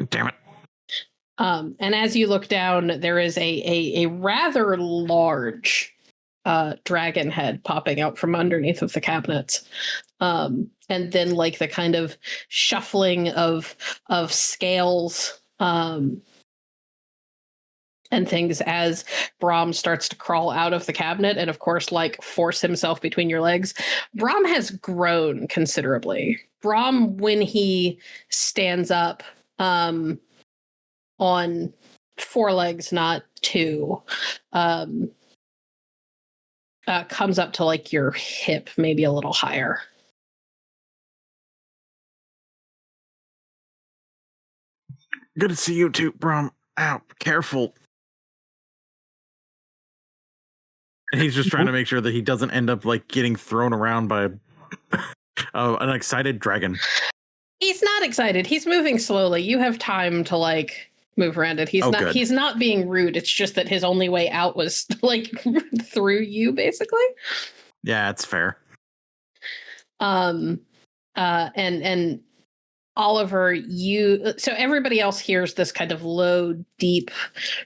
Damn it. And as you look down, there is a rather large dragon head popping out from underneath of the cabinets. And then like the kind of shuffling of scales and things as Brahm starts to crawl out of the cabinet and of course like force himself between your legs. Brahm has grown considerably. Brahm, when he stands up on 4 legs, not 2, comes up to like your hip, maybe a little higher. Good to see you too, Brom. Ow, careful. And he's just trying to make sure that he doesn't end up like getting thrown around by an excited dragon. He's not excited. He's moving slowly. You have time to like move around it. He's not being rude. It's just that his only way out was like through you, basically. Yeah, it's fair. And Oliver, so everybody else hears this kind of low, deep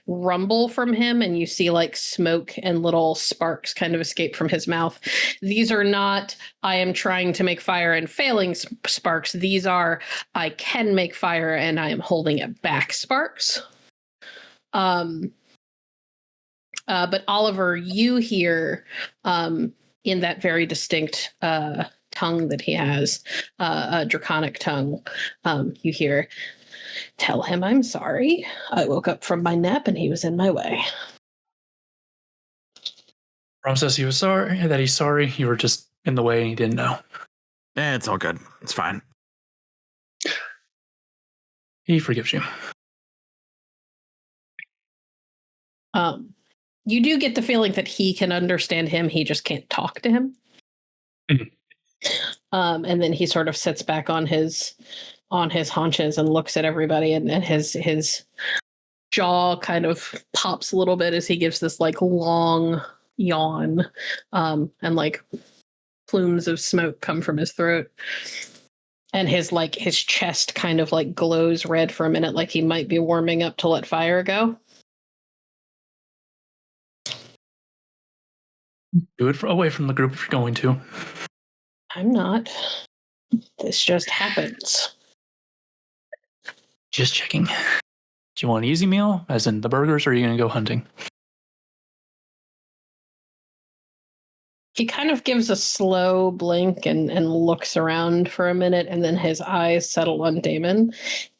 rumble from him, and you see like smoke and little sparks kind of escape from his mouth. These are not, I am trying to make fire and failing sparks. These are, I can make fire and I am holding it back sparks. But Oliver, you hear in that very distinct tongue that he has, a draconic tongue, you hear, "Tell him I'm sorry. I woke up from my nap and he was in my way." Brom says he was sorry, that he's sorry. You were just in the way and he didn't know. It's all good. It's fine. He forgives you. You do get the feeling that he can understand him. He just can't talk to him. Mhm. And then he sort of sits back on his haunches and looks at everybody, and his jaw kind of pops a little bit as he gives this like long yawn, and like plumes of smoke come from his throat, and his chest kind of like glows red for a minute, like he might be warming up to let fire go. Do it away from the group if you're going to. I'm not. This just happens. Just checking. Do you want an easy meal, as in the burgers, or are you going to go hunting? He kind of gives a slow blink and looks around for a minute, and then his eyes settle on Damon.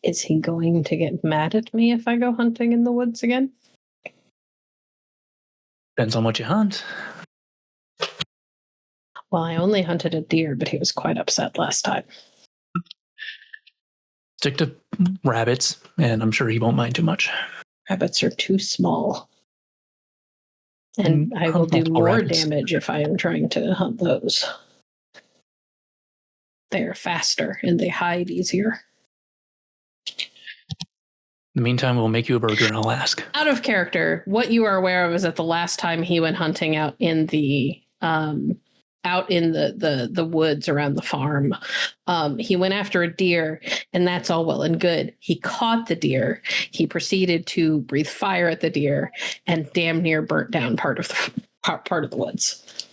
Is he going to get mad at me if I go hunting in the woods again? Depends on what you hunt. Well, I only hunted a deer, but he was quite upset last time. Stick to rabbits, and I'm sure he won't mind too much. Rabbits are too small. And I will do multiple more rabbits. damage if I am trying to hunt those. They are faster and they hide easier. In the meantime, we'll make you a burger and I'll ask. Out of character, what you are aware of is that the last time he went hunting out in the out in the woods around the farm. He went after a deer, and that's all well and good. He caught the deer. He proceeded to breathe fire at the deer and damn near burnt down part of the woods.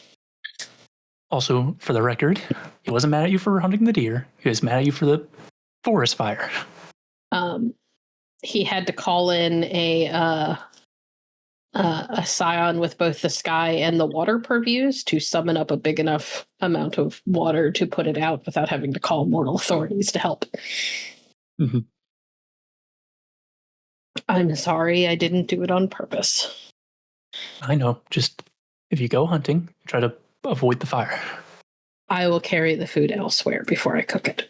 Also, for the record, he wasn't mad at you for hunting the deer. He was mad at you for the forest fire. He had to call in a scion with both the sky and the water purviews to summon up a big enough amount of water to put it out without having to call mortal authorities to help. Mm-hmm. I'm sorry, I didn't do it on purpose. I know. Just if you go hunting, try to avoid the fire. I will carry the food elsewhere before I cook it.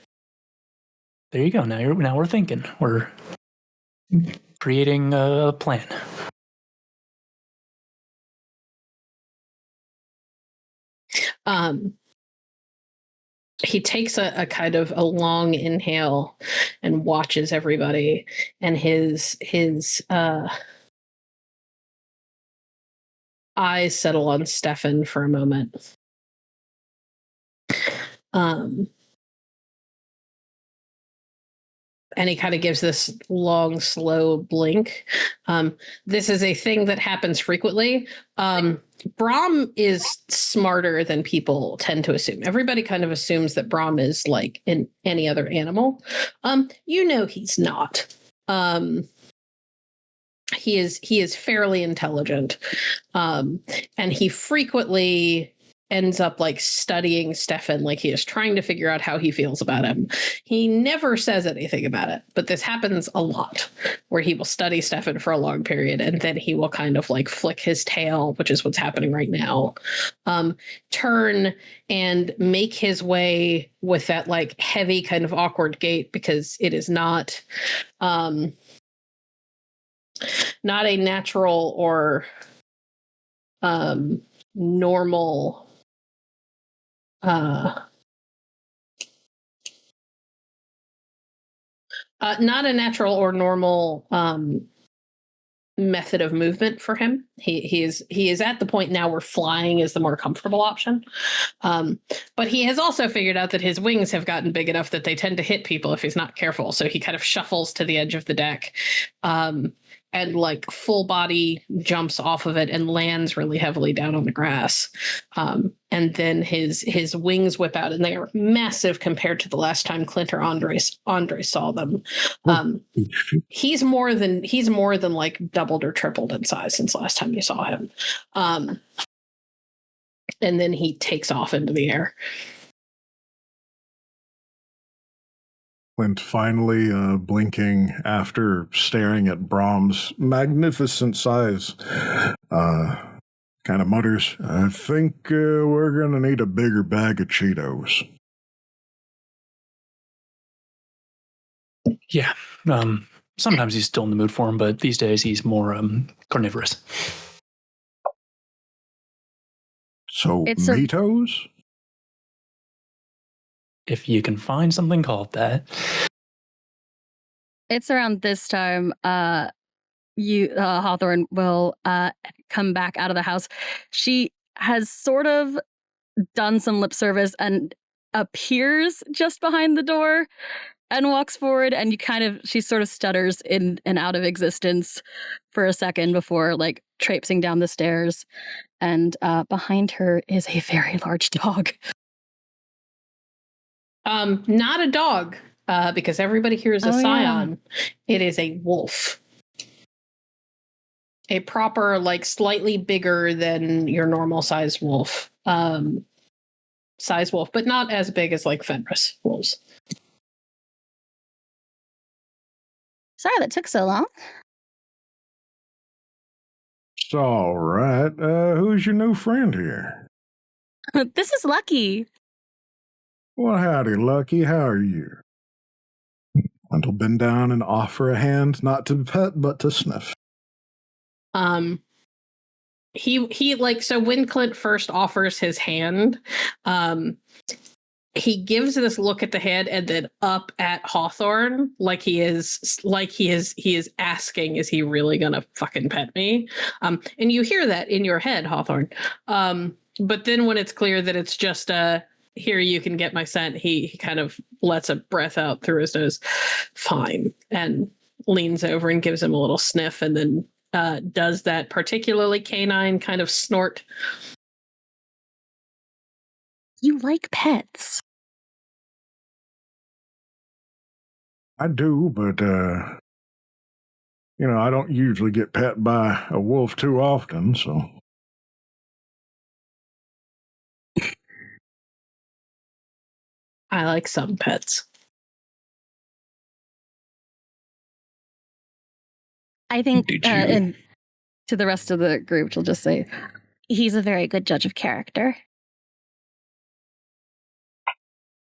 There you go. Now we're thinking. We're creating a plan. He takes a kind of a long inhale and watches everybody, and his eyes settle on Steffan for a moment. And he kind of gives this long, slow blink. This is a thing that happens frequently. Brahm is smarter than people tend to assume. Everybody kind of assumes that Brahm is like in any other animal. He's not. He is fairly intelligent. And he frequently ends up like studying Steffan, like he is trying to figure out how he feels about him. He never says anything about it, but this happens a lot where he will study Steffan for a long period and then he will kind of like flick his tail, which is what's happening right now, turn and make his way with that like heavy kind of awkward gait, because it is not a natural or normal not a natural or normal method of movement for him. He is at the point now where flying is the more comfortable option. But he has also figured out that his wings have gotten big enough that they tend to hit people if he's not careful. So he kind of shuffles to the edge of the deck. And like full body jumps off of it and lands really heavily down on the grass. And then his wings whip out, and they are massive compared to the last time Clint or Andre saw them. He's more than like doubled or tripled in size since last time you saw him. And then he takes off into the air. Clint finally blinking after staring at Brahm's magnificent size. Kind of mutters, I think we're going to need a bigger bag of Cheetos. Yeah. Sometimes he's still in the mood for him, but these days he's more carnivorous. So, Cheetos? If you can find something called that. It's around this time Hawthorne will come back out of the house. She has sort of done some lip service and appears just behind the door and walks forward, and she sort of stutters in and out of existence for a second before like traipsing down the stairs. And behind her is a very large dog. Not a dog, because everybody here is a scion. Yeah. It is a wolf. A proper, like slightly bigger than your normal size wolf. But not as big as like Fenris wolves. Sorry that took so long. It's all right. Who's your new friend here? This is Lucky. Well, howdy, Lucky. How are you? Clint will bend down and offer a hand, not to pet, but to sniff. He like, so when Clint first offers his hand, he gives this look at the head and then up at Hawthorne, like he is asking, is he really gonna fucking pet me? And you hear that in your head, Hawthorne. But then when it's clear that it's just here you can get my scent, he kind of lets a breath out through his nose. Fine. And leans over and gives him a little sniff, and then does that particularly canine kind of snort. You like pets. I do, but, I don't usually get pet by a wolf too often, so. I like some pets. I think, Did you? and to the rest of the group, she'll just say, he's a very good judge of character.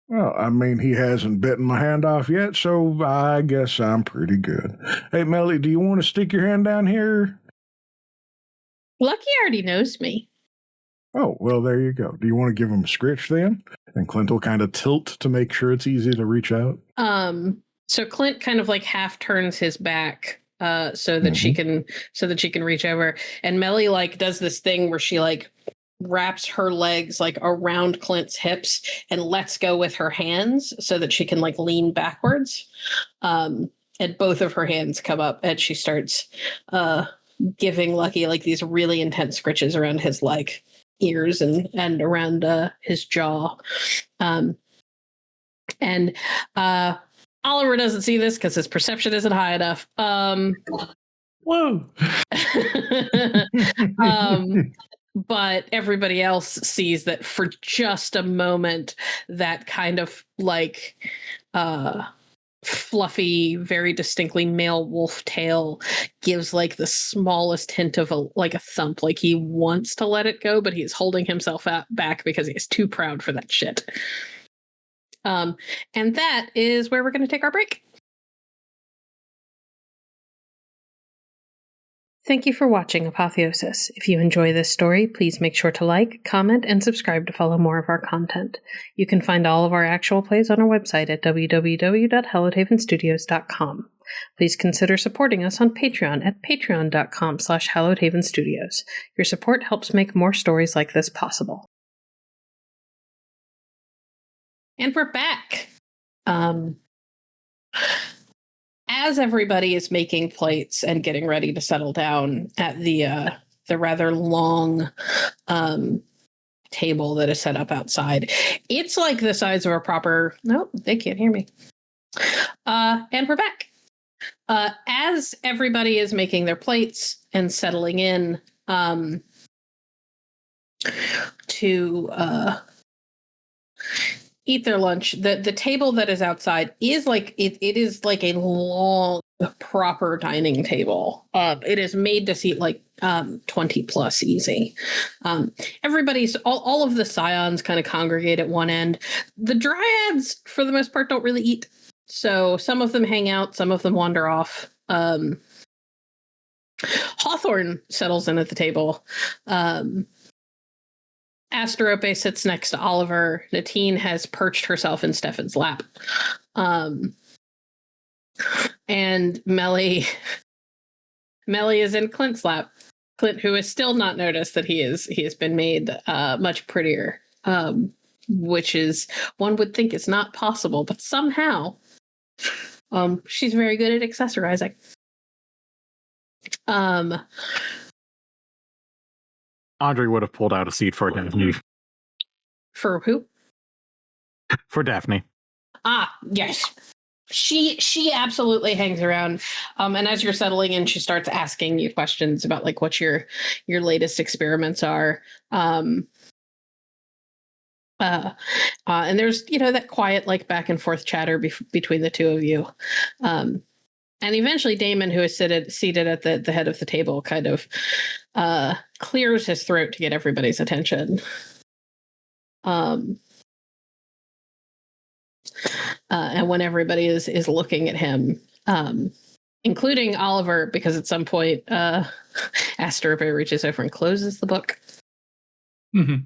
Well, I mean, he hasn't bitten my hand off yet, so I guess I'm pretty good. Hey, Melly, do you want to stick your hand down here? Lucky already knows me. Oh, well, there you go. Do you want to give him a scritch then? And Clint will kind of tilt to make sure it's easy to reach out. So Clint kind of like half turns his back so that she can reach over. And Melly like does this thing where she like wraps her legs like around Clint's hips and lets go with her hands so that she can like lean backwards. And both of her hands come up and she starts giving Lucky like these really intense scritches around his like ears and around his jaw. And Oliver doesn't see this because his perception isn't high enough. Whoa. But everybody else sees that for just a moment, that kind of like fluffy, very distinctly male wolf tail gives like the smallest hint of a thump. Like he wants to let it go, but he's holding himself back because he's too proud for that shit. And that is where we're going to take our break. Thank you for watching Apotheosis. If you enjoy this story, please make sure to like, comment, and subscribe to follow more of our content. You can find all of our actual plays on our website at www.hallowedhavenstudios.com. Please consider supporting us on Patreon at patreon.com/hallowedhavenstudios. Your support helps make more stories like this possible. And we're back. As everybody is making plates and getting ready to settle down at the rather long table that is set up outside, it's like the size of a proper. Nope, they can't hear me. And we're back. As everybody is making their plates and settling in to eat their lunch, the table that is outside is like it is like a long proper dining table. It is made to seat like 20 plus easy. Everybody's all of the scions kind of congregate at one end. The dryads for the most part don't really eat, so some of them hang out, some of them wander off. Hawthorne settles in at the table. Asterope sits next to Oliver. Natine has perched herself in Steffan's lap. And Melly is in Clint's lap. Clint, who has still not noticed that he has been made much prettier, which is, one would think is not possible, but somehow she's very good at accessorizing. Andre would have pulled out a seat for Daphne. For who? For Daphne. Ah, yes. She absolutely hangs around. And as you're settling in, she starts asking you questions about like what your latest experiments are. And there's, that quiet, like back and forth chatter between the two of you. And eventually Damon, who is seated at the head of the table, kind of clears his throat to get everybody's attention. And when everybody is looking at him, including Oliver, because at some point Asterope reaches over and closes the book. Mm-hmm.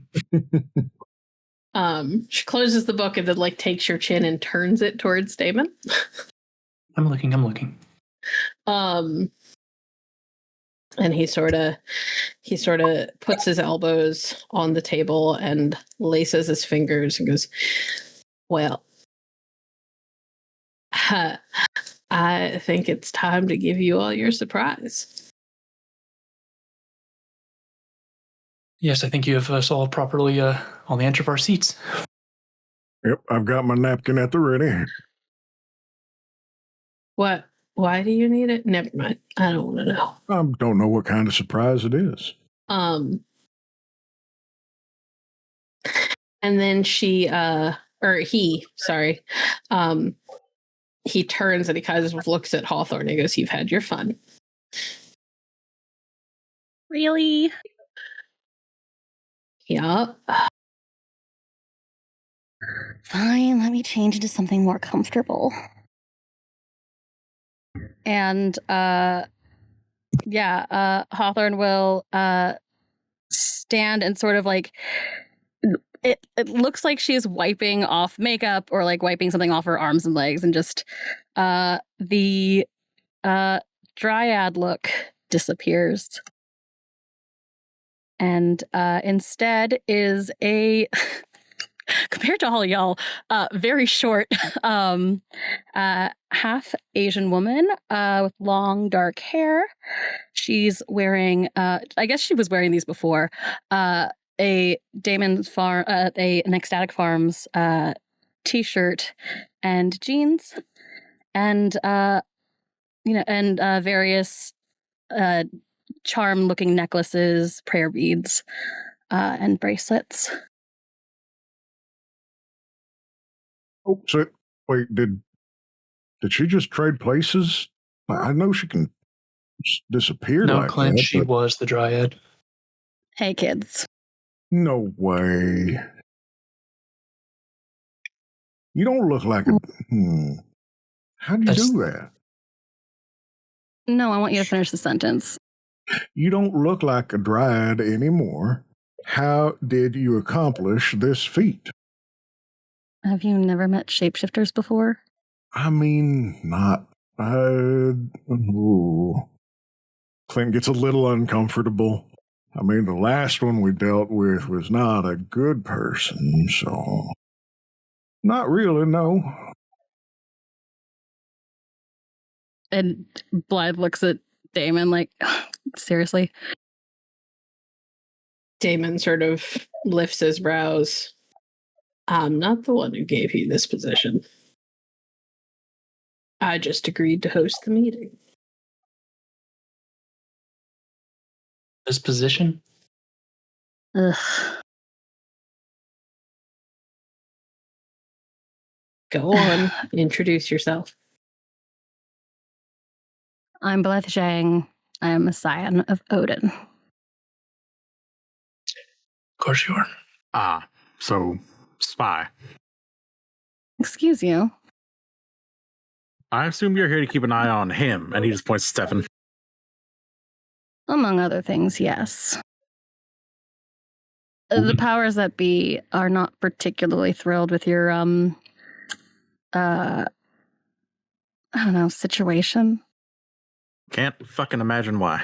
She closes the book and then like takes your chin and turns it towards Damon. I'm looking. And he sort of he sort of puts his elbows on the table and laces his fingers and goes, well, I think it's time to give you all your surprise. Yes, I think you have us all properly on the edge of our seats. Yep, I've got my napkin at the ready. What? Why do you need it? Never mind. I don't want to know. I don't know what kind of surprise it is. And then he turns and he kind of looks at Hawthorne and he goes, you've had your fun. Really? Yeah. Fine, let me change into something more comfortable. And Hawthorne will stand and sort of like it looks like she's wiping off makeup or like wiping something off her arms and legs, and just the dryad look disappears. And instead is a compared to all y'all, very short, half Asian woman with long dark hair. She's wearing, I guess she was wearing these before, a Damon farm, an Ecstatic Farms t-shirt and jeans, and various charm-looking necklaces, prayer beads, and bracelets. Oh, so wait, did she just trade places? I know she can disappear No, like Clint, that. she was the dryad. Hey, kids. No way. You don't look like a... How'd you do that? No, I want you to finish the sentence. You don't look like a dryad anymore. How did you accomplish this feat? Have you never met shapeshifters before? I mean, not... Clint gets a little uncomfortable. I mean, the last one we dealt with was not a good person, so... Not really, no. And Blythe looks at Damon like, seriously? Damon sort of lifts his brows. I'm not the one who gave you this position. I just agreed to host the meeting. This position? Ugh. Go on, introduce yourself. I'm Blythe Zhang. I am a scion of Odin. Of course you are. Ah, so spy. Excuse you. I assume you're here to keep an eye on him, and he just points to Steffan. Among other things, yes. The powers that be are not particularly thrilled with your, I don't know, situation. Can't fucking imagine why.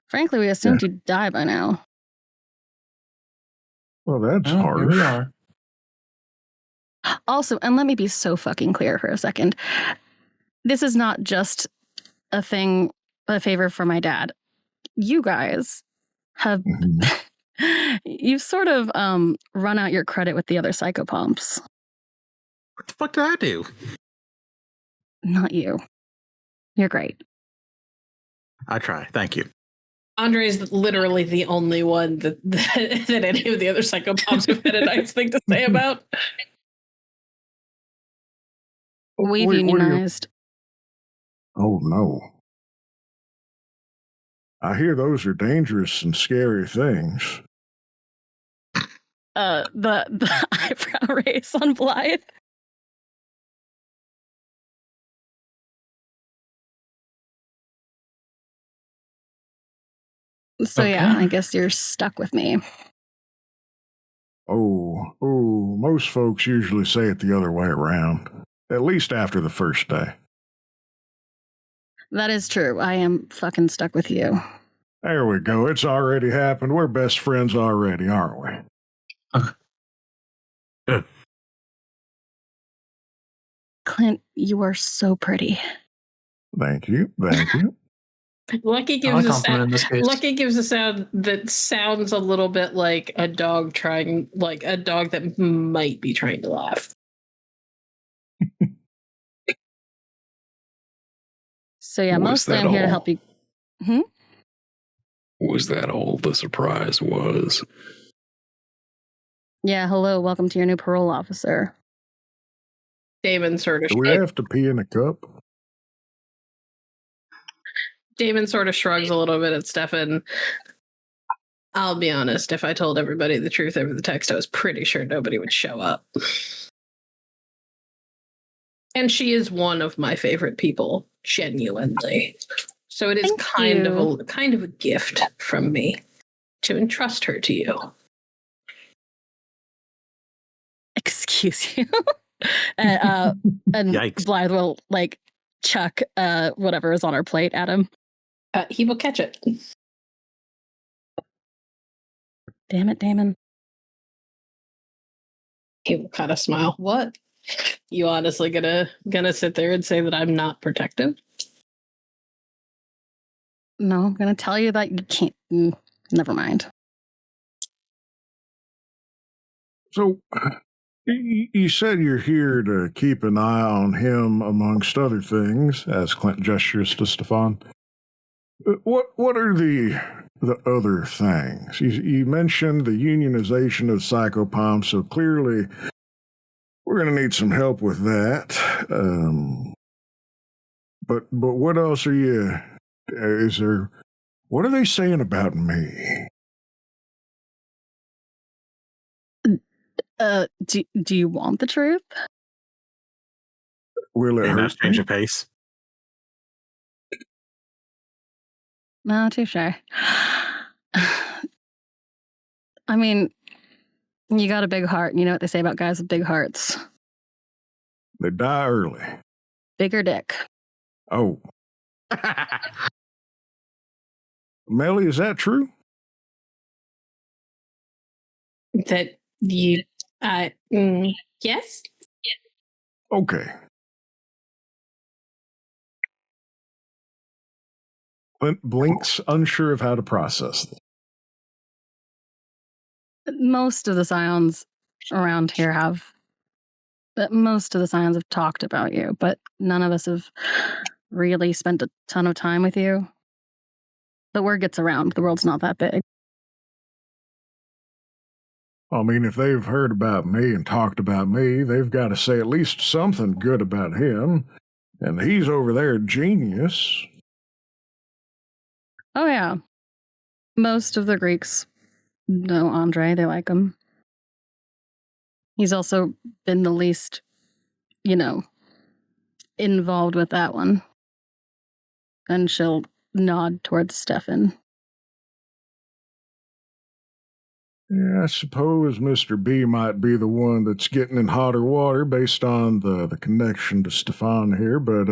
Frankly, we assumed you'd die by now. Well, that's Well, harsh. here we are. Also, and let me be so fucking clear for a second. This is not just a favor for my dad. You guys have, you've sort of run out your credit with the other psychopomps. What the fuck did I do? Not you. You're great. I try. Thank you. Andre is literally the only one that any of the other psychopomps have had a nice thing to say about. We've What are you- unionized. Oh, no. I hear those are dangerous and scary things. The eyebrow raise on Blythe. So Okay. yeah, I guess you're stuck with me. Oh, most folks usually say it the other way around. At least after the first day. That is true. I am fucking stuck with you. There we go. It's already happened. We're best friends already, aren't we? Clint, you are so pretty. Thank you. Thank you. Lucky I gives like a compliment in sound. this case. Lucky gives a sound that sounds a little bit like a dog that might be trying to laugh. So yeah, Was mostly that I'm here to all? help you. Was that all the surprise was? Yeah, hello, welcome to your new parole officer. Damon sort of Do we have to pee in a cup? Damon sort of shrugs a little bit at Steffan. I'll be honest, if I told everybody the truth over the text, I was pretty sure nobody would show up. And she is one of my favorite people, genuinely. So it is kind of a gift from me to entrust her to you. Excuse you. and Yikes. Blythe will chuck whatever is on her plate at him. He will catch it. Damn it, Damon. He will kind of smile. What? You honestly gonna sit there and say that I'm not protective? No, I'm gonna tell you that you can't. Never mind. So, you said you're here to keep an eye on him, amongst other things, as Clint gestures to Steffan. What are the other things? You mentioned the unionization of psychopomps, so clearly we're going to need some help with that. But what else are you? Is there? What are they saying about me? Do you want the truth? Will it And now hurt change me? your pace. No, touche. I mean, you got a big heart. You know what they say about guys with big hearts. They die early. Bigger dick. Oh, Melly, is that true? That you, yes? Okay. Clint blinks, unsure of how to process this. Most of the scions around here have. Most of the scions have talked about you, but none of us have really spent a ton of time with you. The word gets around. The world's not that big. I mean, if they've heard about me and talked about me, they've got to say at least something good about him. And he's over there, genius. Oh, yeah. Most of the Greeks know Andre. They like him. He's also been the least, involved with that one. And she'll nod towards Steffan. Yeah, I suppose Mr. B might be the one that's getting in hotter water based on the connection to Steffan here, but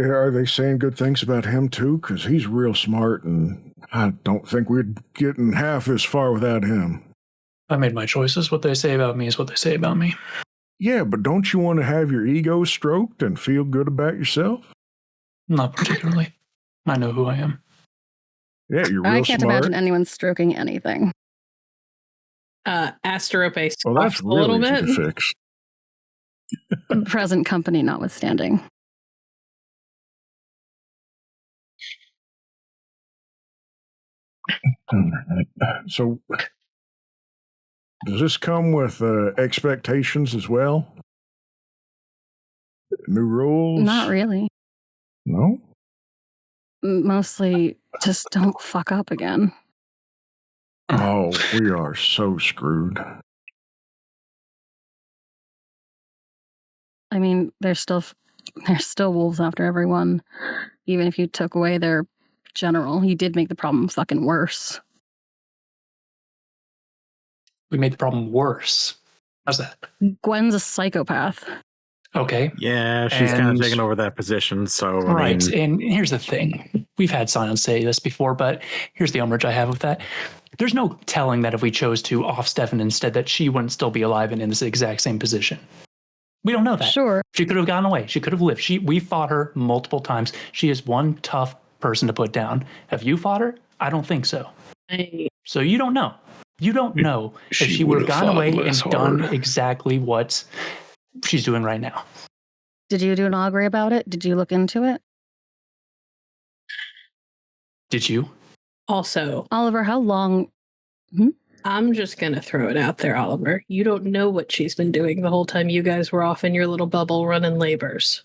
are they saying good things about him too? Because he's real smart, and I don't think we'd get in half as far without him. I made my choices. What they say about me is what they say about me. Yeah, but don't you want to have your ego stroked and feel good about yourself? Not particularly. I know who I am. Yeah, you're real I can't smart. imagine anyone stroking anything. Asterope Well, that's a little really easy bit. to fix. Present company notwithstanding. So, does this come with expectations as well? New rules? Not really. No? Mostly just don't fuck up again. Oh, we are so screwed. I mean, there's still wolves after everyone. Even if you took away their general, he did make the problem fucking worse. We made the problem worse. How's that? Gwen's a psychopath. Okay. Yeah, she's kind of And- taking over that position. So Right. I mean, And here's the thing. We've had Scion say this before, but here's the umbrage I have with that. There's no telling that if we chose to off Steffan instead, that she wouldn't still be alive and in this exact same position. We don't know that. Sure. She could have gotten away. She could have lived. We fought her multiple times. She is one tough person to put down. Have you fought her? I don't think so. So you don't know. You don't know if she would have gone away and done exactly what she's doing right now. Did you do an augury about it? Did you look into it? Did you? Also, Oliver, how long? I'm just going to throw it out there, Oliver. You don't know what she's been doing the whole time you guys were off in your little bubble running labors.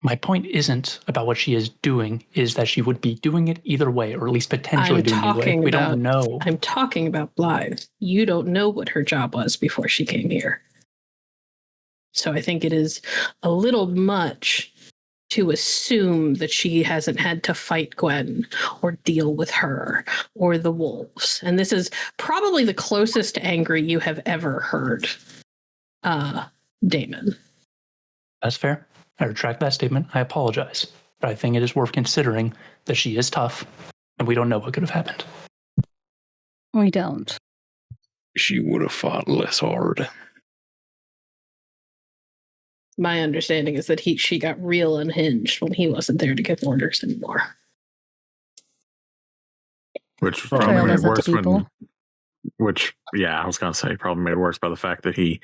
My point isn't about what she is doing, is that she would be doing it either way, or at least potentially doing it either way. We don't know. I'm talking about Blythe. You don't know what her job was before she came here. So I think it is a little much to assume that she hasn't had to fight Gwen or deal with her or the wolves. And this is probably the closest to angry you have ever heard, Damon. That's fair. I retract that statement. I apologize. But I think it is worth considering that she is tough, and we don't know what could have happened. We don't. She would have fought less hard. My understanding is that she got real unhinged when he wasn't there to give orders anymore. which Betrayal probably made does it that to worse people. I was going to say probably made it worse by the fact that he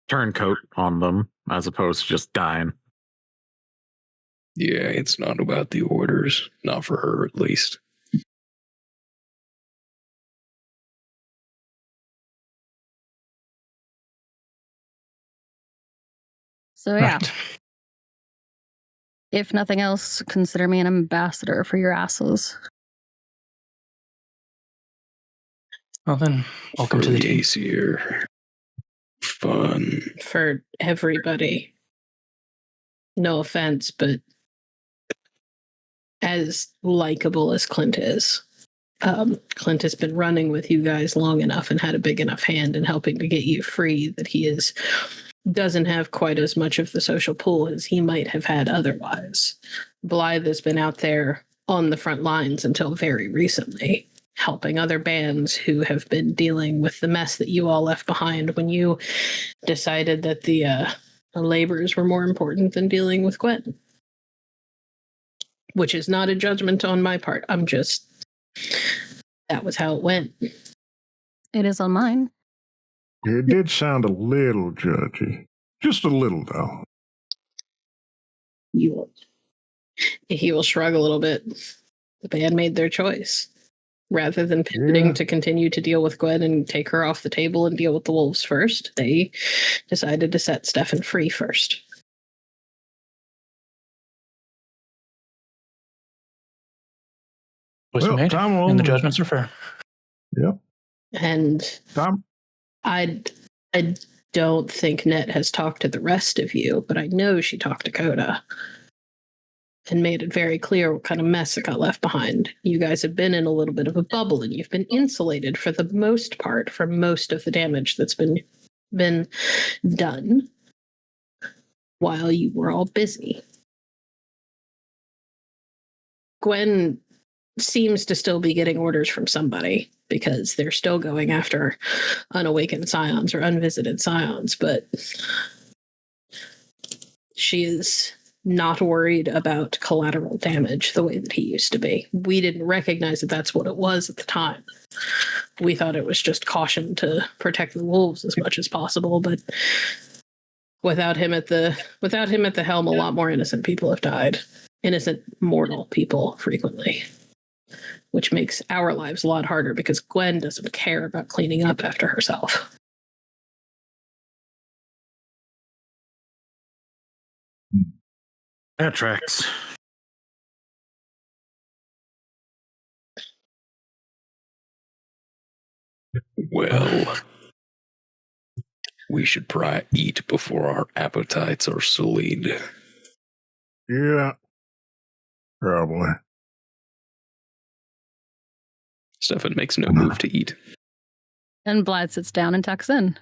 turncoat on them as opposed to just dying. Yeah, it's not about the orders. Not for her, at least. So yeah, Right. if nothing else, consider me an ambassador for your asses. Well then, welcome to the team. Aesir. Fun. For everybody. No offense, but as likable as Clint is, Clint has been running with you guys long enough and had a big enough hand in helping to get you free that he doesn't have quite as much of the social pull as he might have had otherwise. Blythe has been out there on the front lines until very recently, helping other bands who have been dealing with the mess that you all left behind when you decided that the labors were more important than dealing with Gwen. Which is not a judgment on my part. That was how it went. It is on mine. It did sound a little judgy. Just a little, though. He will shrug a little bit. The band made their choice. Rather than pivoting to continue to deal with Gwen and take her off the table and deal with the wolves first, they decided to set Steffan free first. Was made, and the judgments are fair. Yep. And I don't think Net has talked to the rest of you, but I know she talked to Coda and made it very clear what kind of mess it got left behind. You guys have been in a little bit of a bubble, and you've been insulated for the most part from most of the damage that's been done while you were all busy. Gwen seems to still be getting orders from somebody because they're still going after unawakened scions or unvisited scions, but she is not worried about collateral damage the way that he used to be. We didn't recognize that that's what it was at the time. We thought it was just caution to protect the wolves as much as possible, but without him at the helm, a lot more innocent people have died. Innocent mortal people frequently, which makes our lives a lot harder because Gwen doesn't care about cleaning up after herself. That tracks. Well, we should probably eat before our appetites are sullied. Yeah. Probably. Steffan makes no move to eat. And Blythe sits down and tucks in.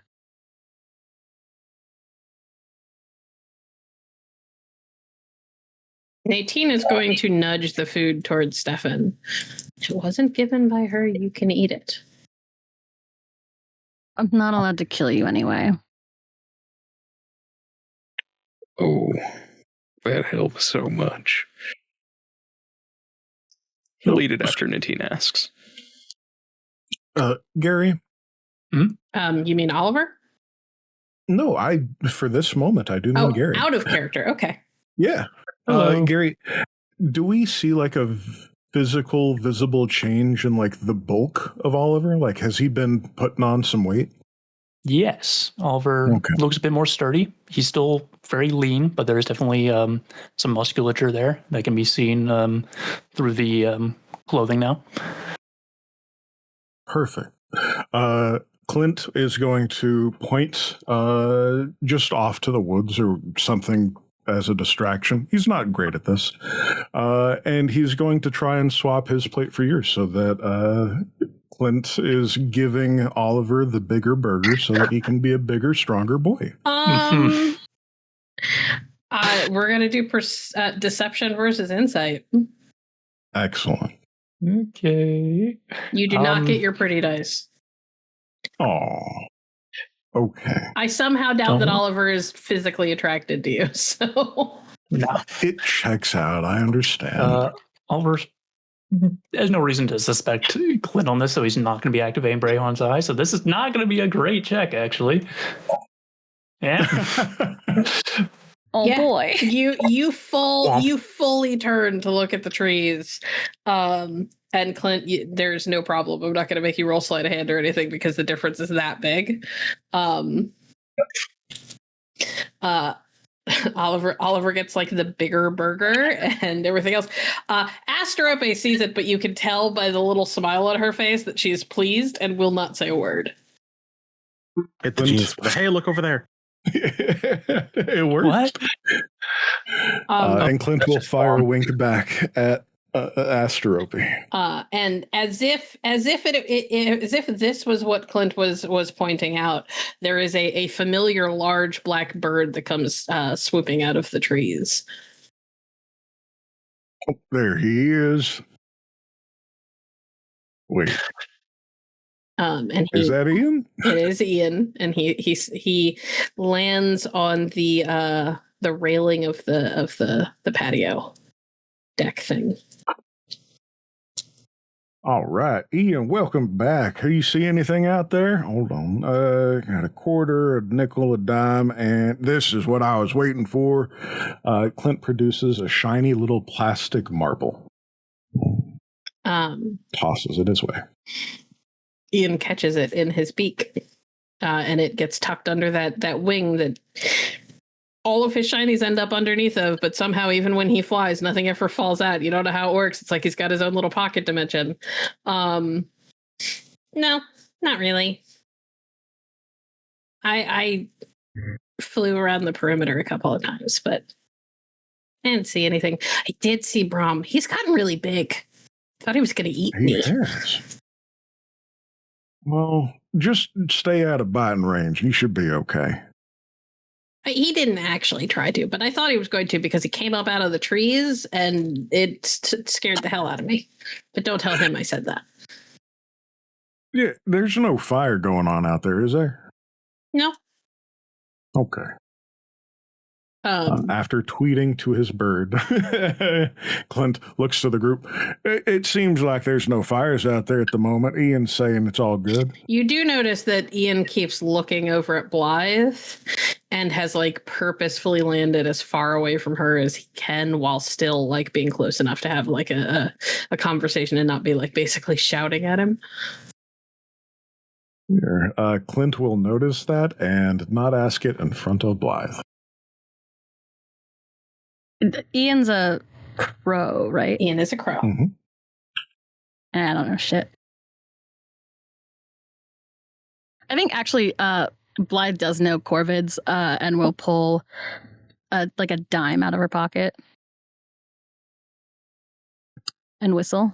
Nadine is going to nudge the food towards Steffan. If it wasn't given by her, you can eat it. I'm not allowed to kill you anyway. Oh, that helps so much. He'll eat it after Nadine asks. Gary? You mean Oliver? No, for this moment, I do mean Gary. Out of character. Okay. Yeah. Gary, do we see like a physical, visible change in like the bulk of Oliver? Like, has he been putting on some weight? Yes, Oliver looks a bit more sturdy. He's still very lean, but there is definitely some musculature there that can be seen through the clothing now. Perfect. Clint is going to point just off to the woods or something as a distraction. He's not great at this. And he's going to try and swap his plate for yours so that Clint is giving Oliver the bigger burger so that he can be a bigger, stronger boy. We're going to do deception versus insight. Excellent. Okay. You do not get your pretty dice. Oh. Okay. I somehow doubt that Oliver is physically attracted to you, so... No. It checks out. I understand. Oliver there's no reason to suspect Clint on this, so he's not going to be activating Brayhon's eye. So this is not going to be a great check, actually. Yeah. Boy. You fully turn to look at the trees. And Clint, there's no problem. I'm not going to make you roll sleight of hand or anything because the difference is that big. Oliver gets like the bigger burger and everything else. Asterope sees it, but you can tell by the little smile on her face that she's pleased and will not say a word. Hit the jeans. Hey, look over there. It worked. What? And Clint will fire a wink back at Asterope. And as if this was what Clint was pointing out, there is a familiar large black bird that comes swooping out of the trees. Oh, there he is. Wait. And is that Ian? It is Ian, and he lands on the railing of the patio deck thing. All right, Ian, welcome back. Do you see anything out there? Hold on. Got a quarter, a nickel, a dime, and this is what I was waiting for. Clint produces a shiny little plastic marble. Tosses it his way. Ian catches it in his beak, and it gets tucked under that wing that all of his shinies end up underneath of, but somehow even when he flies, nothing ever falls out. You don't know how it works. It's like he's got his own little pocket dimension. No, not really. I flew around the perimeter a couple of times, but I didn't see anything. I did see Brahm. He's gotten really big. Thought he was going to eat me. He has. Well, just stay out of biting range. You should be okay. He didn't actually try to, but I thought he was going to because he came up out of the trees and it scared the hell out of me. But don't tell him I said that. Yeah, there's no fire going on out there, is there? No. Okay. After tweeting to his bird, Clint looks to the group. It seems like there's no fires out there at the moment. Ian's saying it's all good. You do notice that Ian keeps looking over at Blythe and has like purposefully landed as far away from her as he can while still like being close enough to have like a conversation and not be like basically shouting at him. Clint will notice that and not ask it in front of Blythe. Ian's a crow, right? Ian is a crow. Mm-hmm. I don't know shit. I think actually Blythe does know Corvids and will pull like a dime out of her pocket and whistle.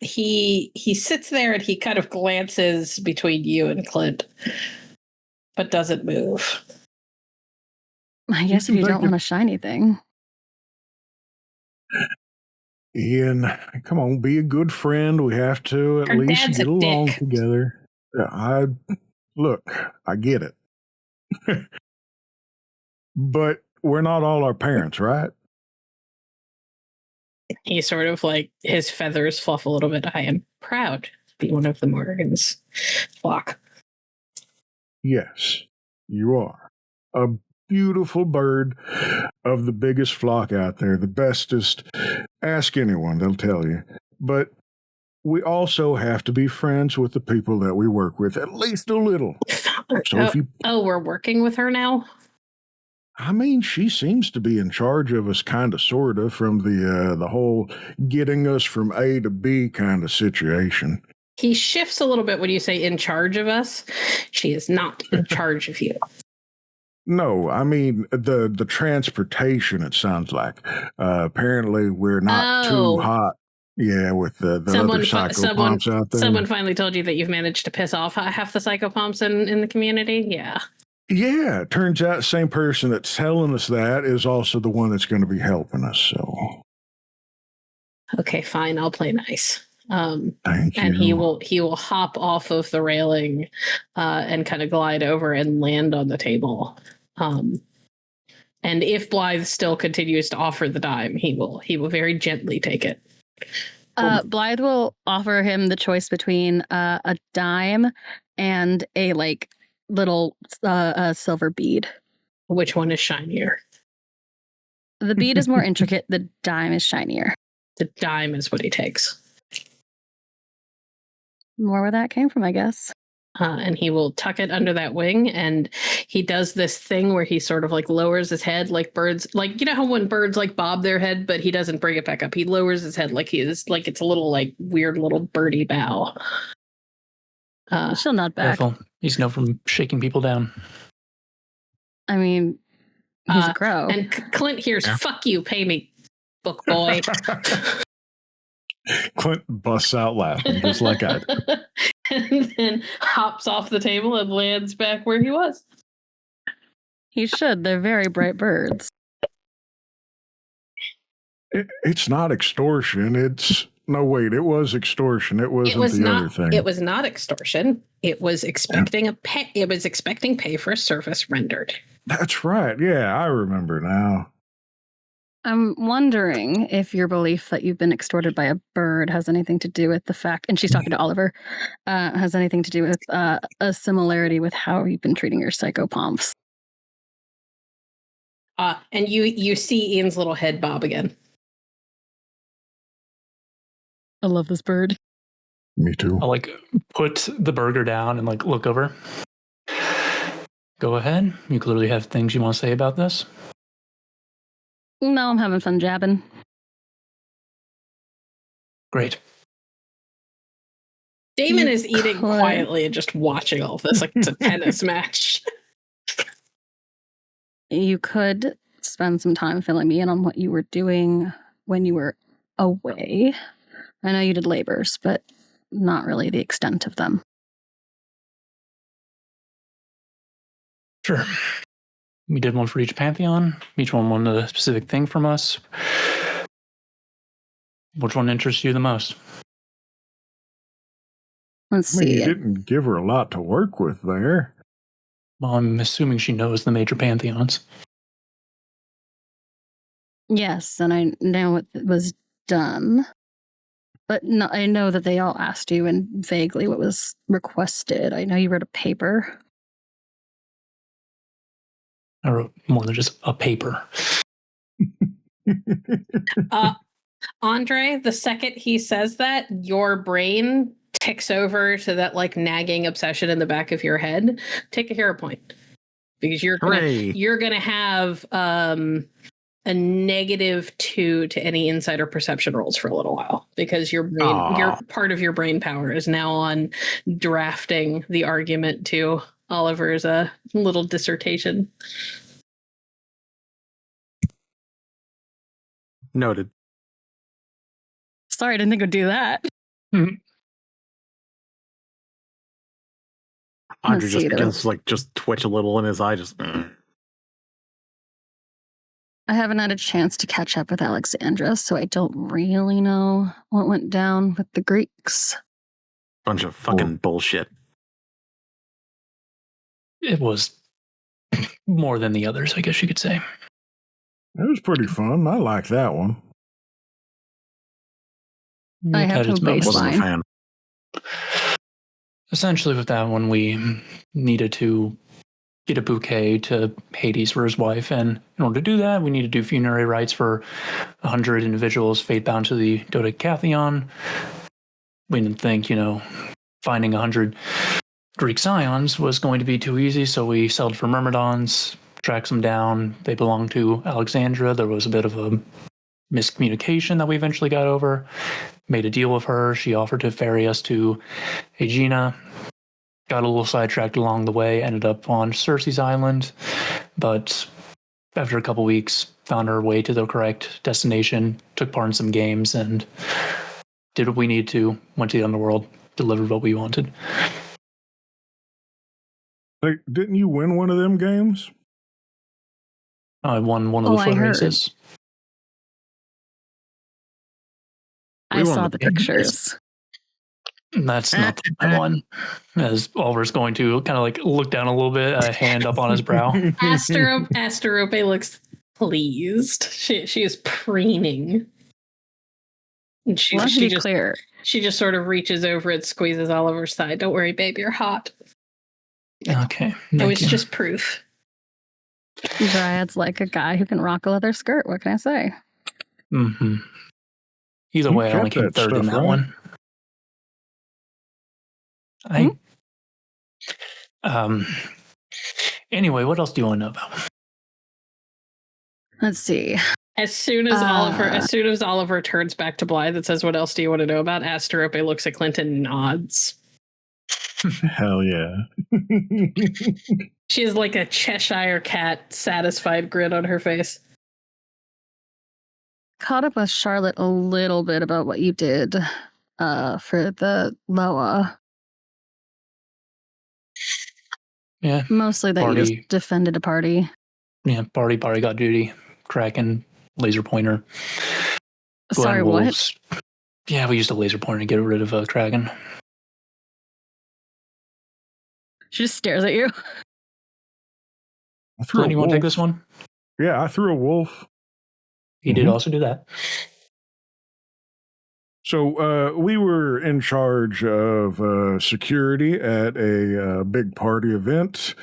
He sits there and he kind of glances between you and Clint, but doesn't move. I guess if you don't want a shiny thing. Ian, come on, be a good friend. We have to at Her least dad's get a along dick. together. I get it. But we're not all our parents, right? He sort of like his feathers fluff a little bit. I am proud to be one of the Morgan's flock. Yes, you are. A beautiful bird of the biggest flock out there, the bestest. Ask anyone, they'll tell you. But we also have to be friends with the people that we work with, at least a little. So if you... we're working with her now? I mean, she seems to be in charge of us, kind of, sort of, from the whole getting us from A to B kind of situation. He shifts a little bit when you say in charge of us. She is not in charge of you. No, I mean, the transportation, it sounds like. Apparently, we're not too hot. Yeah, with the other psychopomps out there. Someone finally told you that you've managed to piss off half the psychopomps in the community? Yeah. Yeah, it turns out the same person that's telling us that is also the one that's going to be helping us, so. Okay, fine, I'll play nice. Thank you. And he will hop off of the railing and kind of glide over and land on the table. And if Blythe still continues to offer the dime, he will very gently take it. Blythe will offer him the choice between a dime and a little silver bead. Which one is shinier? The bead is more intricate. The dime is shinier. The dime is what he takes. More where that came from, I guess. And he will tuck it under that wing, and he does this thing where he sort of lowers his head like birds, you know how when birds bob their head, but he doesn't bring it back up. He lowers his head like it's a little weird little birdie bow. She'll nod back. Careful. He's known from shaking people down. I mean, he's a crow. And Clint hears, "Fuck you, pay me, book boy." Clint busts out laughing, just like I did. And then hops off the table and lands back where he was. He should. They're very bright birds. It's not extortion. No, wait, it was extortion. It wasn't other thing. It was not extortion. It was expecting pay for a service rendered. That's right. Yeah, I remember now. I'm wondering if your belief that you've been extorted by a bird has anything to do with the fact, and she's talking to Oliver, has anything to do with a similarity with how you've been treating your psychopomps. And you see Ian's little head bob again. I love this bird. Me too. I'll put the burger down and look over. Go ahead. You clearly have things you want to say about this. No, I'm having fun jabbing. Great. Damon is eating quietly and just watching all this like it's a tennis match. You could spend some time filling me in on what you were doing when you were away. I know you did labors, but not really the extent of them. Sure. We did one for each pantheon. Each one wanted a specific thing from us. Which one interests you the most? Let's see. You didn't give her a lot to work with there. Well, I'm assuming she knows the major pantheons. Yes, and I know what was done. But no, I know that they all asked you and vaguely what was requested. I know you wrote a paper. I wrote more than just a paper. Andre, the second he says that, your brain ticks over to that like nagging obsession in the back of your head. Take a hero point. Because you're gonna have a -2 to any insider perception rolls for a little while. Because your part of your brain power is now on drafting the argument to Oliver's little dissertation. Noted. Sorry, I didn't think it would do that. Andre just begins to just twitch a little in his eye. I haven't had a chance to catch up with Alexandra, so I don't really know what went down with the Greeks. Bunch of fucking bullshit. It was more than the others, I guess you could say. It was pretty fun. I like that one. I It have had no its moments. Wasn't a baseline. fan. Essentially, with that one, we needed to get a bouquet to Hades for his wife, and in order to do that, we need to do funerary rites for 100 individuals fate-bound to the Dodecatheon. We didn't think, finding 100 Greek scions was going to be too easy, so we settled for Myrmidons, tracked them down. They belonged to Alexandra. There was a bit of a miscommunication that we eventually got over. Made a deal with her. She offered to ferry us to Aegina. Got a little sidetracked along the way, ended up on Circe's island, but after a couple weeks, found our way to the correct destination, took part in some games, and did what we needed to, went to the underworld, delivered what we wanted. Like, didn't you win one of them games? I won one of the I foot heard. races. I We won saw the the game. pictures. That's not the right one. As Oliver's going to kind of like look down a little bit, a hand up on his brow. Asterope looks pleased. She is preening. And she Let's be just clear. she just sort of reaches over and squeezes Oliver's side. Don't worry, babe, you're hot. Okay. It thank was you. just proof. Dryad's like a guy who can rock a leather skirt. What can I say? Mm-hmm. Either You way, I only kept came that third in stuff, that right? one. Anyway, what else do you want to know about? Let's see. As soon as Oliver turns back to Blythe and says, "What else do you want to know about?" Asterope looks at Clint and nods. Hell yeah. She has like a Cheshire cat satisfied grin on her face. Caught up with Charlotte a little bit about what you did for the Loa. Yeah. Mostly that you Party. just defended a party. Yeah, party got duty. Kraken, laser pointer. Sorry, Glen what? Wolves. Yeah, we used a laser pointer to get rid of Kraken. She just stares at you. I threw Clint, a you want to take wolf. this one? Yeah, I threw a wolf. He did Mhm. also do that. So we were in charge of security at a big party event.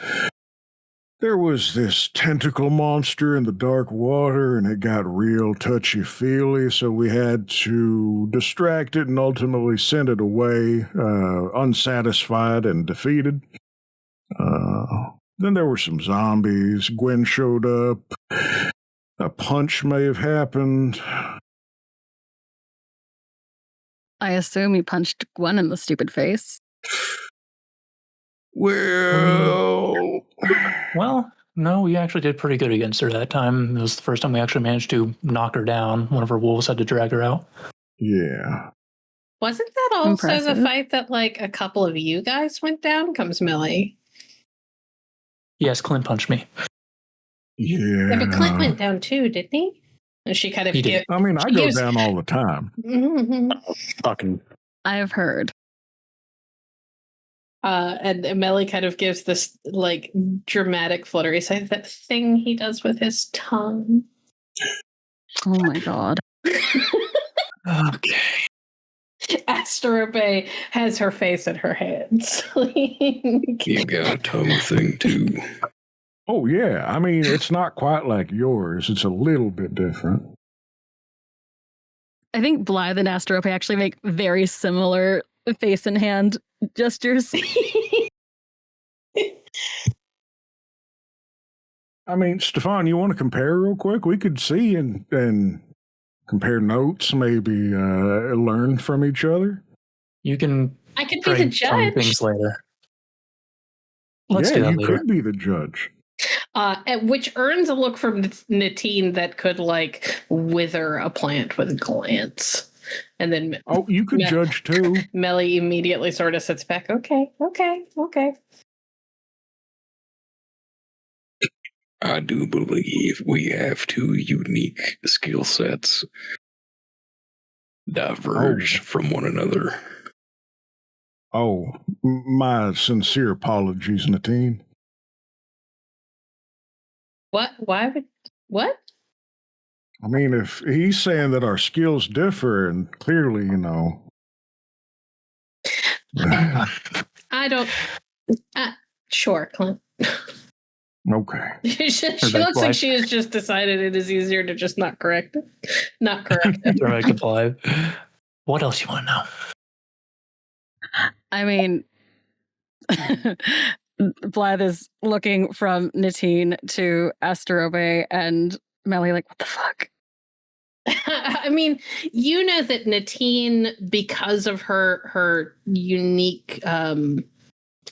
There was this tentacle monster in the dark water, and it got real touchy-feely, so we had to distract it and ultimately send it away, unsatisfied and defeated. Then there were some zombies. Gwen showed up. A punch may have happened. I assume you punched Gwen in the stupid face. Well, Well, no, we actually did pretty good against her that time. It was the first time we actually managed to knock her down. One of her wolves had to drag her out. yeah. Wasn't that also Impressive. the fight that like a couple of you guys went down? Comes Millie. Yes, Clint punched me. Yeah. Yeah, but Clint went down too, didn't he? And she kind of He did. I mean, I She go gives- down all the time. Fucking I have heard. And Melly kind of gives this like dramatic fluttery side, that thing he does with his tongue. Oh my god. Okay. Asterope has her face in her hands. You got a tongue thing too. Oh, yeah. I mean, it's not quite like yours. It's a little bit different. I think Blythe and Asterope actually make very similar face and hand gestures. I mean, Stefan, you want to compare real quick? We could see and compare notes, maybe learn from each other. You can I could be the trade some judge. things later. Let's yeah, do that you later. could be the judge. Which earns a look from Natine that could like wither a plant with a glance. And then Oh, you could Yeah. judge too. Melly immediately sort of sits back. Okay. I do believe we have two unique skill sets diverge from one another. Oh, my sincere apologies, Natine. What? Why would? What? I mean, if he's saying that our skills differ, and clearly, I don't. Sure, Clint. Okay. she looks like she has just decided it is easier to just not correct it. Not correct it. Direct to Blythe. What else you want to know? I mean, Blythe is looking from Natine to Asterope and Melly like, what the fuck? I mean, you know that Natine, because of her unique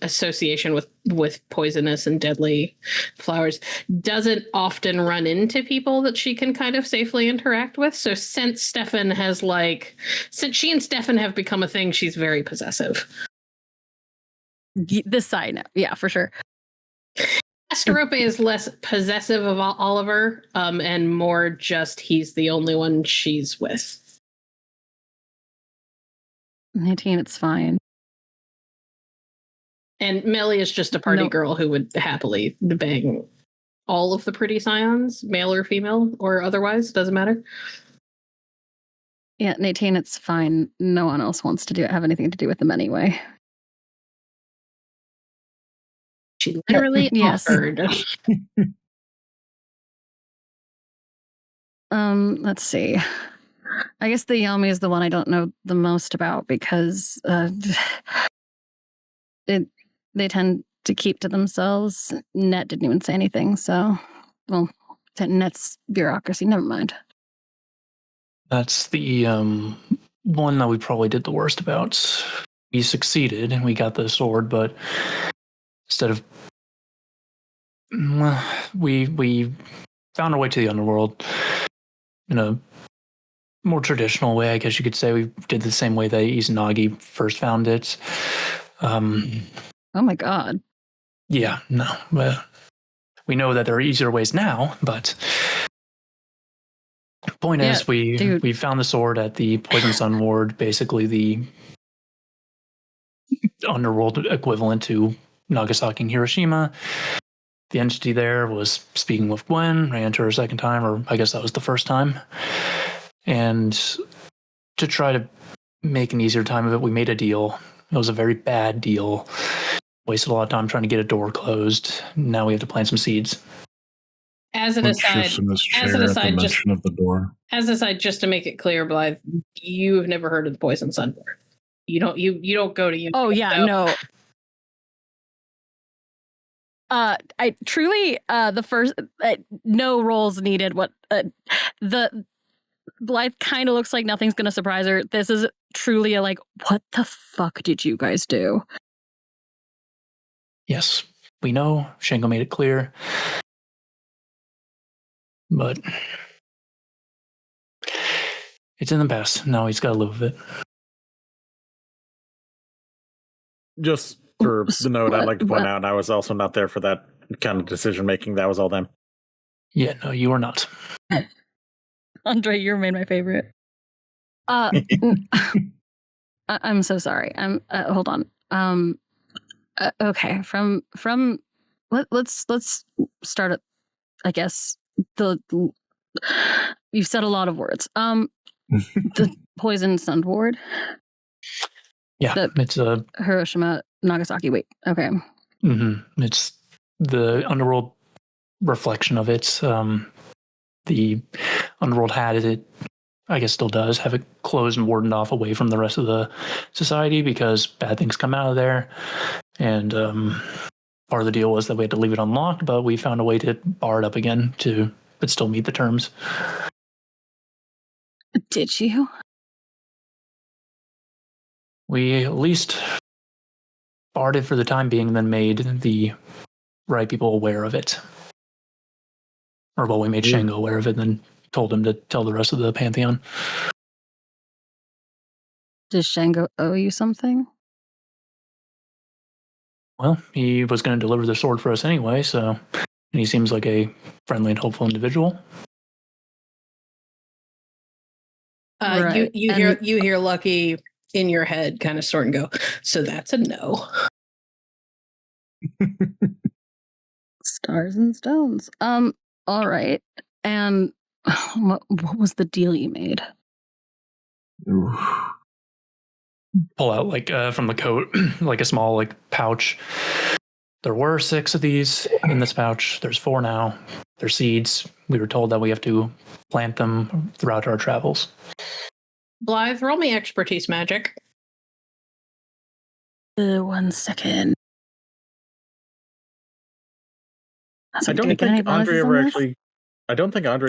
association with poisonous and deadly flowers, doesn't often run into people that she can kind of safely interact with. So since she and Steffan have become a thing, she's very possessive. This side, no. Yeah, for sure. Asterope is less possessive of Oliver, and more just he's the only one she's with. Natine, it's fine. And Melly is just a party girl who would happily bang all of the pretty scions, male or female or otherwise, doesn't matter. Yeah, Natine, it's fine. No one else wants to have anything to do with them anyway. She literally offered. Let's see. I guess the Yami is the one I don't know the most about because they tend to keep to themselves. Net didn't even say anything, so Net's bureaucracy. Never mind. That's the one that we probably did the worst about. We succeeded and we got the sword, but instead of we found our way to the underworld in a more traditional way, I guess you could say. We did the same way that Izanagi first found it. Oh my god. Yeah, no. We know that there are easier ways now, but the point is we found the sword at the Poison Sun Ward, basically the underworld equivalent to Nagasaki and Hiroshima. The entity there was speaking with Gwen, ran into her a second time, or I guess that was the first time. And to try to make an easier time of it, we made a deal. It was a very bad deal. Wasted a lot of time trying to get a door closed. Now we have to plant some seeds. As an aside, just to make it clear, Blythe, you've never heard of the Poison Sun Ward. You don't go to. Oh yeah, no. I truly the first no rolls needed. What the Blythe kind of looks like nothing's gonna surprise her. This is truly a what the fuck did you guys do? Yes, we know. Shango made it clear, but it's in the past. Now he's got to live with it. Just for the note, I'd like to point out I was also not there for that kind of decision making. That was all them. Yeah, no, you were not. Andre, you remain my favorite. I'm so sorry. Hold on. Okay. From let's start at, I guess, you've said a lot of words. The Poison Sun Ward. Yeah, it's a Hiroshima, Nagasaki. Wait, okay. Mm-hmm. It's the underworld reflection of it. The underworld had it, I guess still does, have it closed and warded off away from the rest of the society because bad things come out of there. And part of the deal was that we had to leave it unlocked, but we found a way to bar it up again but still meet the terms. Did you? We at least barred it for the time being and then made the right people aware of it. Or, well, we made Shango aware of it and then told him to tell the rest of the Pantheon. Does Shango owe you something? Well, he was going to deliver the sword for us anyway, so And he seems like a friendly and hopeful individual. Right. You hear Lucky in your head kind of sort and go, so that's a no. Stars and stones. All right. And what was the deal you made? Pull out like from the coat, like a small like pouch. There were 6 of these in this pouch. There's 4 now. They're seeds. We were told that we have to plant them throughout our travels. Blythe, roll me expertise magic. 1 second. I don't think Andre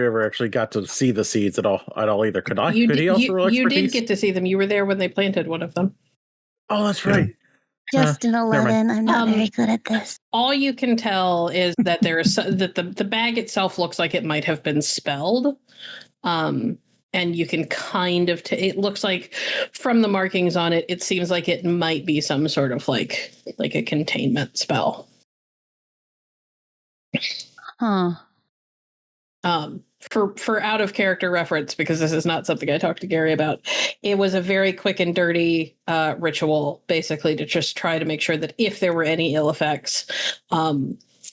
ever actually got to see the seeds at all either. Could I? Could he also roll you expertise? did get to see them. You were there when they planted one of them. Oh, that's right. Just an 11. I'm not very good at this. All you can tell is that there is that the bag itself looks like it might have been spelled. And you can kind of it looks like from the markings on it, it seems like it might be some sort of like a containment spell. Huh. For out of character reference, because this is not something I talked to Gary about, it was a very quick and dirty ritual, basically to just try to make sure that if there were any ill effects,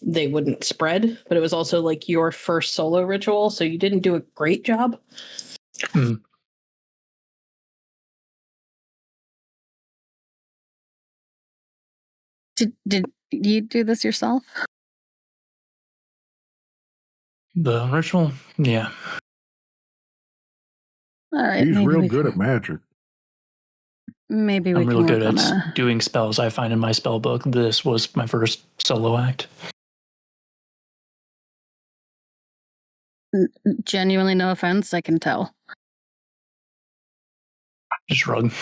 they wouldn't spread. But it was also like your first solo ritual, so you didn't do a great job. Did you do this yourself? The ritual? Yeah. All right. He's real good at magic. Maybe we I'm can real good work at doing spells. I find in my spell book. This was my first solo act. Genuinely, no offense, I can tell. Just shrug.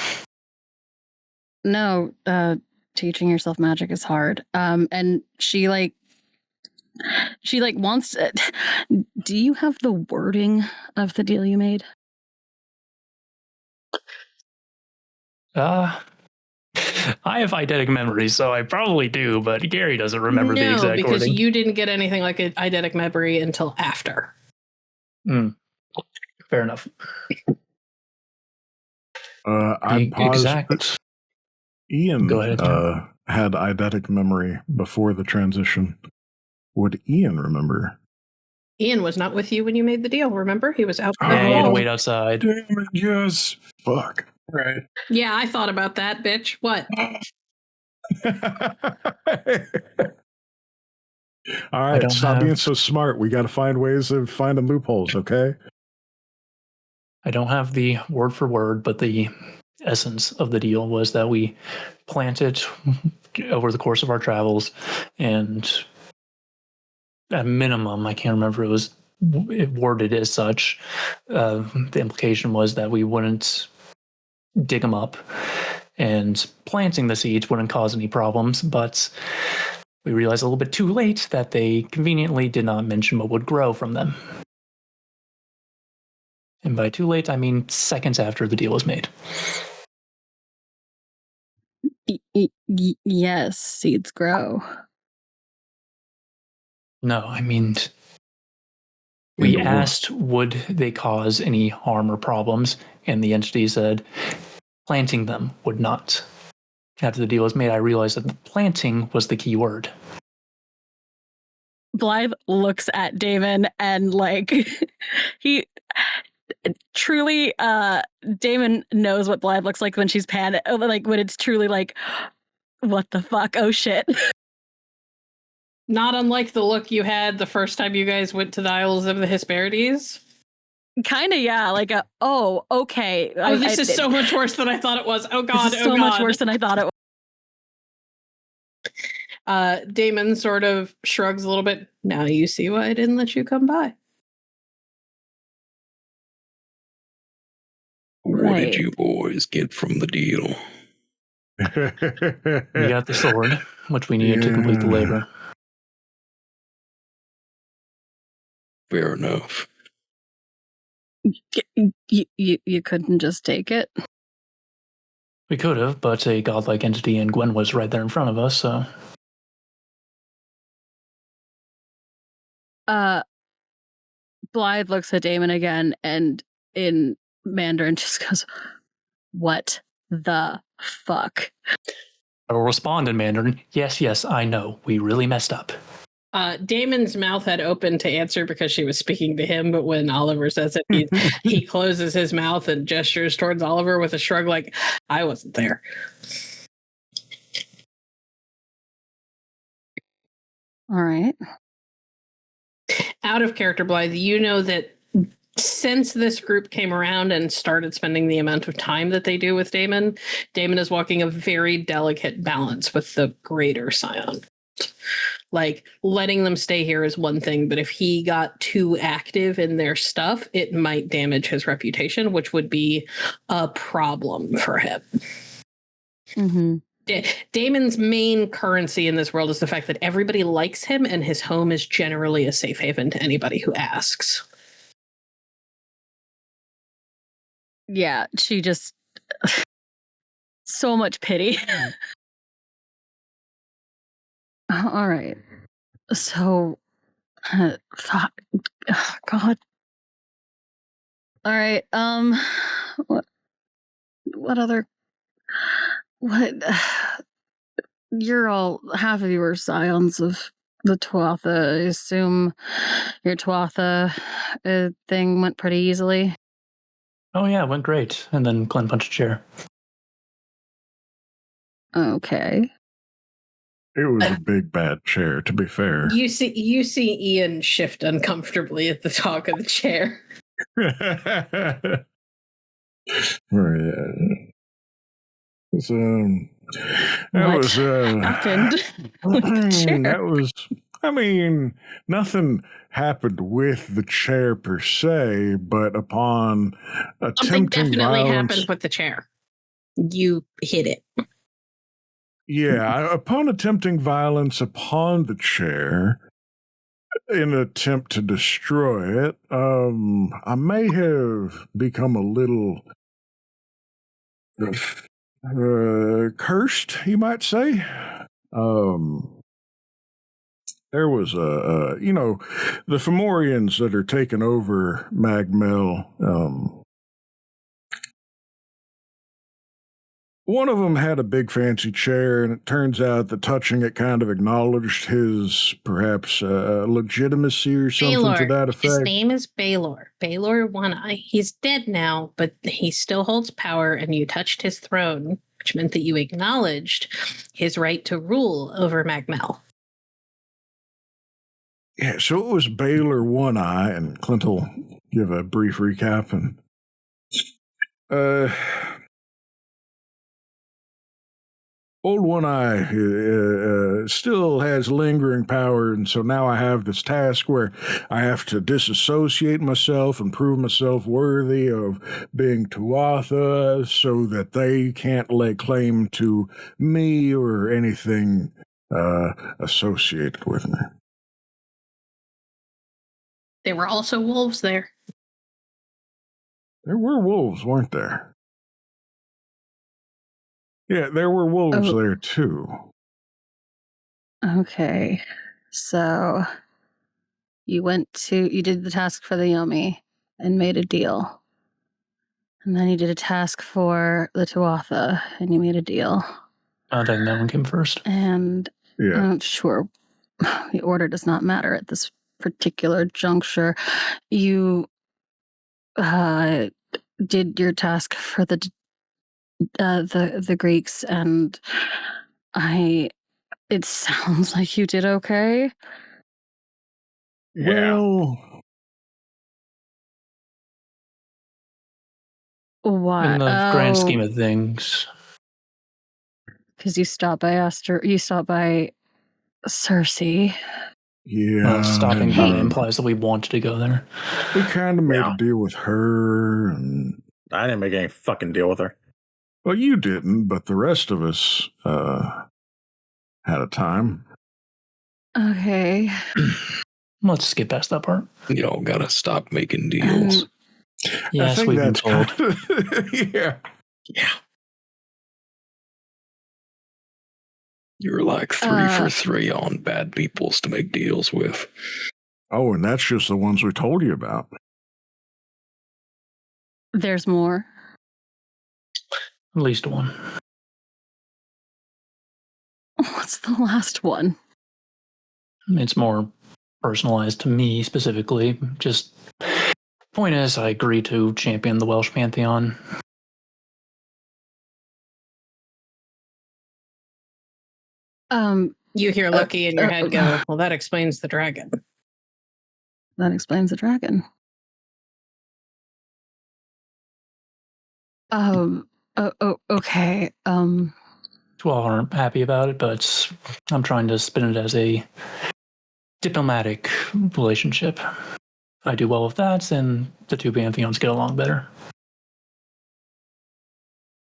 No, teaching yourself magic is hard. And she wants it. Do you have the wording of the deal you made? I have eidetic memory, so I probably do, but Gary doesn't remember the exact because wording. you didn't get anything like an eidetic memory until after. Fair enough. I'm positive exact. Ian Go ahead. had eidetic memory before the transition. Would Ian remember? Ian was not with you when you made the deal, remember? He was out. Yeah, he had to wait outside. Damon, yes. Fuck. Right. Yeah, I thought about that, bitch. What? All right, stop being so smart. We got to find ways of finding loopholes, okay? I don't have the word for word, but the essence of the deal was that we planted over the course of our travels, and at minimum, I can't remember if it was worded as such. The implication was that we wouldn't dig them up, and planting the seeds wouldn't cause any problems, but we realized a little bit too late that they conveniently did not mention what would grow from them. And by too late, I mean seconds after the deal was made. Yes, seeds grow. No, I mean, we asked would they cause any harm or problems, and the entity said planting them would not. After the deal was made, I realized that the planting was the key word. Blythe looks at Damon and he truly Damon knows what Blythe looks like when she's panicked, when it's truly like, what the fuck? Oh shit. Not unlike the look you had the first time you guys went to the Isles of the Hesperides. Kind of, yeah. Oh, okay. Oh, this is so much worse than I thought it was. Oh god, this is so much worse than I thought it was. Damon sort of shrugs a little bit. Now you see why I didn't let you come by. What did you boys get from the deal? We got the sword, which we needed to complete the labor. Fair enough. You couldn't just take it? We could have, but a godlike entity and Gwen was right there in front of us, so... Blythe looks at Damon again and in Mandarin just goes, "What the fuck?" I will respond in Mandarin. Yes, I know. We really messed up. Damon's mouth had opened to answer because she was speaking to him, but when Oliver says it, he closes his mouth and gestures towards Oliver with a shrug like, I wasn't there. All right. Out of character, Blythe, you know that since this group came around and started spending the amount of time that they do with Damon, Damon is walking a very delicate balance with the greater Scion. Like, letting them stay here is one thing, but if he got too active in their stuff, it might damage his reputation, which would be a problem for him. Mm-hmm. Damon's main currency in this world is the fact that everybody likes him and his home is generally a safe haven to anybody who asks. Yeah, she just... so much pity. All right. So... fuck. Oh, God. All right, what other... What... You're all... half of you are scions of the Tuatha. I assume your Tuatha thing went pretty easily. Oh yeah, it went great. And then Clint punched a chair. Okay. It was a big bad chair, to be fair. You see Ian shift uncomfortably at the talk of the chair. Happened with the chair? That was, I mean, nothing happened with the chair per se, but upon Something attempting definitely violence, happened with the chair. You hit it. yeah, upon attempting violence upon the chair in an attempt to destroy it, I may have become a little cursed, you might say. There was the Fomorians that are taking over Magmel. One of them had a big fancy chair, and it turns out that touching it kind of acknowledged his perhaps legitimacy or something Baylor. to that effect. His name is Baylor. Baylor One Eye. He's dead now, but he still holds power, and you touched his throne, which meant that you acknowledged his right to rule over Magmel. Yeah, so it was Baylor One Eye, and Clint will give a brief recap. And Old One Eye still has lingering power, and so now I have this task where I have to disassociate myself and prove myself worthy of being Tuatha so that they can't lay claim to me or anything associated with me. There were also wolves there. There were wolves, weren't there? Yeah, there were wolves there, too. Okay. So you did the task for the Yomi and made a deal. And then you did a task for the Tuatha and you made a deal. I think that one came first. And yeah. Sure, the order does not matter at this particular juncture. You did your task for the Greeks, and it sounds like you did okay. Yeah. Well, what? In the grand scheme of things. Because you stopped by Cersei. Yeah. Stopping by implies that we wanted to go there. We kind of made a deal with her, and I didn't make any fucking deal with her. Well, you didn't, but the rest of us had a time. Okay. Let's skip past that part. Y'all gotta stop making deals. Yes, we've been told. Yeah. You're like 3 for 3 on bad peoples to make deals with. Oh, and that's just the ones we told you about. There's more. At least one. What's the last one? It's more personalized to me specifically. Just point is, I agree to champion the Welsh Pantheon. You hear Lucky in your head go, well, that explains the dragon. That explains the dragon. Okay. You all aren't happy about it, but I'm trying to spin it as a diplomatic relationship. If I do well with that, then the two pantheons get along better.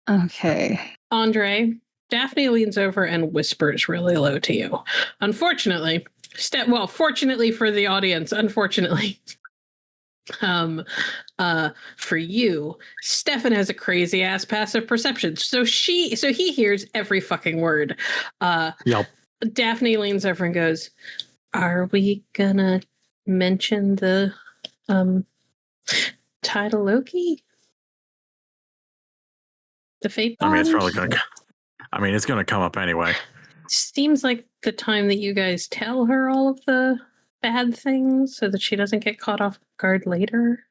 Okay. Andre, Daphne leans over and whispers really low to you. Unfortunately, fortunately for the audience, unfortunately, for you, Steffan has a crazy ass passive perception. So he hears every fucking word. Yep. Daphne leans over and goes, "Are we gonna mention the tidal Loki? The fate I mean, it's bonds? probably it's gonna come up anyway. Seems like the time that you guys tell her all of the bad things so that she doesn't get caught off guard later.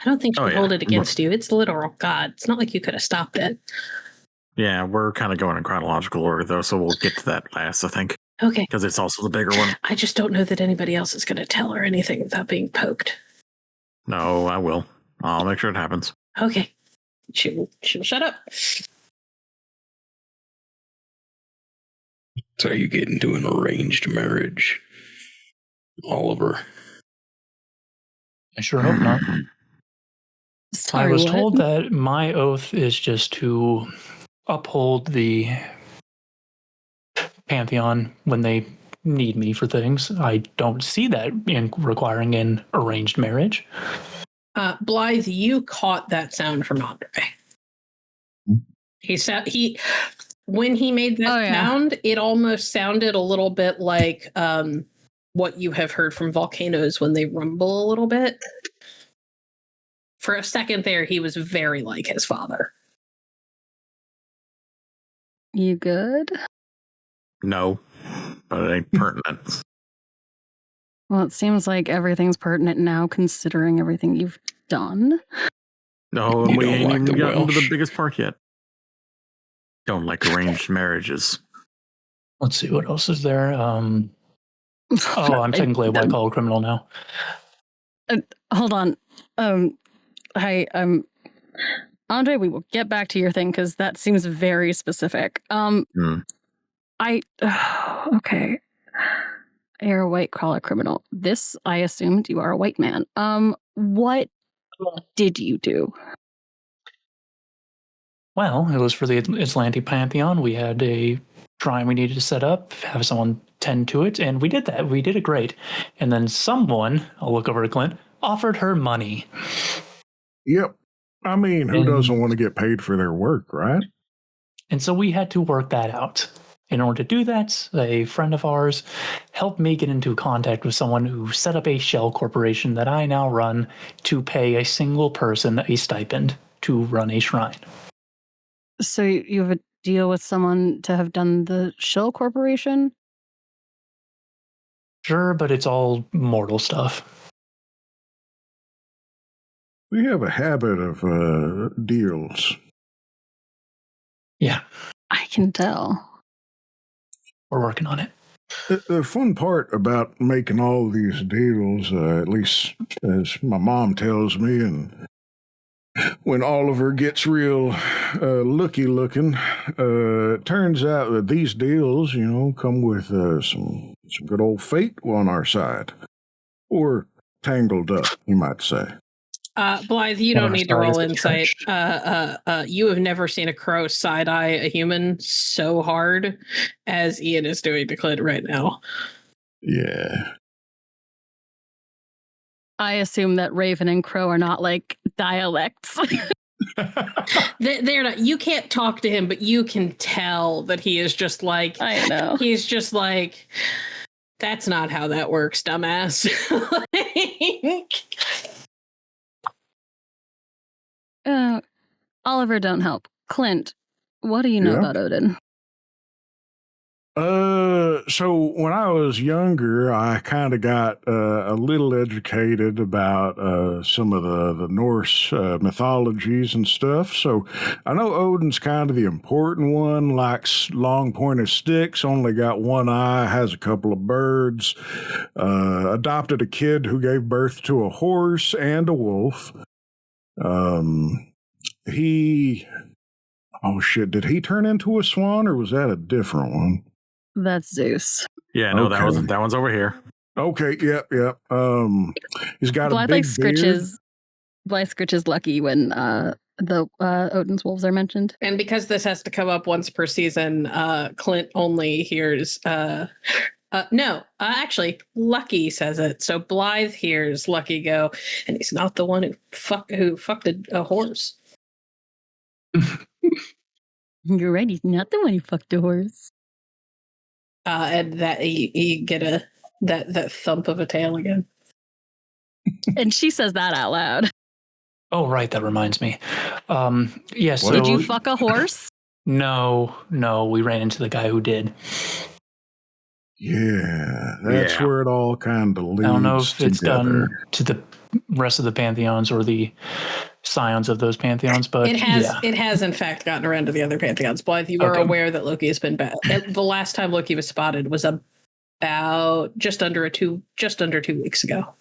I don't think she'll hold it against you. It's literal God. It's not like you could have stopped it. Yeah, we're kind of going in chronological order, though, so we'll get to that last, I think. Okay. Because it's also the bigger one. I just don't know that anybody else is going to tell her anything without being poked. No, I will. I'll make sure it happens. Okay. She'll shut up. So you get into an arranged marriage, Oliver? I sure hope not. Sorry, I was what? told that my oath is just to uphold the Pantheon when they need me for things. I don't see that in requiring an arranged marriage. Blythe, you caught that sound from Andre. When he made that sound, it almost sounded a little bit like what you have heard from volcanoes when they rumble a little bit. For a second there, he was very like his father. You good? No, but it ain't pertinent. Well, it seems like everything's pertinent now, considering everything you've done. No, You we don't ain't like even the gotten to the Welsh. biggest part yet. Don't like arranged marriages. Let's see, what else is there? I'm technically a white-collar criminal now. Hold on. Hi, Andre, we will get back to your thing because that seems very specific. Okay. You're a white-collar criminal. This, I assumed you are a white man. What did you do? Well, it was for the Atlantic Pantheon. We had a shrine we needed to set up, have someone tend to it, and we did that. We did it great. And then someone, I'll look over to Clint, offered her money. Yep. I mean, who doesn't want to get paid for their work, right? And so we had to work that out. In order to do that, a friend of ours helped me get into contact with someone who set up a shell corporation that I now run to pay a single person a stipend to run a shrine. So you have a deal with someone to have done the shell corporation? Sure, but it's all mortal stuff. We have a habit of deals. Yeah. I can tell. We're working on it. The fun part about making all these deals, at least as my mom tells me, and when Oliver gets real looking, it turns out that these deals, come with some good old fate on our side. Or tangled up, you might say. Blythe, you don't need to roll insight. You have never seen a crow side-eye a human so hard as Ian is doing to Clint right now. Yeah. I assume that Raven and Crow are not like dialects. They're not. You can't talk to him, but you can tell that he is just like. I know. He's just like. That's not how that works, dumbass. Oliver, don't help. Clint, what do you know about Odin? So when I was younger, I kind of got a little educated about some of the Norse mythologies and stuff. So I know Odin's kind of the important one, likes long pointed sticks, only got one eye, has a couple of birds, adopted a kid who gave birth to a horse and a wolf. Oh shit, did he turn into a swan or was that a different one? That's Zeus. Yeah, no, Okay. that one's over here. Okay, yep. He's got Blythe a big scritches. Blythe scritches Lucky when the Odin's wolves are mentioned. And because this has to come up once per season, Clint only hears. Actually, Lucky says it. So Blythe hears Lucky go, and he's not the one who fucked a horse. You're right. He's not the one who fucked a horse. And that you get that thump of a tail again. And she says that out loud. Oh, right. That reminds me. Yeah. So did you fuck a horse? No. We ran into the guy who did. Yeah, that's where it all kind of leads. I don't know if it's together. done to the rest of the pantheons or the scions of those pantheons, but it has in fact gotten around to the other pantheons. Blythe, you are aware that Loki has been bad. The last time Loki was spotted was about just under 2 weeks ago.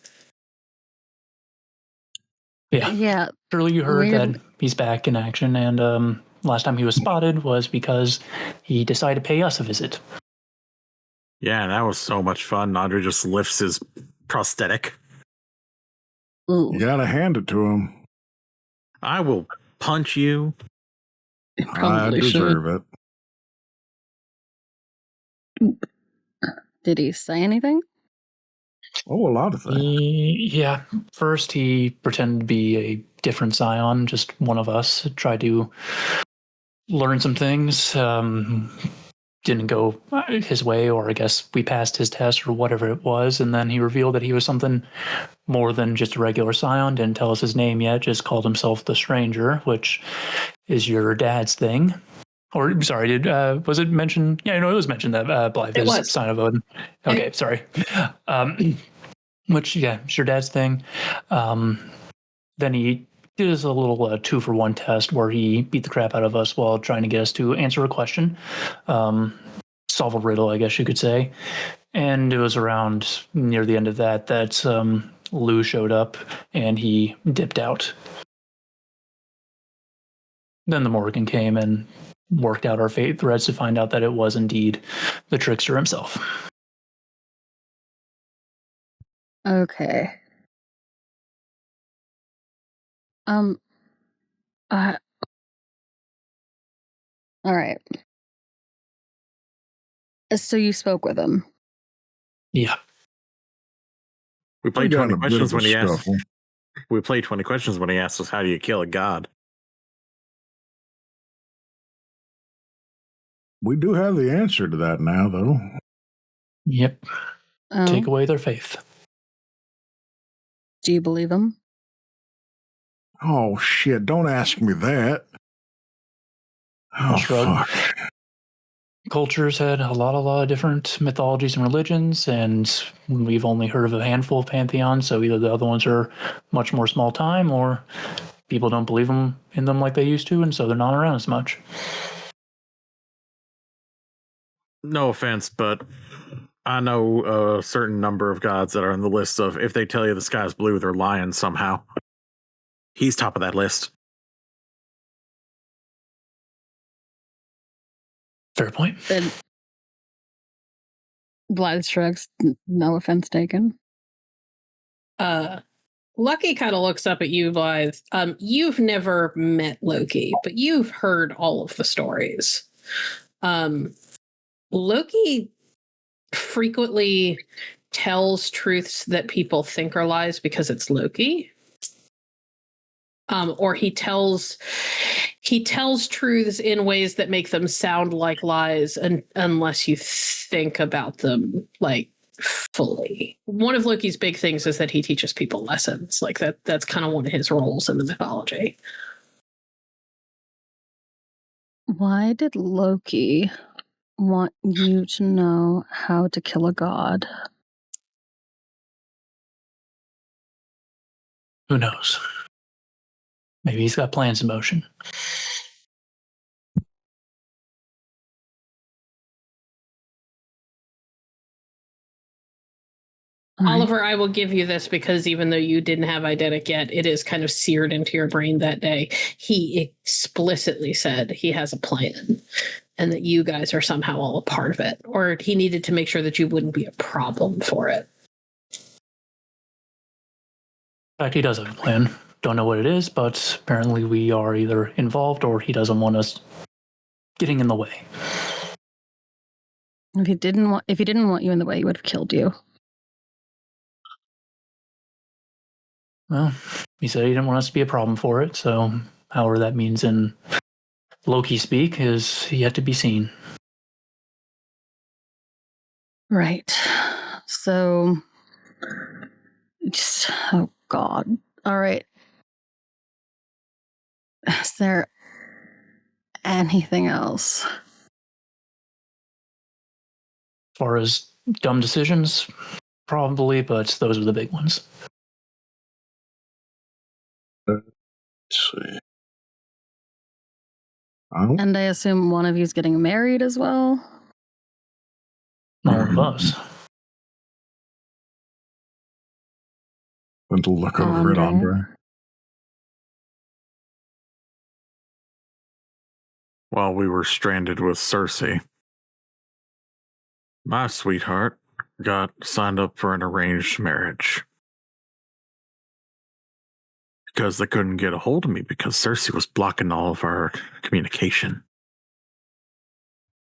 Yeah. Surely you heard that he's back in action, and last time he was spotted was because he decided to pay us a visit. Yeah, that was so much fun. Andre just lifts his prosthetic. Ooh. You gotta hand it to him. I will punch you. I deserve it. Did he say anything? Oh, a lot of things. Yeah. First, he pretended to be a different scion, just one of us. Tried to learn some things. Didn't go his way, or I guess we passed his test or whatever it was, and then he revealed that he was something more than just a regular scion. Didn't tell us his name yet, just called himself the Stranger, which is your dad's thing. Or, sorry, was it mentioned? Yeah, no, it was mentioned that Blythe is sign of Odin. Okay, sorry. Which, yeah, it's your dad's thing. Then he did us a little 2-for-1 test where he beat the crap out of us while trying to get us to answer a question. Solve a riddle, I guess you could say. And it was around near the end of that Lou showed up and he dipped out. Then the Morgan came and worked out our fate threads to find out that it was indeed the trickster himself. Okay. All right. So you spoke with him? Yeah. We played 20 questions when he asked. We played 20 questions when he asked us, "How do you kill a god?" We do have the answer to that now, though. Yep. Take away their faith. Do you believe him? Oh, shit. Don't ask me that. Oh, fuck. Cultures had a lot of different mythologies and religions, and we've only heard of a handful of pantheons, so either the other ones are much more small time, or people don't believe in them like they used to, and so they're not around as much. No offense, but I know a certain number of gods that are on the list of, if they tell you the sky's blue, they're lying somehow. He's top of that list. Fair point. Then Blythe shrugs, no offense taken. Lucky kind of looks up at you, Blythe. You've never met Loki, but you've heard all of the stories. Loki frequently tells truths that people think are lies because it's Loki. Or he tells truths in ways that make them sound like lies unless you think about them like fully. One of Loki's big things is that he teaches people lessons. Like that's kind of one of his roles in the mythology. Why did Loki want you to know how to kill a god? Who knows? Maybe he's got plans in motion. Oliver, I will give you this because even though you didn't have Eidetic yet, it is kind of seared into your brain that day. He explicitly said he has a plan and that you guys are somehow all a part of it. Or he needed to make sure that you wouldn't be a problem for it. In fact, he does have a plan. Don't know what it is, but apparently we are either involved or he doesn't want us getting in the way. If he didn't want you in the way, he would have killed you. Well, he said he didn't want us to be a problem for it, so however that means in Loki speak is yet to be seen. Right. So, oh God. All right. Is there anything else? As far as dumb decisions, probably, but those are the big ones. Let's see. Oh, And I assume one of you's getting married as well? Not one of us. went to look over at Andre. While we were stranded with Cersei, my sweetheart got signed up for an arranged marriage. Because they couldn't get a hold of me because Cersei was blocking all of our communication.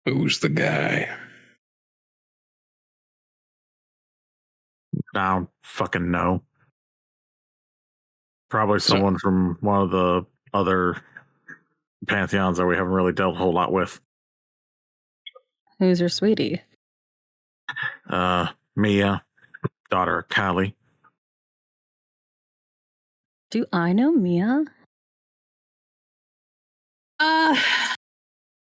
Who's the guy? I don't fucking know. Probably someone from one of the other pantheons that we haven't really dealt a whole lot with. Who's your sweetie? Mia, daughter of Callie. Do I know Mia?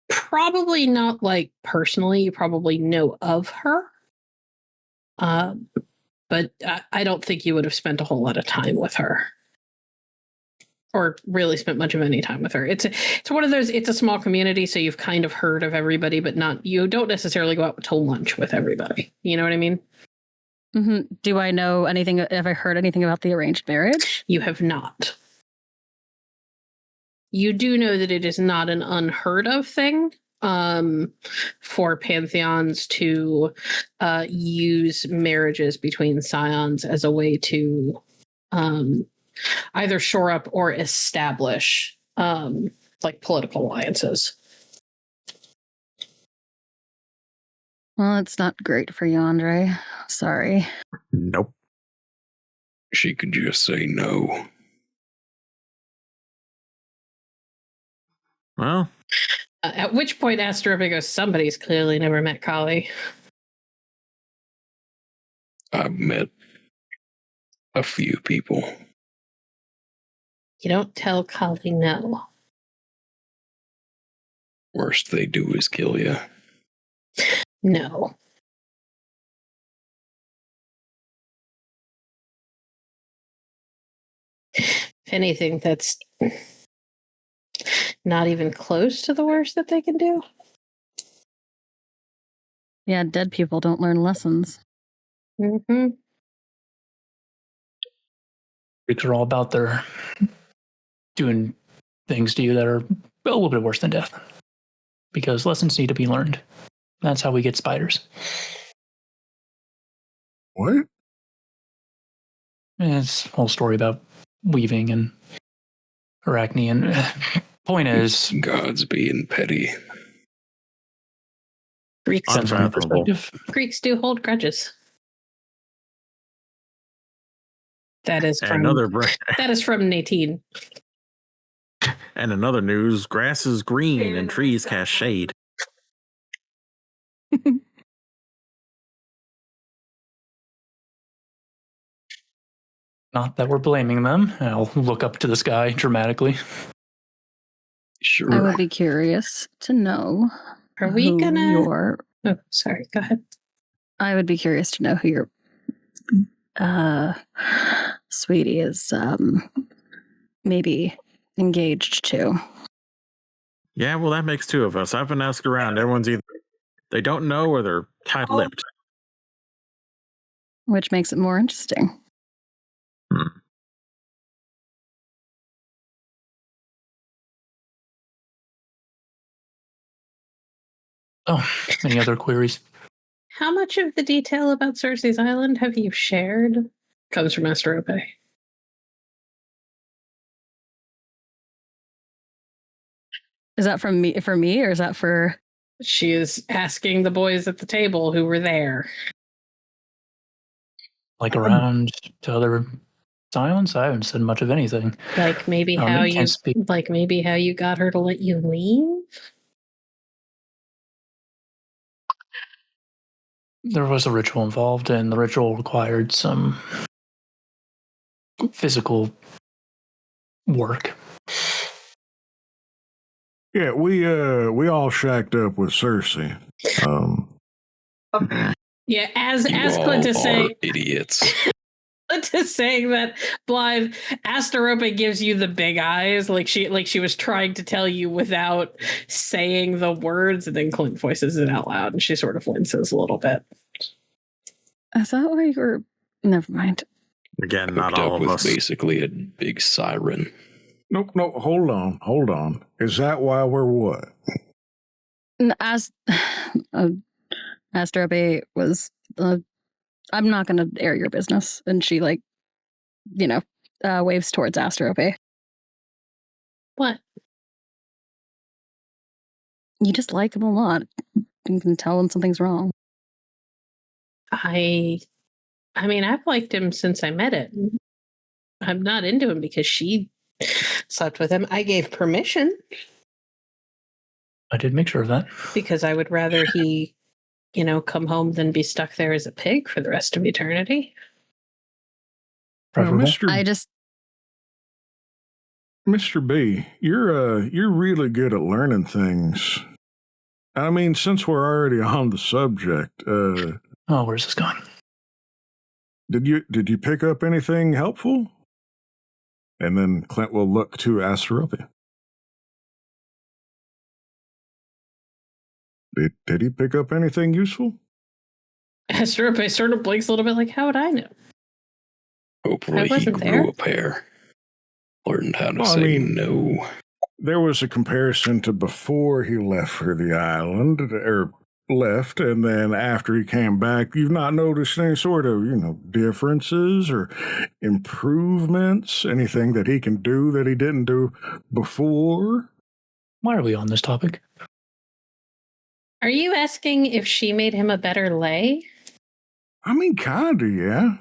Probably not like personally. You probably know of her. But I don't think you would have spent a whole lot of time with her. Or really spent much of any time with her. It's one of those, it's a small community, so you've kind of heard of everybody, but you don't necessarily go out to lunch with everybody. You know what I mean? Mm-hmm. Do I know anything? Have I heard anything about the arranged marriage? You have not. You do know that it is not an unheard of thing for pantheons to use marriages between scions as a way to either shore up or establish like political alliances. Well, it's not great for you, Andre. Sorry. Nope. She could just say no. Well, at which point Asterope goes, somebody's clearly never met Kali. I've met a few people. You don't tell Kali no. Worst they do is kill you. No. If anything, that's not even close to the worst that they can do. Yeah, dead people don't learn lessons. Mm-hmm. Freaks are all about their doing things to you that are a little bit worse than death. Because lessons need to be learned. That's how we get spiders. What? And it's a whole story about weaving and arachne. And point is, Gods being petty. Greeks, depends on your Unfathomable. perspective. Greeks do hold grudges. That is and from another that is from Natine. and another news: grass is green and trees cast shade. Not that we're blaming them. I'll look up to the sky dramatically. Sure. I would be curious to know. Are we who gonna? Your, Oh, sorry. Go ahead. I would be curious to know who your sweetie is maybe engaged to. Yeah, well, that makes two of us. I've been asking around. Everyone's either they don't know or they're tight-lipped. Which makes it more interesting. Oh, any other queries? How much of the detail about Cersei's Island have you shared? Comes from Master Ope. Is that from me for me or is that for She is asking the boys at the table who were there. Like around to other silence? I haven't said much of anything. Like maybe I how can't you speak. like maybe how you got her to let you leave? There was a ritual involved, and the ritual required some physical work. Yeah, we all shacked up with Cersei. Yeah, as You all Clint is are saying idiots. Clint is saying that Blythe, Asterope gives you the big eyes, like she was trying to tell you without saying the words, and then Clint voices it out loud and she sort of winces a little bit. Is that why you were never mind. Again, not Hooked all up of with us. basically a big siren. Nope, hold on. Is that why we're what? As Asterope was I'm not gonna air your business. And she waves towards Asterope. What? You just like him a lot. You can tell when something's wrong. I mean, I've liked him since I met him. I'm not into him because she slept with him. I gave permission I did make sure of that. because I would rather he, come home than be stuck there as a pig for the rest of eternity. Preferable. Mr. B, you're really good at learning things. I mean, since we're already on the subject, where's this going? did you pick up anything helpful? And then Clint will look to Asterope. Did he pick up anything useful? Asterope sort of blinks a little bit like, how would I know? Hopefully I he wasn't grew there. a pair. Learned how to Well, I say mean- no. There was a comparison to before he left for the island, or left, and then after he came back. You've not noticed any sort of, differences or improvements, anything that he can do that he didn't do before? Why are we on this topic? Are you asking if she made him a better lay? I mean, kinda, yeah.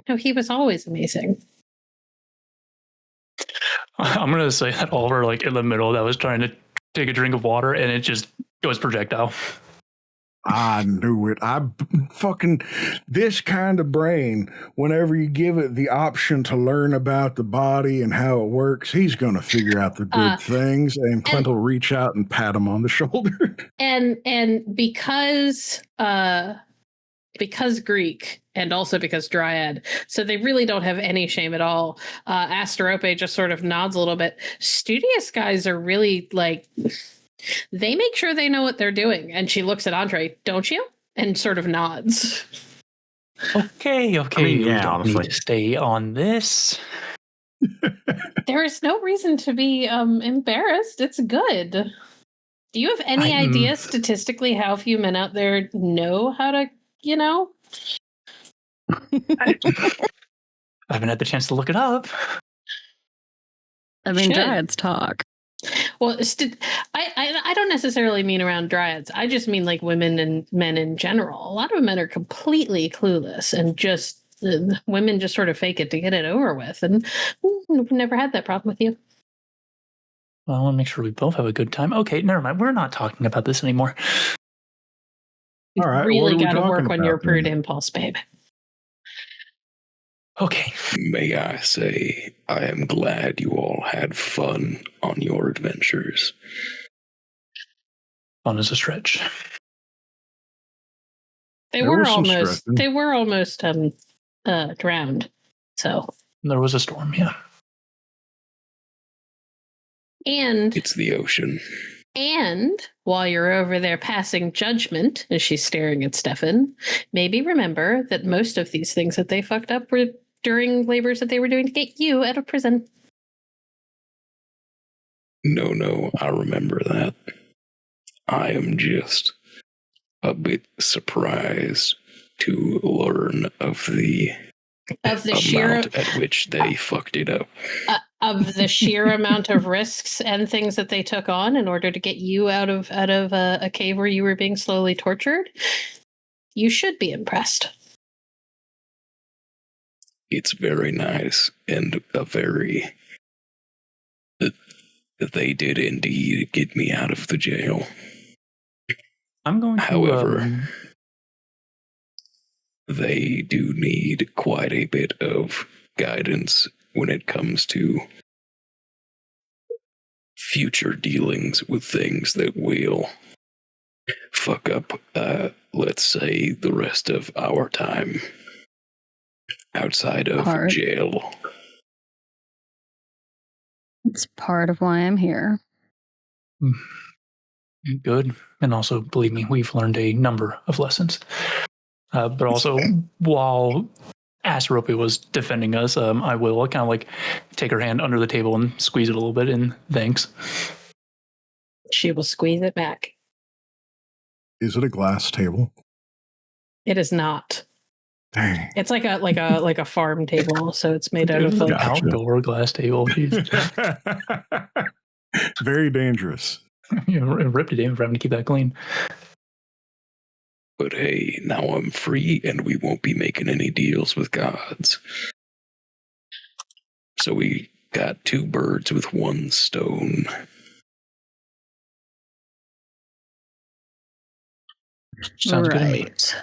No, he was always amazing. I'm going to say that Oliver, in the middle, that was trying to take a drink of water, and it just goes projectile. I knew it. This kind of brain, whenever you give it the option to learn about the body and how it works, he's going to figure out the good things, and Clint will reach out and pat him on the shoulder. And because Greek and also because Dryad, so they really don't have any shame at all. Asterope just sort of nods a little bit. Studious guys are really they make sure they know what they're doing. And she looks at Andre, don't you? And sort of nods. Okay. I mean, You yeah, don't honestly. need to stay on this. There is no reason to be embarrassed. It's good. Do you have any idea statistically how few men out there know how to, I haven't had the chance to look it up. I mean, Should. Dryads talk. Well, I don't necessarily mean around Dryads. I just mean women and men in general. A lot of men are completely clueless and just women just sort of fake it to get it over with. And we've never had that problem with you. Well, I want to make sure we both have a good time. Okay, never mind. We're not talking about this anymore. You've All right, what really are we got to work talking on your about prude then? impulse, babe. Okay. May I say, I am glad you all had fun on your adventures. Fun is a stretch. They There were was some almost stressing. they were almost drowned. So There was a storm, yeah. and It's the ocean. And while you're over there passing judgment, as she's staring at Steffan, maybe remember that most of these things that they fucked up were during labors that they were doing to get you out of prison. No, I remember that. I am just a bit surprised to learn of the sheer amount at which they fucked it up. of the sheer amount of risks and things that they took on in order to get you out of a cave where you were being slowly tortured. You should be impressed. It's very nice and they did indeed get me out of the jail. I'm going to. However, they do need quite a bit of guidance when it comes to future dealings with things that will fuck up, let's say, the rest of our time outside of jail. It's part of why I'm here. Good. And also, believe me, we've learned a number of lessons. But also, while Asterope was defending us, I will kind of like take her hand under the table and squeeze it a little bit in thanks. She will squeeze it back. Is it a glass table? It is not. Dang. It's like a farm table, so it's made out of an like outdoor glass table. Very dangerous. Ripped it in for having to keep that clean. But hey, now I'm free and we won't be making any deals with gods. So we got two birds with one stone. Sounds good to me. Right.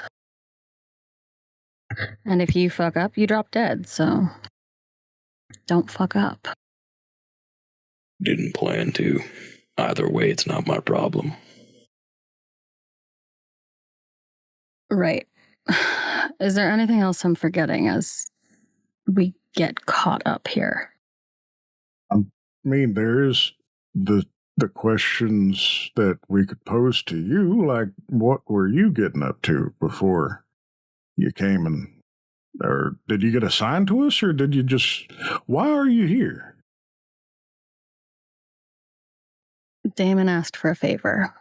And if you fuck up, you drop dead, so don't fuck up. Didn't plan to. Either way, it's not my problem. Right. Is there anything else I'm forgetting as we get caught up here? I mean, there's the questions that we could pose to you, like what were you getting up to before you came and, or did you get assigned to us, or did you just, why are you here? Damon asked for a favor.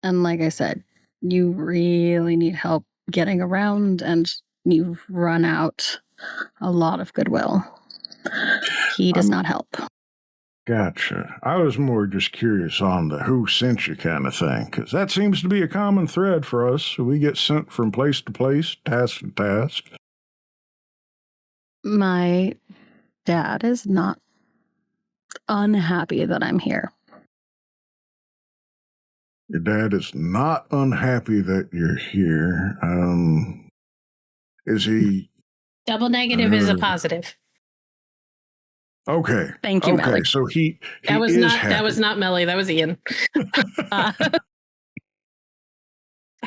And like I said, you really need help getting around, and you've run out a lot of goodwill. He does not help. Gotcha. I was more just curious on the who sent you kind of thing, because that seems to be a common thread for us. We get sent from place to place, task to task. My dad is not unhappy that I'm here. Your dad is not unhappy that you're here. Is he? double negative is a positive. Okay. Thank you, okay, Melly. so he That was is not happy. that was not Melly. That was Ian. I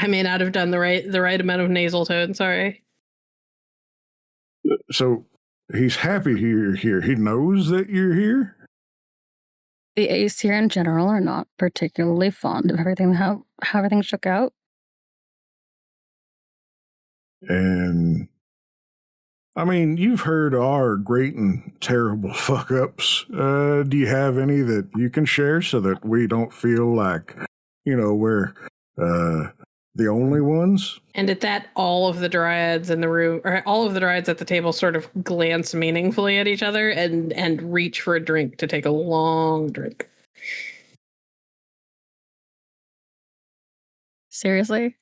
may not have done the right amount of nasal tone. Sorry. So he's happy you're here. He knows that you're here. The Ace here in general are not particularly fond of everything, how everything shook out. And I mean, you've heard our great and terrible fuck ups. Do you have any that you can share so that we don't feel like, we're the only ones? And at that, all of the dryads in the room, or all of the dryads at the table, sort of glance meaningfully at each other and reach for a drink to take a long drink. Seriously?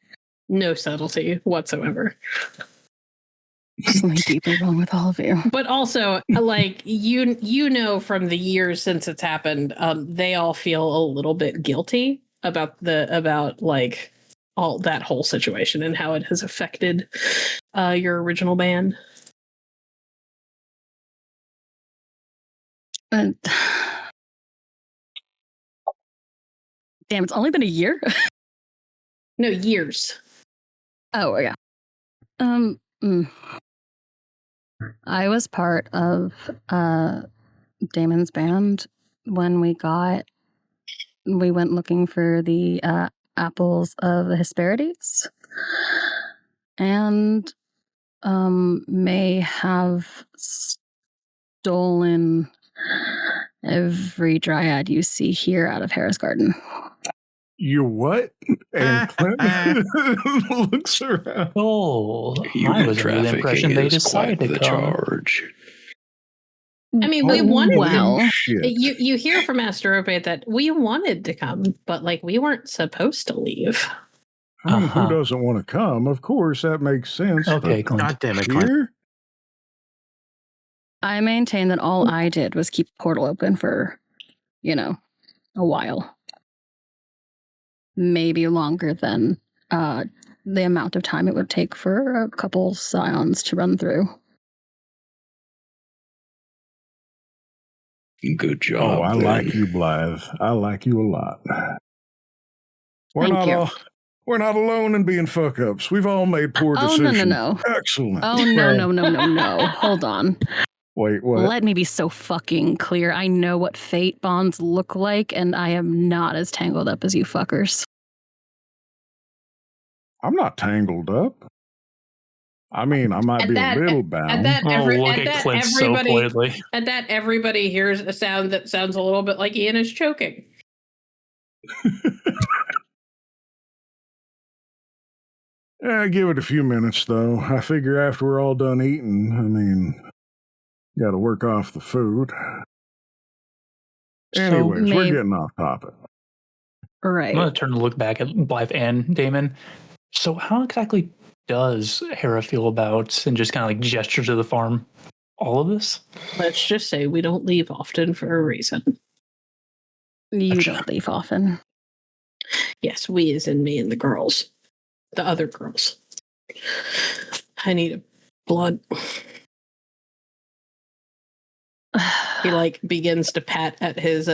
No subtlety whatsoever. Something deeply wrong with all of you. But also, like, you know from the years since it's happened, they all feel a little bit guilty about like all that whole situation and how it has affected your original band? Damn, it's only been a year? No, years. Oh, yeah. I was part of Damon's band when we went looking for the apples of the Hesperides, and may have stolen every dryad you see here out of Harris Garden. You what? And Clint looks around. Oh, I Human was under the impression trafficking they is quite decided to the come. charge. I mean, we wanted well, Shit. you hear from Master Obey that we wanted to come, but like we weren't supposed to leave. I mean, who doesn't want to come? Of course, that makes sense. Okay, but Clint. God damn it, Clint. here? I maintain that all I did was keep the portal open for, a while. Maybe longer than the amount of time it would take for a couple scions to run through. Good job. Oh, I then. like you, Blythe. I like you a lot. Thank you. We're not alone in being fuck ups. We've all made poor Oh, decisions. no. Excellent. Oh, no. Hold on. Wait, what? Let me be so fucking clear. I know what fate bonds look like, and I am not as tangled up as you fuckers. I'm not tangled up. I mean, I might be a little bound. At that, Look at Clint so politely. At that, everybody hears a sound that sounds a little bit like Ian is choking. Yeah, give it a few minutes, though. I figure after we're all done eating, got to work off the food. Anyways, we're getting off topic. Right. I'm going to turn to look back at Blythe and Damon. So how exactly does Hera feel about, and just kind of like gesture to the farm, all of this? Let's just say we don't leave often for a reason. You Gotcha. don't leave often. Yes, we as in me and the girls. The other girls. I need a blood. He like begins to pat at his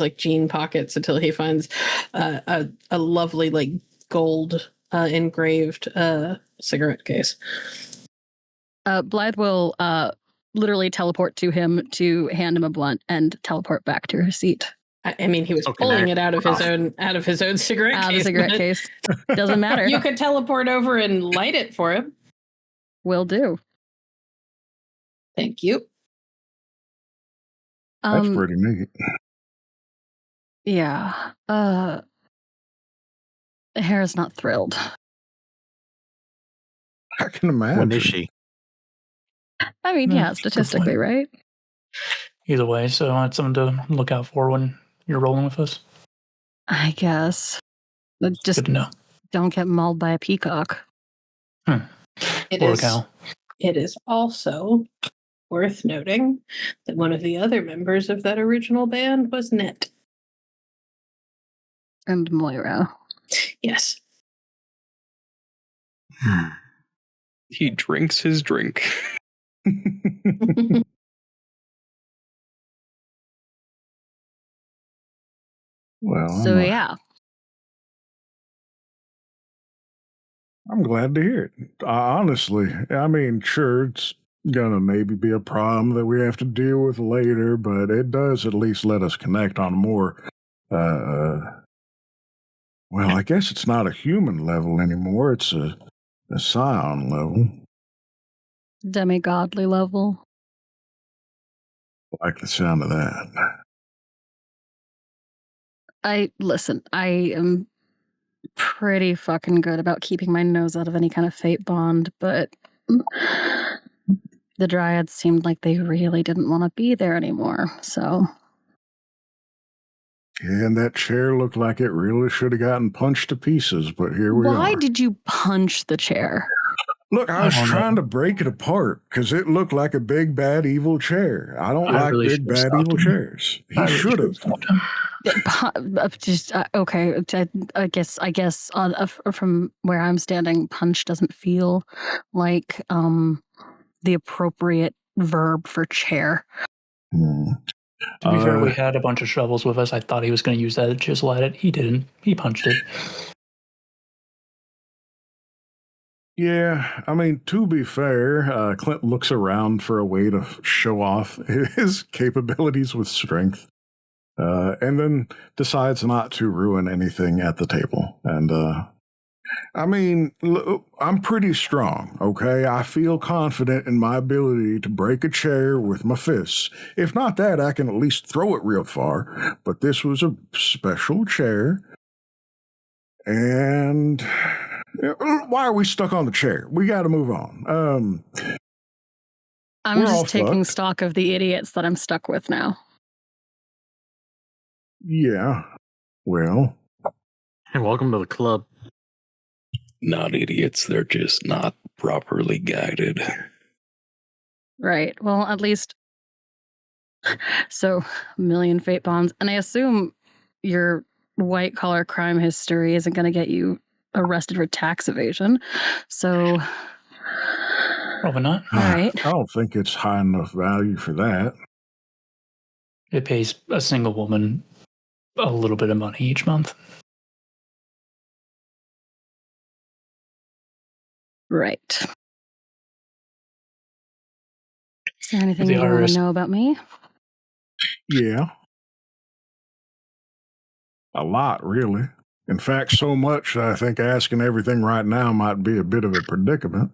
like jean pockets until he finds a lovely like gold engraved cigarette case. Blythe will literally teleport to him to hand him a blunt and teleport back to her seat. I mean, he was pulling it out of his own cigarette case. Out of the cigarette case. Doesn't matter. You could teleport over and light it for him. Will do. Thank you. That's pretty neat. Yeah. Hera's not thrilled. I can imagine. When is she? I mean, yeah, statistically, right? Either way, so it's something to look out for when you're rolling with us. I guess. But just Good to know. don't get mauled by a peacock. Or a cow. It is also worth noting that one of the other members of that original band was Net. And Moira. Yes. He drinks his drink. Well, So, yeah. I'm glad to hear it. Honestly, I mean, sure, it's gonna maybe be a problem that we have to deal with later, but it does at least let us connect on a more, well, I guess it's not a human level anymore. It's a scion level. Demigodly level. I like the sound of that. I am pretty fucking good about keeping my nose out of any kind of fate bond, but the Dryads seemed like they really didn't want to be there anymore, so. And that chair looked like it really should have gotten punched to pieces, but here we are. Why did you punch the chair? Look, I was trying to break it apart because it looked like a big, bad, evil chair. I don't like really big, should've bad, stopped evil him. chairs. He I really should have. stopped him. Okay. I guess from where I'm standing, punch doesn't feel like the appropriate verb for chair. To be fair, we had a bunch of shovels with us. I thought he was going to use that to chisel at it. He didn't. He punched it. Yeah, I mean, to be fair, Clint looks around for a way to show off his capabilities with strength, and then decides not to ruin anything at the table. And, I mean, I'm pretty strong, okay? I feel confident in my ability to break a chair with my fists. If not that, I can at least throw it real far. But this was a special chair, and... why are we stuck on the chair? We got to move on. I'm just taking stock of the idiots that I'm stuck with now. Yeah. Well. Hey, welcome to the club. Not idiots. They're just not properly guided. Right. Well, at least. So, a million fate bonds. And I assume your white collar crime history isn't going to get you arrested for tax evasion. So probably not. All right. I don't think it's high enough value for that. It pays a single woman a little bit of money each month. Right. Is there anything you want to know about me? Yeah. A lot, really. In fact, so much that I think asking everything right now might be a bit of a predicament.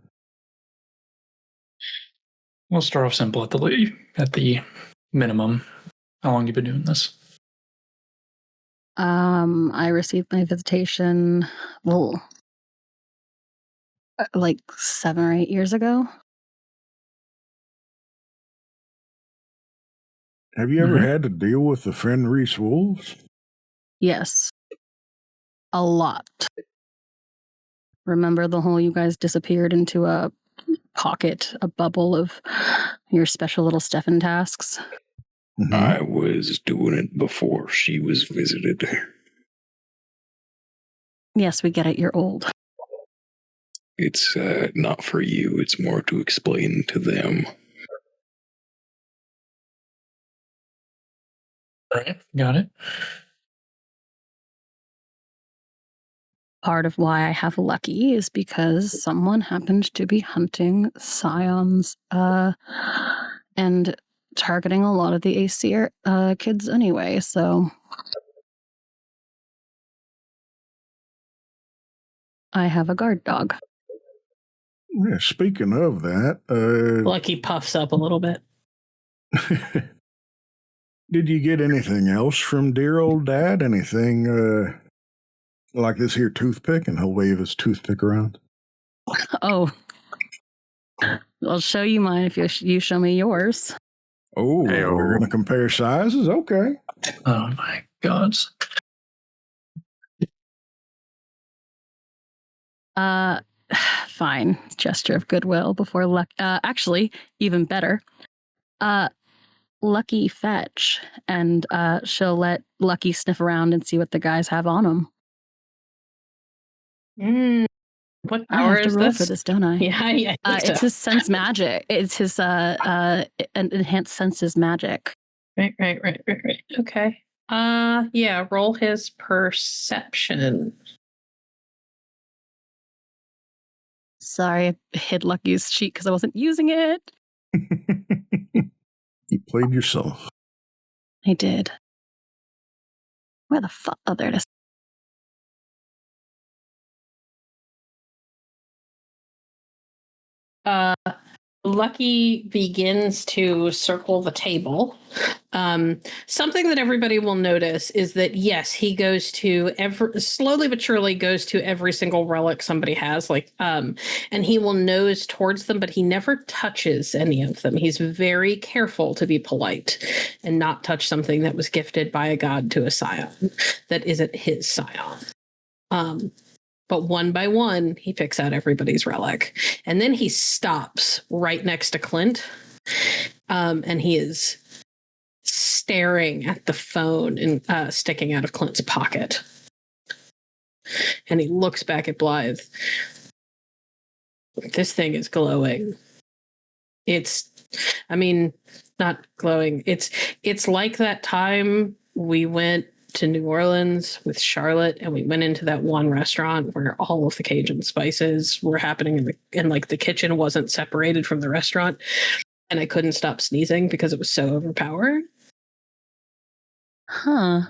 We'll start off simple at the minimum. How long have you been doing this? I received my visitation, like 7 or 8 years ago. Have you ever had to deal with the Fenris wolves? Yes. A lot. Remember the whole you guys disappeared into a pocket, a bubble of your special little Steffan tasks? Mm-hmm. I was doing it before she was visited. Yes, we get it. You're old. It's not for you. It's more to explain to them. All right, got it. Part of why I have Lucky is because someone happened to be hunting scions and targeting a lot of the AC kids anyway, so I have a guard dog. Yeah, speaking of that... Lucky puffs up a little bit. Did you get anything else from dear old Dad? Anything like this here toothpick? And he'll wave his toothpick around. Oh. I'll show you mine if you show me yours. Oh, we're going to compare sizes? Okay. Oh my God. Fine. Gesture of goodwill before luck. Actually, even better. Lucky fetch, and she'll let Lucky sniff around and see what the guys have on them. What I power have to is roll this? for this, don't I? Yeah, it's his sense magic. It's his enhanced senses magic. Right. Okay. Yeah, roll his perception. Sorry, I hid Lucky's sheet because I wasn't using it. You played yourself. I did. Where the fuck? Oh, there it is. Lucky begins to circle the table. Something that everybody will notice is that, yes, he goes to slowly but surely goes to every single relic somebody has, and he will nose towards them, but he never touches any of them. He's very careful to be polite and not touch something that was gifted by a god to a scion that isn't his scion. But one by one, he picks out everybody's relic. And then he stops right next to Clint. And he is staring at the phone and sticking out of Clint's pocket. And he looks back at Blythe. This thing is glowing. Not glowing. It's like that time we went to New Orleans with Charlotte and we went into that one restaurant where all of the Cajun spices were happening and like the kitchen wasn't separated from the restaurant, and I couldn't stop sneezing because it was so overpowering. Huh.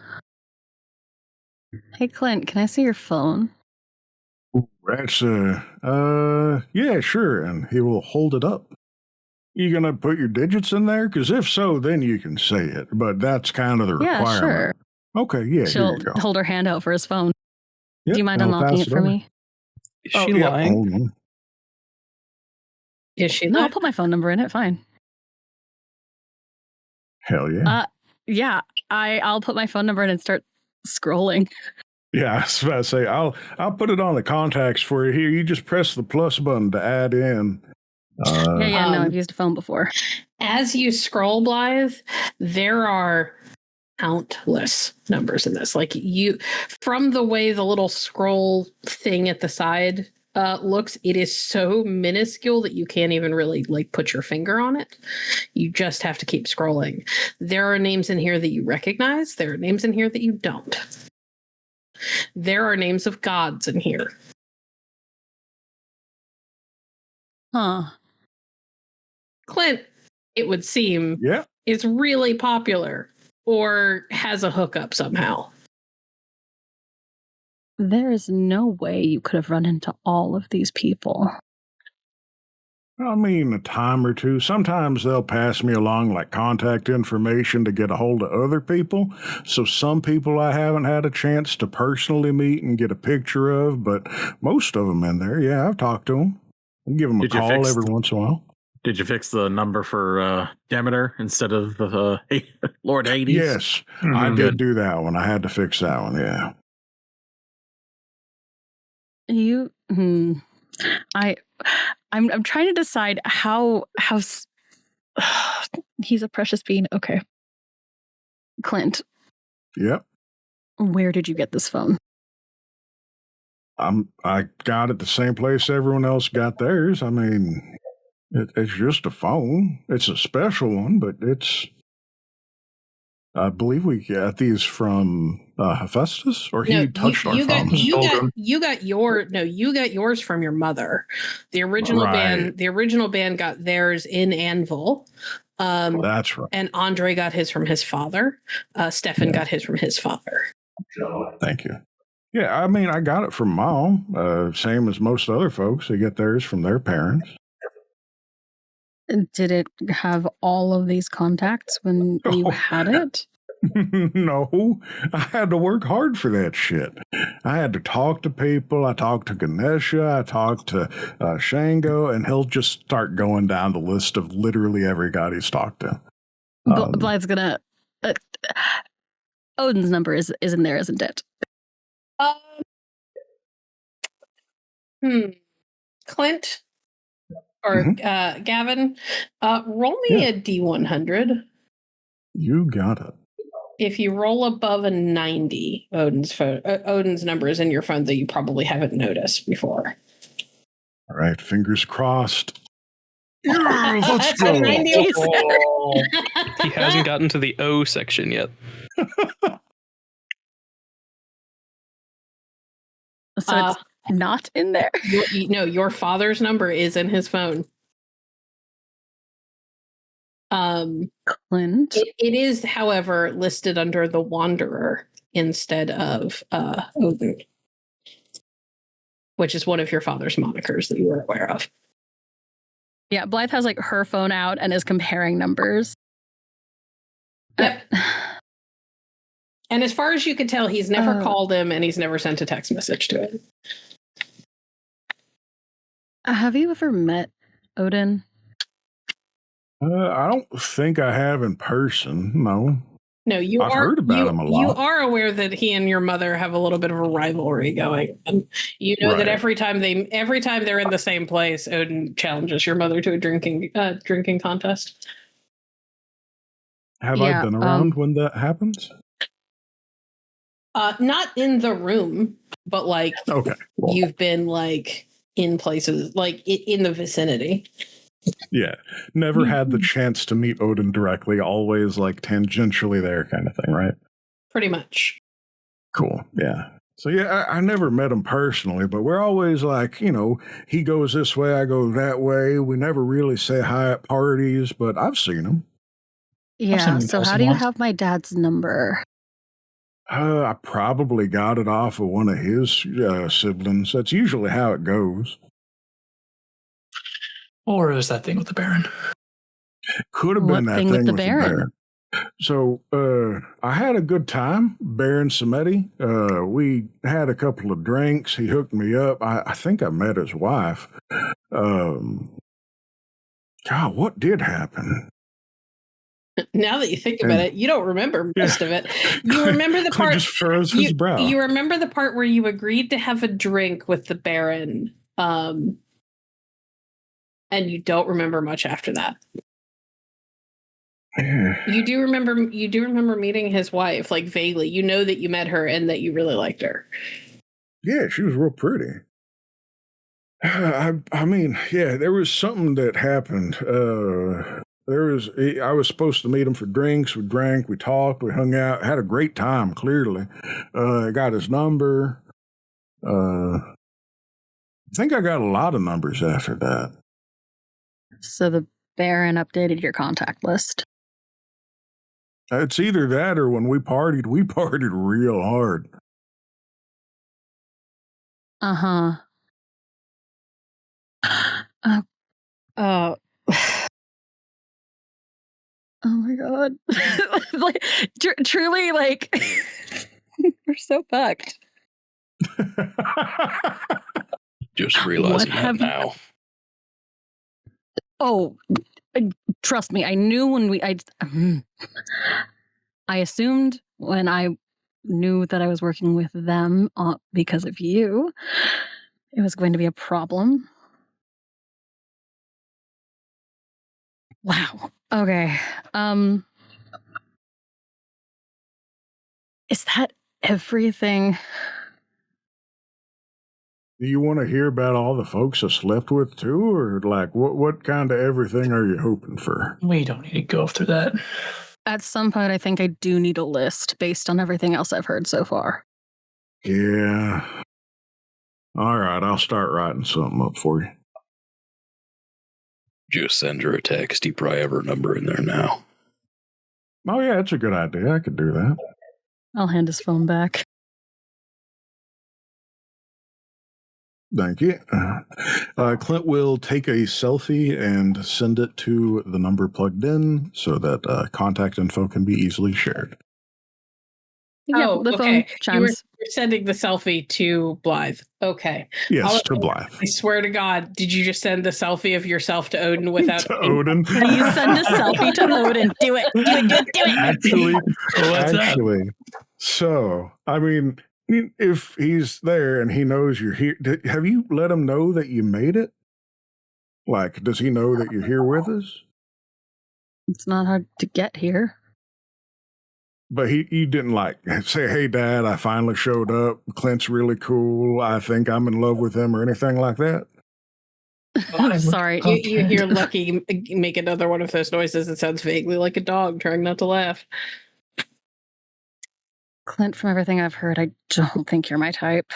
Hey, Clint, can I see your phone? That's, yeah, sure. And he will hold it up. You gonna put your digits in there? Because if so, then you can say it. But that's kind of the requirement. Yeah, sure. Okay, yeah, She'll here you go. hold her hand out for his phone. Yep, Do you mind I'll unlocking pass it for over. me? Is she lying? Hold on. Is she No, I'll not? put my phone number in it. Fine. Hell yeah. Yeah, I'll put my phone number in and start scrolling. Yeah, I was about to say, I'll put it on the contacts for you here. You just press the plus button to add in. No, I've used a phone before. As you scroll, Blythe, there are countless numbers in this. Like from the way the little scroll thing at the side looks, it is so minuscule that you can't even really like put your finger on it. You just have to keep scrolling. There are names in here that you recognize. There are names in here that you don't. There are names of gods in here. Huh. Clint, it would seem, Yeah. is really popular or has a hookup somehow. There is no way you could have run into all of these people. I mean, a time or two. Sometimes they'll pass me along like contact information to get a hold of other people. So some people I haven't had a chance to personally meet and get a picture of, but most of them in there, yeah, I've talked to them. I give them a call every once in a while. Did you fix the number for Demeter instead of Lord Hades? Yes, I did do that one. I had to fix that one, yeah. I'm trying to decide how he's a precious being. Okay. Clint. Yep. Where did you get this phone? I got it the same place everyone else got theirs. I mean, it's just a phone. It's a special one, but I believe we got these from Hephaestus, or he touched our phones. You got yours from your mother. The original band got theirs in Anvil. That's right. And Andre got his from his father. Steffan got his from his father. Thank you. Yeah, I mean, I got it from Mom, same as most other folks. They get theirs from their parents. Did it have all of these contacts when you had it? No, I had to work hard for that shit. I had to talk to people. I talked to Ganesha. I talked to Shango, and he'll just start going down the list of literally every god he's talked to. Blythe's gonna... Odin's number is in there, isn't it? Clint or Gavin, roll me a D100. You got it. If you roll above a 90, Odin's number is in your phone that you probably haven't noticed before. All right, fingers crossed. Yeah, let's go. He hasn't gotten to the O section yet. So it's not in there? Your father's number is in his phone. Clint? It is, however, listed under the Wanderer instead of Odin, which is one of your father's monikers that you were aware of. Yeah, Blythe has like her phone out and is comparing numbers. Yep. And as far as you could tell, he's never called him and he's never sent a text message to him. Have you ever met Odin? I don't think I have in person, no. No, I've heard about him a lot. You are aware that he and your mother have a little bit of a rivalry going. And you know that every time they're in the same place, Odin challenges your mother to a drinking contest. Have I been around when that happens? Not in the room, but like Okay. you've been like in places like in the vicinity. Yeah. Never had the chance to meet Odin directly, always like tangentially there kind of thing, right? Pretty much. Cool. Yeah. So yeah, I never met him personally, but we're always like, you know, he goes this way, I go that way. We never really say hi at parties, but I've seen him. Yeah. So how do you have my dad's number? I probably got it off of one of his siblings. That's usually how it goes. Or is that thing with the Baron? Could have been that thing with the Baron. So I had a good time, Baron Samedi. We had a couple of drinks. He hooked me up. I think I met his wife. God, what did happen? Now that you think about it, you don't remember most of it. You remember the part. Just furrows his brow. You remember the part where you agreed to have a drink with the Baron, and you don't remember much after that. Yeah. You do remember meeting his wife, like vaguely. You know that you met her and that you really liked her. Yeah, she was real pretty. I mean, yeah, there was something that happened. I was supposed to meet him for drinks. We drank, we talked, we hung out, had a great time, clearly. I got his number. I think I got a lot of numbers after that. So the Baron updated your contact list. It's either that or when we partied real hard. Uh-huh. Oh my god. Like, truly, like, we're so fucked. Just realizing that now. Oh, trust me, I knew when I assumed when I knew that I was working with them because of you, it was going to be a problem. Wow. Okay. Is that everything? Do you want to hear about all the folks I slept with too, or like what kind of everything are you hoping for? We don't need to go through that. At some point, I think I do need a list based on everything else I've heard so far. Yeah. All right, I'll start writing something up for you. Just send her a text. You probably have her number in there now. Oh yeah, that's a good idea. I could do that. I'll hand his phone back. Thank you. Clint will take a selfie and send it to the number plugged in so that contact info can be easily shared. Yeah, the phone chimes. You're sending the selfie to Blythe. Okay. Yes, to Blythe. I swear to God, did you just send the selfie of yourself to Odin without to Odin? Please send a selfie to Odin. Do it. Do it. Actually, so I mean, if he's there and he knows you're here, have you let him know that you made it? Like, does he know that you're here with us? It's not hard to get here. But you didn't like say, hey, Dad, I finally showed up. Clint's really cool. I think I'm in love with him or anything like that. I'm sorry. You hear Lucky make another one of those noises that sounds vaguely like a dog trying not to laugh. Clint, from everything I've heard, I don't think you're my type.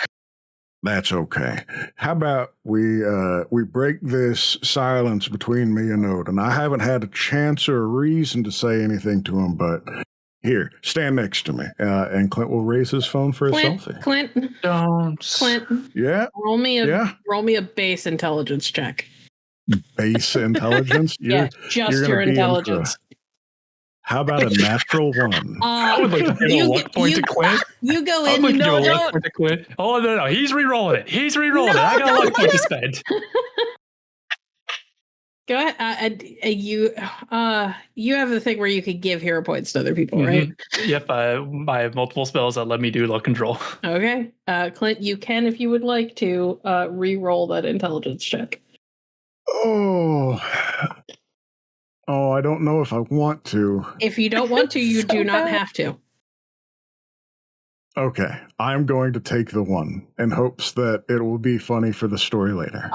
That's okay. How about we break this silence between me and Odin? I haven't had a chance or a reason to say anything to him, but here, stand next to me. And Clint will raise his phone for a selfie. Clint. Yeah. Roll me a base intelligence check. Base intelligence? Yeah, just your intelligence. How about a natural one? I would like to give a luck point to Clint. You go in. I would like to give a luck point to Clint. Oh, no. He's re-rolling it. I got a luck point to spend. Go ahead. You have the thing where you could give hero points to other people, right? Yep. I have multiple spells that let me do luck control. Okay. Clint, you can, if you would like to, re-roll that intelligence check. Oh. Oh, I don't know if I want to. If you don't want to, you So do not bad. have to. Okay, I'm going to take the one in hopes that it will be funny for the story later.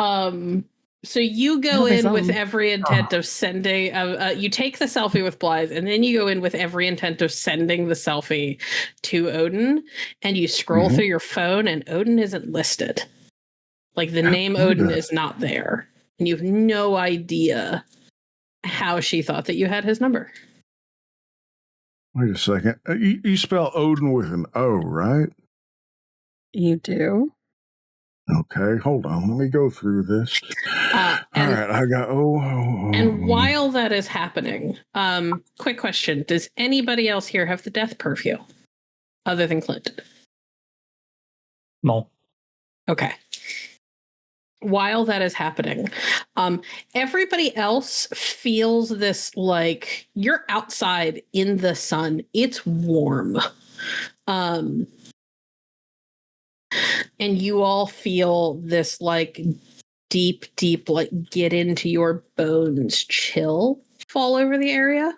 So you go That'll be in with something. every intent of sending. You take the selfie with Blythe, and then you go in with every intent of sending the selfie to Odin. And you scroll through your phone, and Odin isn't listed. Like the name Odin is not there, and you have no idea how she thought that you had his number. Wait a second. You spell Odin with an O, right? You do? Okay, hold on. Let me go through this. All right, I got And while that is happening, quick question: does anybody else here have the death purview, other than Clint? No. Okay. While that is happening, everybody else feels this like you're outside in the sun. It's warm. And you all feel this like deep, like get into your bones chill fall over the area.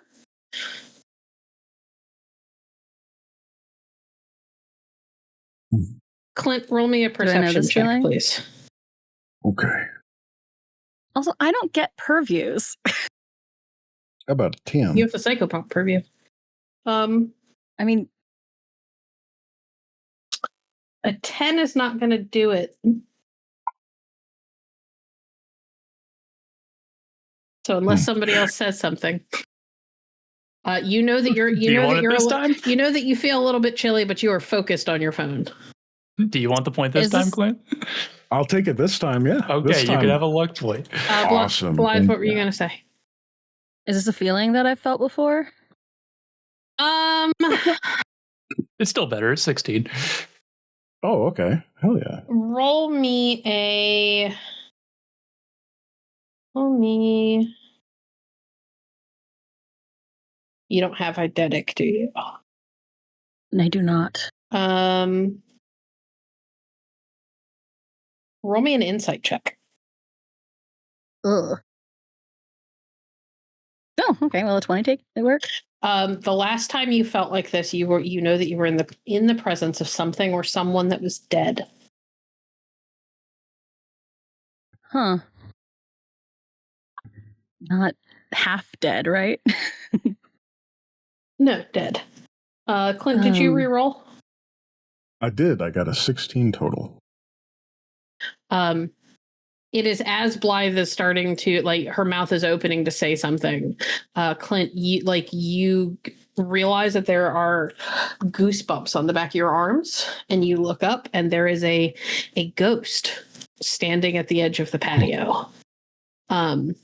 Clint, roll me a I know perception this check, feeling? please. Okay. Also, I don't get purviews. How about a 10? You have the psychopomp purview. I mean, A 10 is not going to do it. So unless somebody else says something, you know that you're. Do you want it this time? You know that you feel a little bit chilly, but you are focused on your phone. Do you want the point this Is time, this- Clint? I'll take it this time, yeah. Okay, This you time. can have a luck point. Awesome. Blythe, what were you going to say? is this a feeling that I felt before? It's still better. It's 16. Oh, okay. Hell yeah. Roll me. You don't have eidetic, do you? And I do not. Roll me an insight check. Ugh. Oh, okay. Well, a 20 take it work. The last time you felt like this, you know that you were in the presence of something or someone that was dead. Huh. Not half dead, right? No, dead. Clint, did you re-roll? I did. I got a 16 total. It is as Blythe is starting to, like, her mouth is opening to say something. Clint, you realize that there are goosebumps on the back of your arms, and you look up, and there is a ghost standing at the edge of the patio. It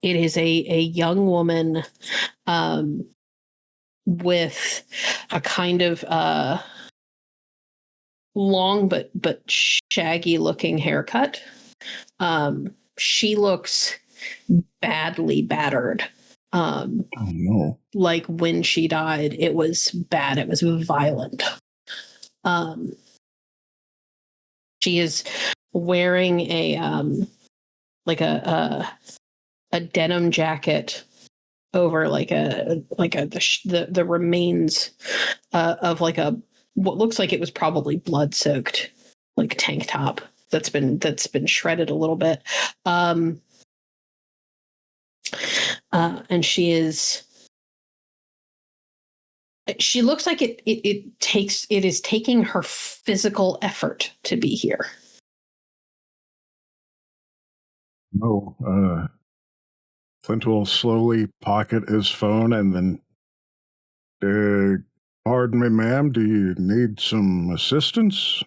is a young woman with a kind of long but shaggy looking haircut. She looks badly battered. Oh no. Like when she died, it was bad. It was violent. She is wearing a denim jacket over the remains of like a what looks like it was probably blood soaked like tank top that's been shredded a little bit. And she looks like it is taking her physical effort to be here. No. Clint will slowly pocket his phone and then, pardon me, ma'am, do you need some assistance?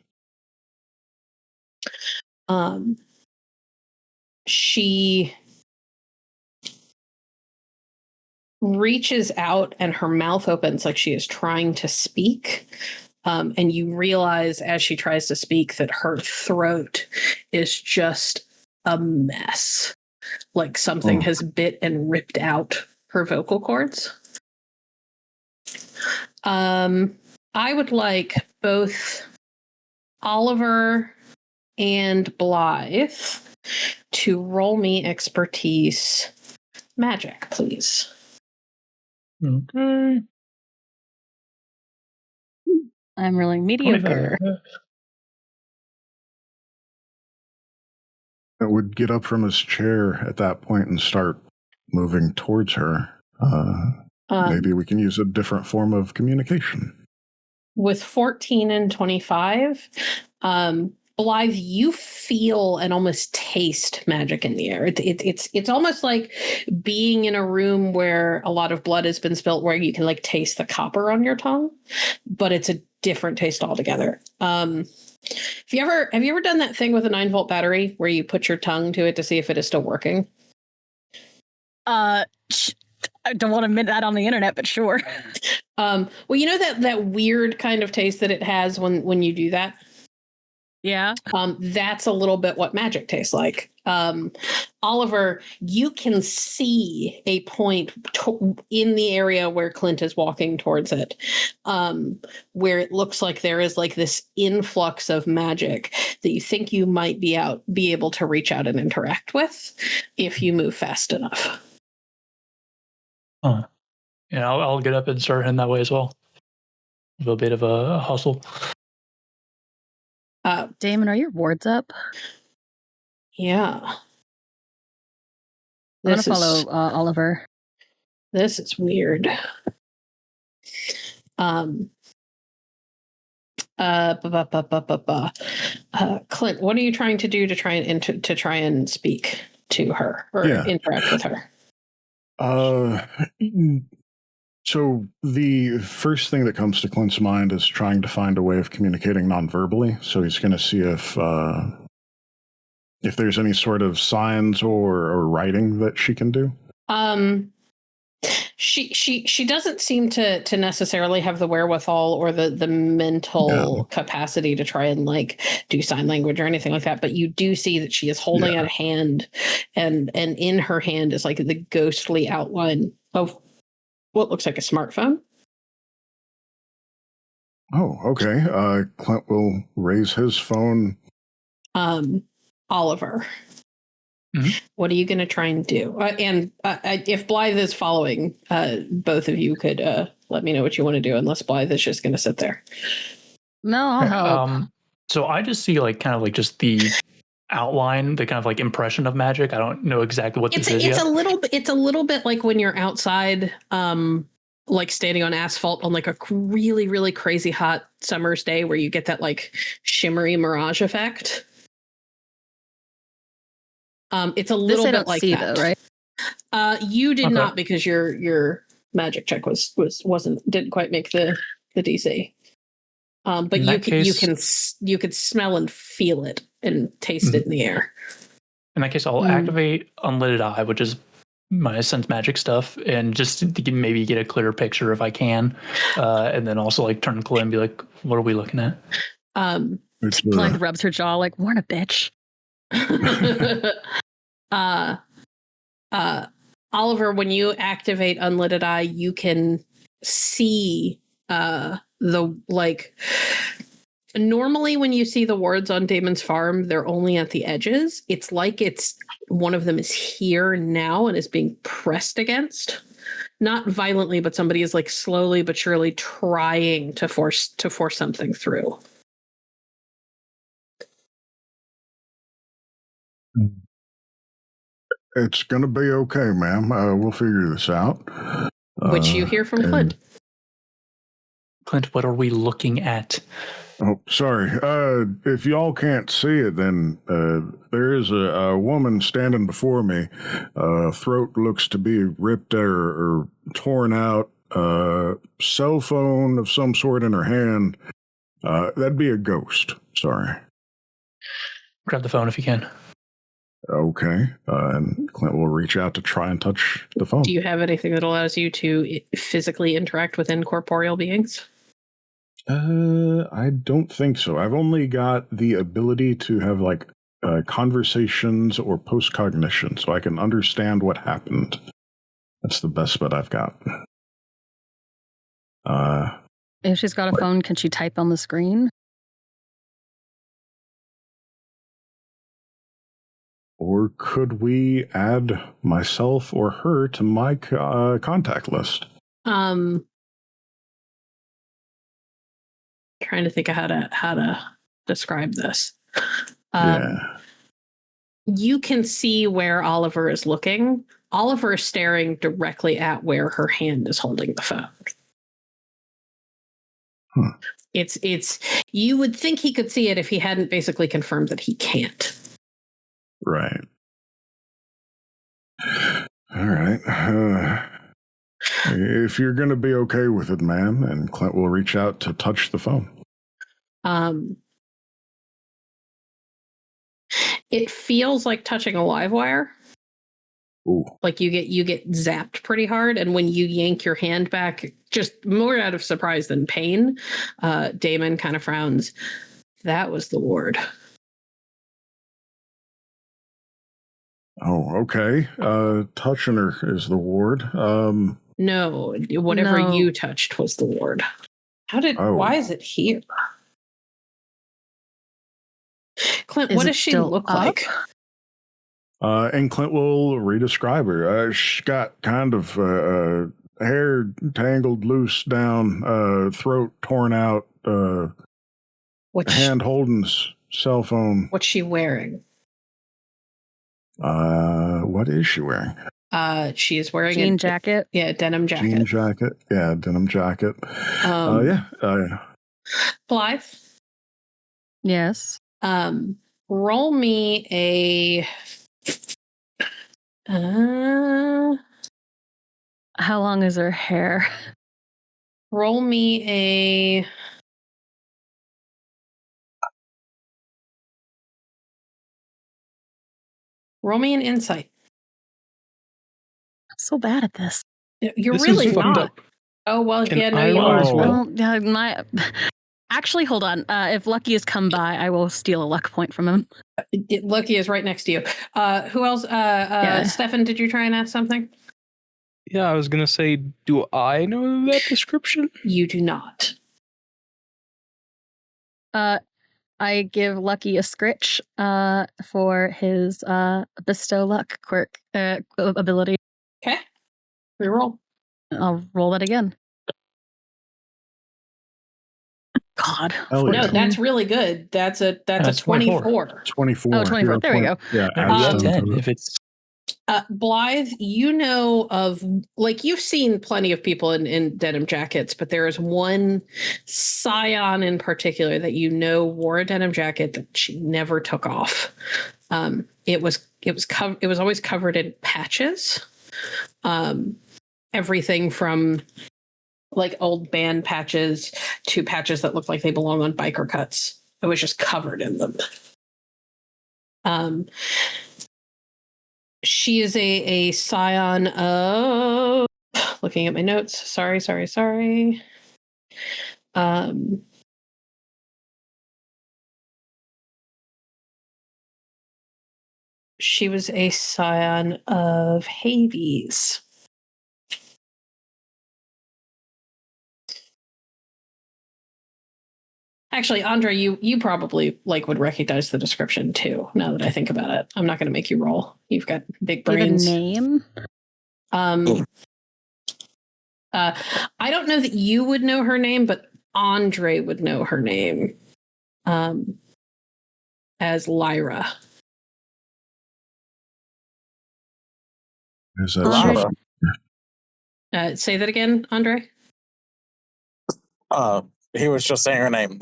She reaches out and her mouth opens like she is trying to speak. And you realize as she tries to speak that her throat is just a mess. Like something has bit and ripped out her vocal cords. I would like both Oliver and Blythe to roll me expertise magic, please. Okay. I'm rolling mediocre. 25. It would get up from his chair at that point and start moving towards her. Maybe we can use a different form of communication. With 14 and 25, Blythe, you feel and almost taste magic in the air. It's almost like being in a room where a lot of blood has been spilt, where you can like taste the copper on your tongue, but it's a different taste altogether. Have you ever done that thing with a 9-volt battery where you put your tongue to it to see if it is still working? I don't want to admit that on the internet, but sure. Well, you know that weird kind of taste that it has when you do that? Yeah. That's a little bit what magic tastes like. Oliver, you can see a point in the area where Clint is walking towards it, where it looks like there is like this influx of magic that you think you might be able to reach out and interact with if you move fast enough. Huh. Yeah, I'll get up and start heading that way as well. A little bit of a hustle. Damon, are your wards up? Yeah. I'm going to follow Oliver. This is weird. Clint, what are you trying to do to try and speak to her or interact with her? So the first thing that comes to Clint's mind is trying to find a way of communicating non-verbally. So he's going to see if there's any sort of signs or writing that she can do. She doesn't seem to necessarily have the wherewithal or the mental capacity to try and like do sign language or anything like that. But you do see that she is holding out a hand, and in her hand is like the ghostly outline of what looks like a smartphone. Oh, okay. Clint will raise his phone. Oliver. Mm-hmm. What are you going to try and do? And if Blythe is following, both of you could let me know what you want to do, unless Blythe is just going to sit there. No, I'll help. So I just see like kind of like just the outline, the kind of like impression of magic. I don't know exactly what this is yet. It's a little bit like when you're outside, like standing on asphalt on like a really, really crazy hot summer's day where you get that like shimmery mirage effect. It's a little bit like that, though, right? You did not, because your magic check didn't quite make the DC. But you could smell and feel it and taste it in the air. In that case, I'll activate Unlidded Eye, which is my sense magic stuff, and just to maybe get a clearer picture if I can, and then also like turn to Clint and be like, "What are we looking at?" Blythe rubs her jaw like, "We're a bitch." Oliver, when you activate Unlidded Eye, you can see the like. Normally, when you see the words on Damon's farm, they're only at the edges. It's like one of them is here now and is being pressed against. Not violently, but somebody is like slowly but surely trying to force something through. It's going to be okay, ma'am. We'll figure this out. Which you hear from Clint. Clint, what are we looking at? Oh, sorry. If y'all can't see it, then there is a woman standing before me. Throat looks to be ripped or torn out. Cell phone of some sort in her hand. That'd be a ghost. Sorry. Grab the phone if you can. Okay. And Clint will reach out to try and touch the phone. Do you have anything that allows you to physically interact with incorporeal beings? I don't think so. I've only got the ability to have like conversations or post-cognition, so I can understand what happened. That's the best bet I've got. If she's got a phone, can she type on the screen? Or could we add myself or her to my contact list? Trying to think of how to describe this. Yeah. You can see where Oliver is looking. Oliver is staring directly at where her hand is holding the phone. It's you would think he could see it if he hadn't basically confirmed that he can't. Right. All right. If you're going to be okay with it, ma'am, and Clint will reach out to touch the phone. It feels like touching a live wire. Ooh. Like you get zapped pretty hard, and when you yank your hand back, just more out of surprise than pain, Damon kind of frowns. That was the ward. Oh, okay. Touching her is the ward. No, whatever you touched was the ward. Why is it here? Clint, what does she look like? And Clint will re-describe her. She's got kind of hair tangled loose down, throat torn out, hand holding cell phone. What's she wearing? What is she wearing? She is wearing jean jacket. Yeah, denim jacket. Jean jacket. Yeah, denim jacket. Blythe? Yes. Roll me a... How long is her hair? Roll me a... Roll me an insight. I'm so bad at this. You're really not. Up. Oh, well, Can yeah, no, I you roll are. as well? Well, Actually, hold on. If Lucky has come by, I will steal a luck point from him. Lucky is right next to you. Who else? Steffan, did you try and ask something? Yeah, I was going to say, do I know that description? You do not. I give Lucky a scritch for his bestow luck quirk ability. Okay. Reroll. I'll roll that again. God. Oh, no, that's really good. That's a 24. 24. Oh, 24. There we go. Yeah, add 10 if it's... Blythe, you know of, like, you've seen plenty of people in denim jackets, but there is one scion in particular that you know wore a denim jacket that she never took off. It was always covered in patches. Everything from like old band patches to patches that look like they belong on biker cuts. It was just covered in them. She is a scion of, looking at my notes. Sorry. She was a scion of Hades. Actually, Andre, you probably would recognize the description too. Now that I think about it, I'm not going to make you roll. You've got big brains. Do you have a name? I don't know that you would know her name, but Andre would know her name as Lyra. Is that Say that again, Andre. He was just saying her name,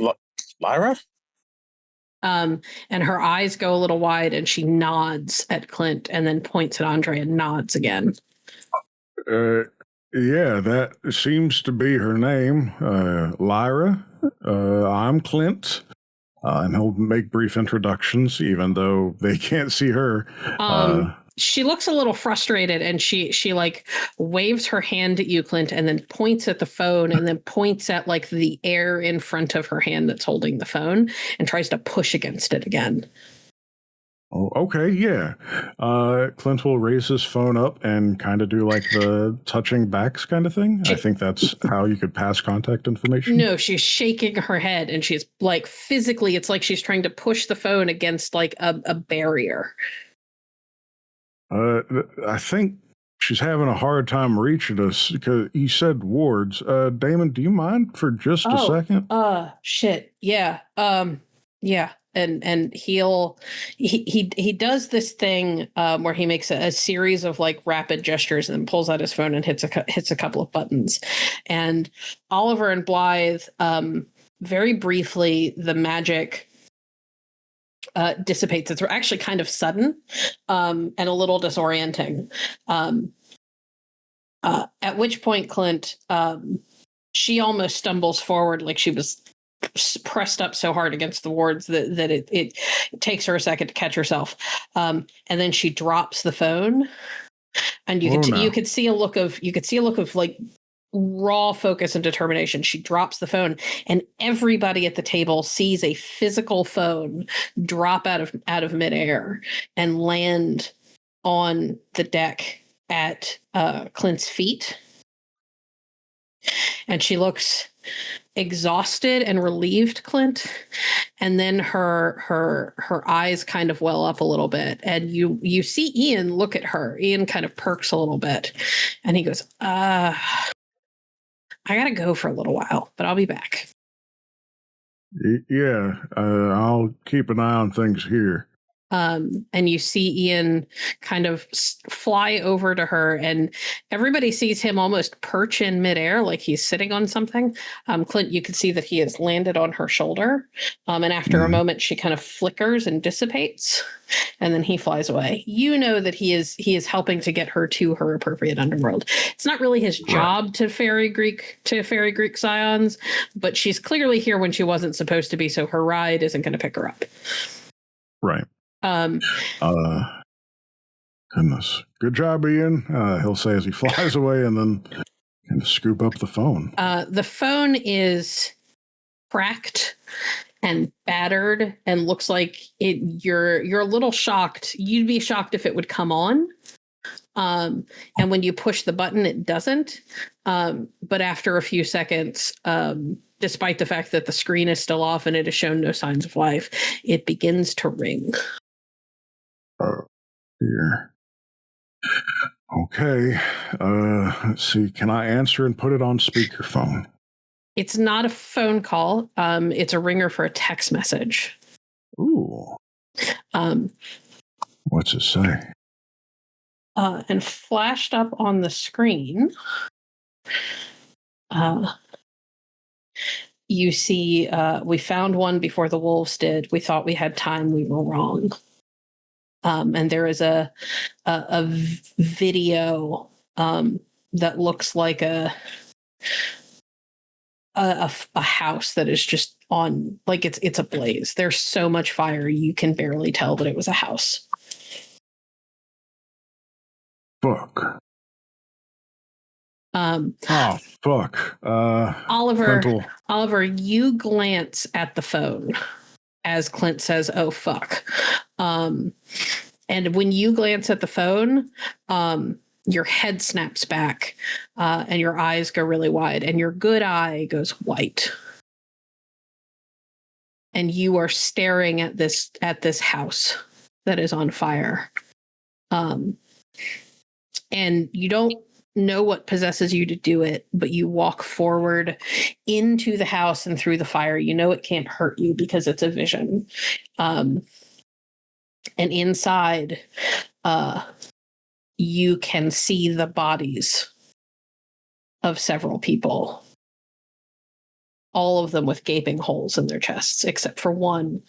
Lyra. And her eyes go a little wide, and she nods at Clint, and then points at Andre and nods again. Yeah, that seems to be her name, Lyra. I'm Clint, and he'll make brief introductions, even though they can't see her. She looks a little frustrated, and she like waves her hand at you, Clint, and then points at the phone, and then points at like the air in front of her hand that's holding the phone, and tries to push against it again. Oh, okay, yeah. Clint will raise his phone up and kind of do like the touching backs kind of thing. I think that's how you could pass contact information. No, she's shaking her head, and she's like physically, it's like she's trying to push the phone against like a barrier. I think she's having a hard time reaching us because you said wards. Damon, do you mind for just a second? Shit. Yeah. Yeah. And he does this thing where he makes a series of like rapid gestures and then pulls out his phone and hits a couple of buttons. And Oliver and Blythe, very briefly, the magic dissipates. It's actually kind of sudden and a little disorienting. At which point, Clint, she almost stumbles forward like she was pressed up so hard against the wards that it takes her a second to catch herself. And then she drops the phone, and you could see a look of like raw focus and determination. She drops the phone, and everybody at the table sees a physical phone drop out of midair and land on the deck at Clint's feet. And she looks exhausted and relieved, Clint. And then her eyes kind of well up a little bit, and you see Ian look at her. Ian kind of perks a little bit, and he goes, I gotta go for a little while, but I'll be back. Yeah, I'll keep an eye on things here. And you see Ian kind of fly over to her, and everybody sees him almost perch in midair like he's sitting on something. Clint, you can see that he has landed on her shoulder. And after a moment, she kind of flickers and dissipates, and then he flies away. You know that he is helping to get her to her appropriate underworld. It's not really his job to ferry Greek scions, but she's clearly here when she wasn't supposed to be, so her ride isn't going to pick her up. Right. Goodness. Good job, Ian. He'll say as he flies away and then kind of scoop up the phone. The phone is cracked and battered and looks like you're a little shocked. You'd be shocked if it would come on. And when you push the button, it doesn't. But after a few seconds, despite the fact that the screen is still off and it has shown no signs of life, it begins to ring. Oh, dear. Okay. Let's see. Can I answer and put it on speakerphone? It's not a phone call. It's a ringer for a text message. Ooh. What's it say? And flashed up on the screen, you see, we found one before the wolves did. We thought we had time. We were wrong. And there is a video that looks like a house that is just on, like it's ablaze. There's so much fire you can barely tell that it was a house. Fuck. Fuck. Oliver, you glance at the phone as Clint says, "Oh fuck." And when you glance at the phone, your head snaps back, and your eyes go really wide, and your good eye goes white. And you are staring at this house that is on fire. And you don't know what possesses you to do it, but you walk forward into the house and through the fire. You know it can't hurt you because it's a vision. And inside, you can see the bodies of several people. All of them with gaping holes in their chests, except for one.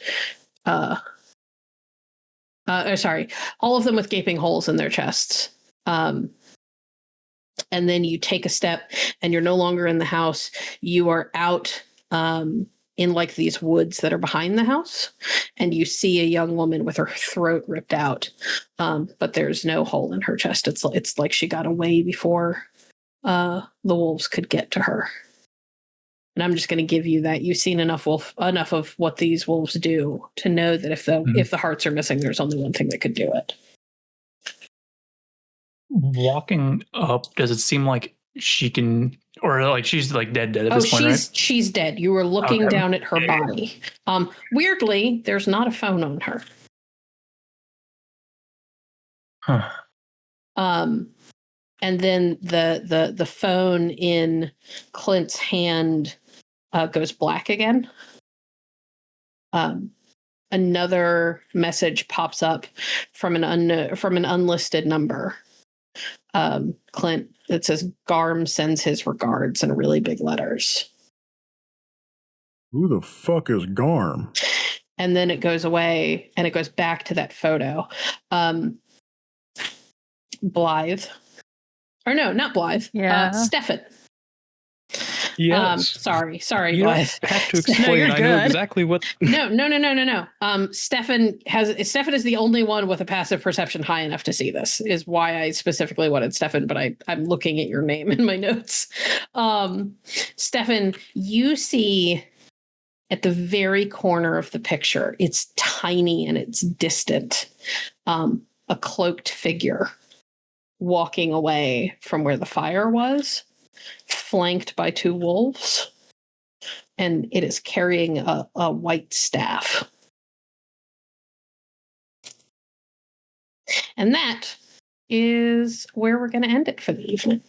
All of them with gaping holes in their chests. And then you take a step and you're no longer in the house. You are out in like these woods that are behind the house, and you see a young woman with her throat ripped out. But there's no hole in her chest. It's like she got away before the wolves could get to her. And I'm just going to give you that. You've seen enough of what these wolves do to know that if the hearts are missing, there's only one thing that could do it. Walking up, does it seem like she can, or like she's like dead at this point, right? She's dead. You were looking down at her body. Weirdly, there's not a phone on her. Huh. And then the phone in Clint's hand goes black again. Another message pops up from an unlisted number. Clint, it says Garm sends his regards in really big letters. Who the fuck is Garm? And then it goes away and it goes back to that photo. Blythe. Or no, not Blythe. Yeah. Steffan. Yes. Sorry, You Blythe. don't have to No, explain. you're I know good. exactly what. No. Steffan is the only one with a passive perception high enough to see this, is why I specifically wanted Steffan, but I'm looking at your name in my notes. Steffan, you see at the very corner of the picture, it's tiny and it's distant, a cloaked figure walking away from where the fire was, flanked by 2 wolves. And it is carrying a white staff. And that is where we're going to end it for the evening.